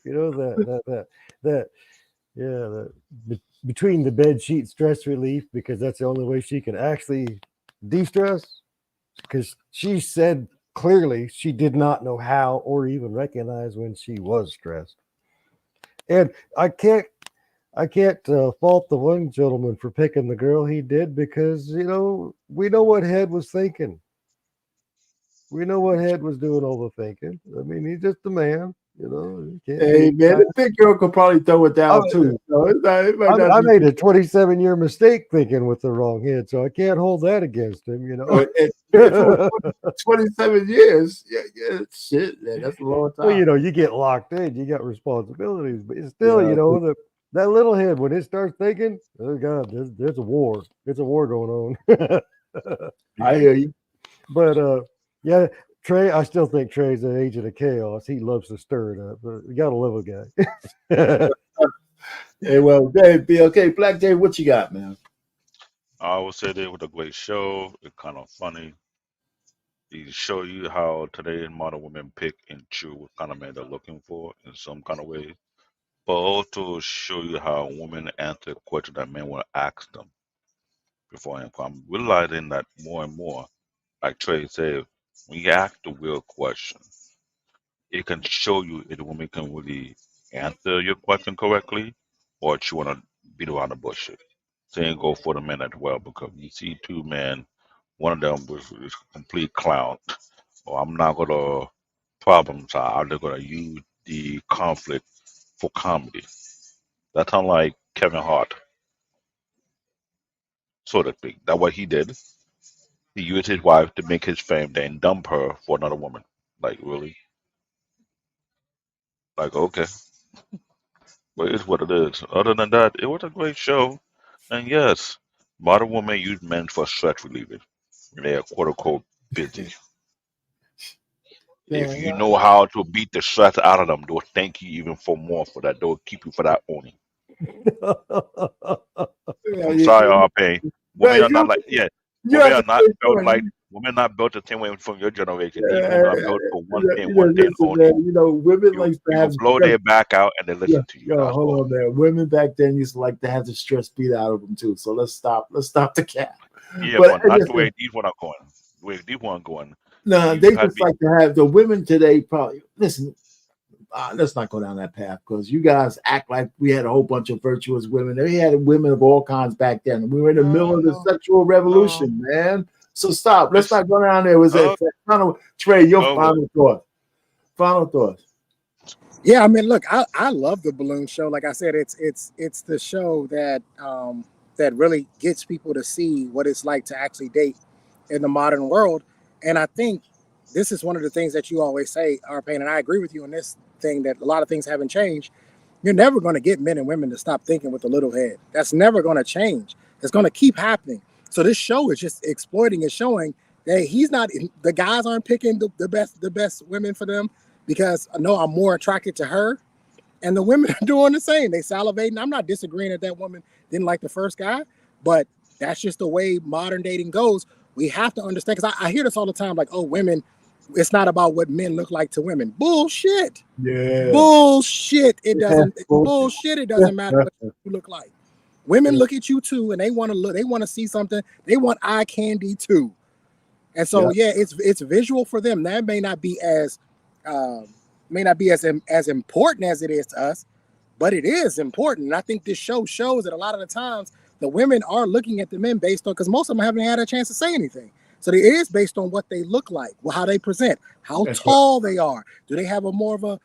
S9: between the bed sheet stress relief, because that's the only way she can actually de-stress, because she said clearly she did not know how or even recognize when she was stressed. And I can't fault the one gentleman for picking the girl he did because, we know what Head was thinking. We know what Head was doing all the thinking. I mean, he's just a man,
S1: Hey, man, the big girl could probably throw it down too. So
S9: I made a 27-year mistake thinking with the wrong head, so I can't hold that against him,
S1: 27 years. Yeah, shit, man, that's a long time.
S9: Well, you get locked in, you got responsibilities, but it's still, that little head, when it starts thinking, oh God, there's a war. There's a war going on.
S1: I hear you.
S9: But yeah, Trey, I still think Trey's an agent of chaos. He loves to stir it up, but you gotta love a guy.
S1: Hey, well, Dave, BLK, Black Dave, what you got, man?
S2: I would say they were a great show. It's kind of funny. They show you how today modern women pick and choose what kind of man they're looking for in some kind of way, but also show you how women answer questions that men will ask them beforehand. I'm realizing that more and more, like Trey said, when you ask the real question, it can show you if the woman can really answer your question correctly or if she want to beat around the bush. Same go for the men as well because you see two men, one of them was a complete clown. Or I'm not gonna problem solve. I'm just gonna use the conflict for comedy. That's unlike Kevin Hart, so to speak. That's what he did. He used his wife to make his fame, then dump her for another woman. Like really? Like okay. But it's what it is. Other than that, it was a great show. And yes, modern women use men for stress relieving. They are quote unquote busy. If
S1: Man,
S2: you know how to beat the stress out of them, they'll thank you even for more for that. They'll keep you for that owning. I'm sorry, R Payne. Women
S1: right,
S2: are not like
S1: you
S2: women
S1: have
S2: are
S1: a
S2: not
S1: great
S2: built
S1: point.
S2: like women not built the same way from your generation. These women are built for one thing
S1: Listen,
S2: only.
S1: man, women like to
S2: You
S1: have
S2: will blow
S1: stress.
S2: their back out and they
S1: Yeah,
S2: listen to you.
S1: yo,
S2: That's
S1: hold
S2: all.
S1: on, man. Women back then used to like to have the stress beat out of them too. So let's stop. Let's stop the cap.
S2: Yeah,
S1: But
S2: but not the way
S1: listen,
S2: these one are going. The way these one going.
S1: no,
S2: You
S1: they
S2: had
S1: just
S2: me.
S1: like to have the women today. Probably listen. Let's not go down that path because you guys act like we had a whole bunch of virtuous women. They had women of all kinds back then. We were in the middle of the sexual revolution, man. So stop. Let's not go down there. Was
S2: Oh,
S1: that final Trey? Your
S2: well,
S1: final thought. Final thoughts.
S11: Yeah, I mean, look, I love the balloon show. Like I said, it's the show that that really gets people to see what it's like to actually date in the modern world. And I think this is one of the things that you always say, R Payne, and I agree with you on this thing that a lot of things haven't changed. You're never going to get men and women to stop thinking with a little head. That's never going to change. It's going to keep happening. So this show is just exploiting and showing that he's not the guys aren't picking the best women for them because no, I'm more attracted to her. And the women are doing the same. They salivating. I'm not disagreeing that woman didn't like the first guy, but that's just the way modern dating goes. We have to understand, because I hear this all the time, like, oh, women, it's not about what men look like to women. Bullshit.
S1: Yeah.
S11: Bullshit. It doesn't
S1: Bullshit.
S11: bullshit. It doesn't matter what you look like. Women look at you too, and they want to look, they want to see something, they want eye candy too. And so it's visual for them. That may not be as as important as it is to us, but it is important. And I think this show shows that a lot of the times the women are looking at the men based on, because most of them haven't had a chance to say anything. So it is based on what they look like, how they present, how tall they are. Do they have a more of a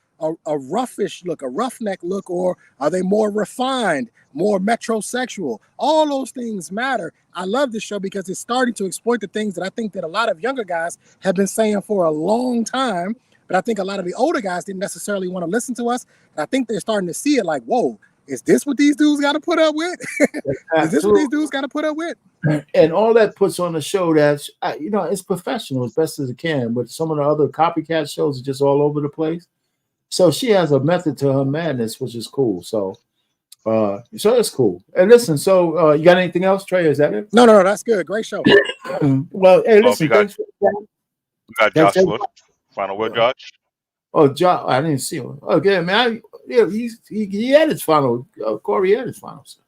S11: roughish look, a roughneck look, or are they more refined, more metrosexual? All those things matter. I love this show because it's starting to exploit the things that I think that a lot of younger guys have been saying for a long time. But I think a lot of the older guys didn't necessarily want to listen to us. And I think they're starting to see it like, whoa, is this what these dudes got to put up with? Is this what these dudes got to put up with?
S1: And all that puts on a show that's, it's professional as best as it can. But some of the other copycat shows are just all over the place. So she has a method to her madness, which is cool. So it's cool. And listen, so you got anything else, Trey? Is that it?
S11: No, that's good. Great show.
S1: Well, hey,
S2: Oh,
S1: listen,
S2: we got
S1: thanks.
S2: Joshua. Final word, Josh.
S1: Oh, Josh, I didn't see him. Okay, man. He had his final. Corey had his finals.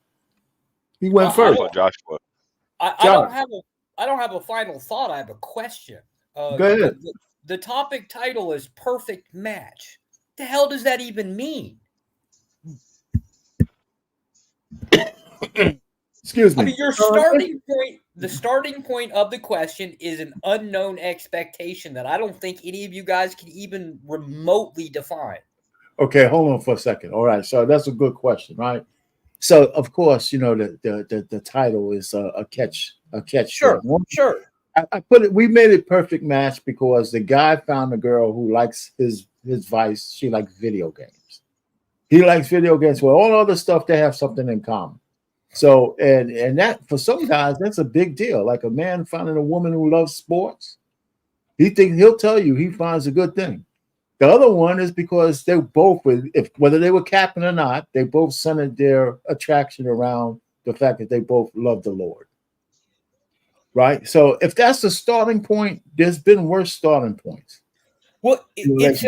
S1: He went first.
S2: Joshua.
S17: I don't have a final thought. I have a question.
S1: Go ahead.
S17: The topic title is perfect match. The hell does that even mean?
S1: Excuse me.
S17: I mean, your starting point, the starting point of the question is an unknown expectation that I don't think any of you guys can even remotely define.
S1: Okay, hold on for a second. All right, so that's a good question, right? So of course, the title is a catch.
S17: Sure.
S1: I put it. We made it perfect match because the guy found a girl who likes his vice. She likes video games. He likes video games. Well, all other stuff, they have something in common. So and that for some guys, that's a big deal. Like a man finding a woman who loves sports, he'll tell you he finds a good thing. The other one is because they both, whether they were capping or not, they both centered their attraction around the fact that they both love the Lord. Right? So if that's the starting point, there's been worse starting points.
S17: Well, it's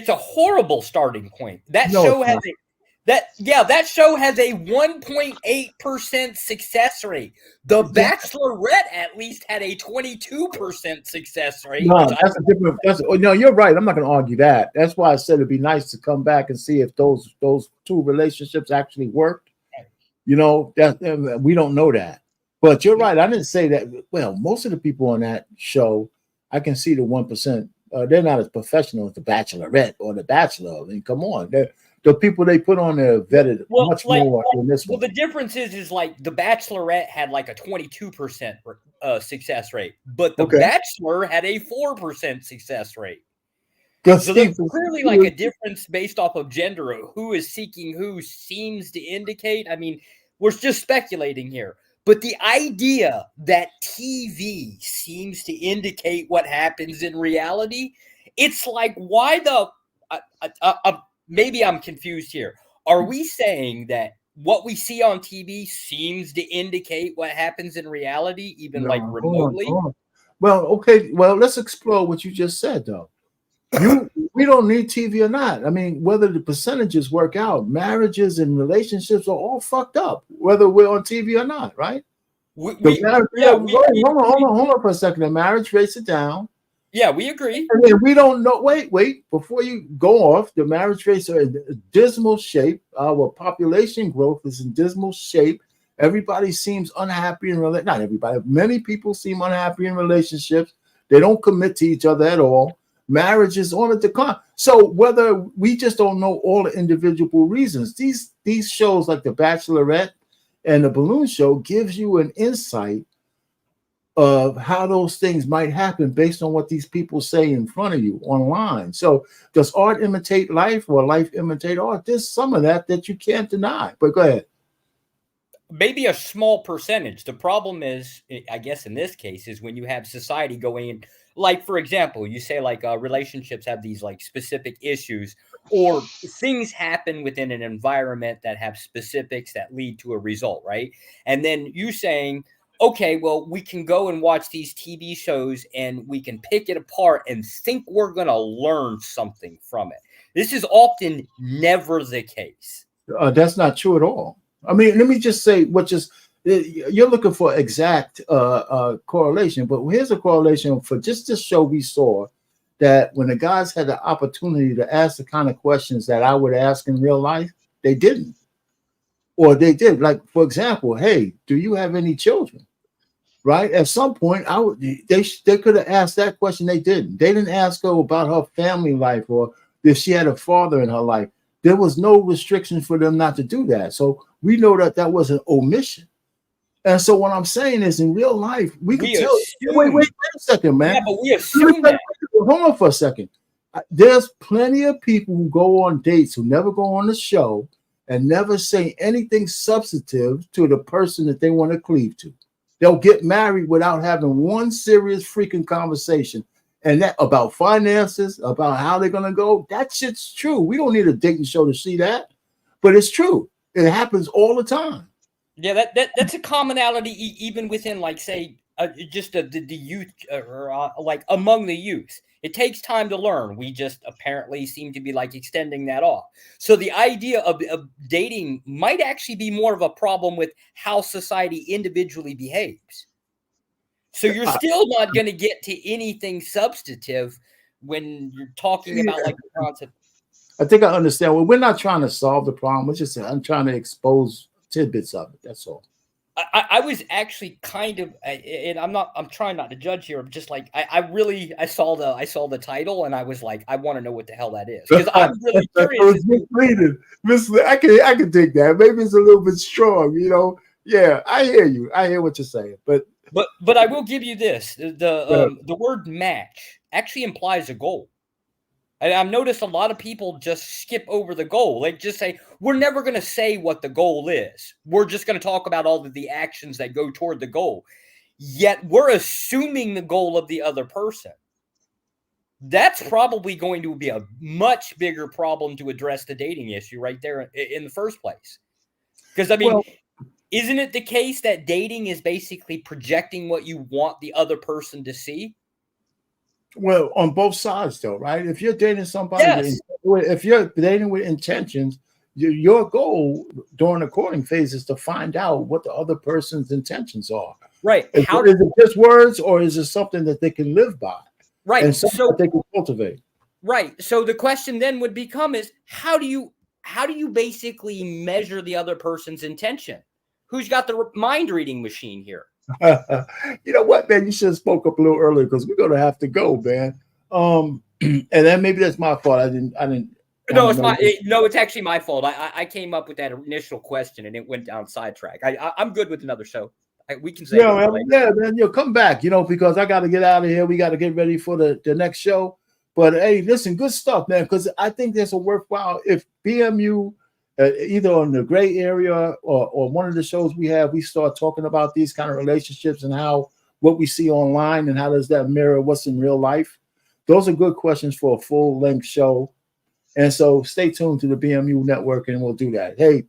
S17: a horrible starting point. That show has a 1.8% success rate. The Bachelorette at least had a 22% success rate.
S1: No, that's a different. No, you're right. I'm not going to argue that. That's why I said it'd be nice to come back and see if those two relationships actually worked. That we don't know that. But you're right. I didn't say that. Well, most of the people on that show, I can see the 1%. They're not as professional as the Bachelorette or the Bachelor. I mean, come on. The people they put on there vetted much more than this one.
S17: Well, the difference is like the Bachelorette had like a 22% success rate, but the Bachelor had a 4% success rate. So there's clearly like a difference based off of gender. Who is seeking who seems to indicate. I mean, we're just speculating here. But the idea that TV seems to indicate what happens in reality, it's like, why the maybe I'm confused here. Are we saying that what we see on TV seems to indicate what happens in reality, even like
S1: No,
S17: remotely?
S1: hold on. Well, okay. Well, let's explore what you just said, though. We don't need TV or not. I mean, whether the percentages work out, marriages and relationships are all fucked up, whether we're on TV or not, right? Hold on for a second. The marriage rates are down.
S17: Yeah, we agree.
S1: I mean, we don't know. Wait. Before you go off, the marriage rates are in dismal shape. Our population growth is in dismal shape. Everybody seems unhappy in not everybody. Many people seem unhappy in relationships. They don't commit to each other at all. Marriage is on a decline. So whether we just don't know all the individual reasons, these shows like The Bachelorette and the Balloon Show gives you an insight of how those things might happen based on what these people say in front of you online. So does art imitate life or life imitate art? There's some of that you can't deny. But go ahead.
S17: Maybe a small percentage. The problem is, I guess in this case, is when you have society going in, like, for example, you say like relationships have these like specific issues, or things happen within an environment that have specifics that lead to a result, right? And then you saying, okay, well, we can go and watch these TV shows and we can pick it apart and think we're going to learn something from it. This is often never the case.
S1: That's not true at all. I mean, let me just say you're looking for exact correlation, but here's a correlation for just this show we saw, that when the guys had the opportunity to ask the kind of questions that I would ask in real life, they didn't. Or they did. Like, for example, hey, do you have any children? Right? At some point, they could have asked that question. They didn't. They didn't ask her about her family life or if she had a father in her life. There was no restriction for them not to do that. So we know that was an omission. And so what I'm saying is, in real life, we can tell. Wait a second, man.
S17: Yeah, but we assume that.
S1: Hold on for a second. There's plenty of people who go on dates who never go on the show and never say anything substantive to the person that they want to cleave to. They'll get married without having one serious freaking conversation. And that about finances, about how they're going to go, that shit's true. We don't need a dating show to see that, but it's true. It happens all the time.
S17: Yeah, that's a commonality even within, like, say, just the youth, or like among the youth. It takes time to learn. We just apparently seem to be like extending that off. So the idea of dating might actually be more of a problem with how society individually behaves. So you're still not going to get to anything substantive when you're talking about like the concept.
S1: I think I understand. Well, we're not trying to solve the problem. We're just I'm trying to expose tidbits of it. That's all.
S17: I was actually kind of, and I'm trying not to judge here. I'm just like, I saw the title and I was like, I want to know what the hell that is, because I'm really curious.
S1: I can dig that. Maybe it's a little bit strong, you know. Yeah, I hear you. I hear what you're saying, but
S17: I will give you this: the word match actually implies a goal. I've noticed a lot of people just skip over the goal. Like, just say, we're never going to say what the goal is. We're just going to talk about all of the actions that go toward the goal. Yet we're assuming the goal of the other person. That's probably going to be a much bigger problem to address the dating issue right there in the first place. Because, I mean, isn't it the case that dating is basically projecting what you want the other person to see?
S1: Well, on both sides, though, right? If you're dating somebody,
S17: yes.
S1: If you're dating with intentions, your goal during the courting phase is to find out what the other person's intentions are.
S17: Right.
S1: Is it just words, or is it something that they can live by?
S17: Right.
S1: And something that they can cultivate.
S17: Right. So the question then would become is, how do you basically measure the other person's intention? Who's got the mind reading machine here?
S1: You know what, man? You should have spoke up a little earlier, because we're gonna have to go, man. And then maybe that's my fault. I didn't.
S17: No, it's actually my fault. I came up with that initial question and it went down sidetrack. I'm good with another show. We can say
S1: man. Come back, because I got to get out of here. We got to get ready for the next show. But hey, listen, good stuff, man. Because I think there's a worthwhile if BMU, either on the gray area or one of the shows we have, we start talking about these kind of relationships and how what we see online and how does that mirror what's in real life. Those are good questions for a full length show. And so stay tuned to the BMU network and we'll do that. Hey,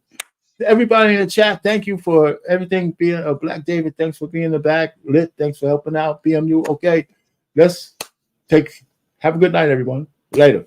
S1: everybody in the chat, thank you for everything. Being Black David, thanks for being in the back. Lit, thanks for helping out. BMU, okay. Let's have a good night, everyone. Later.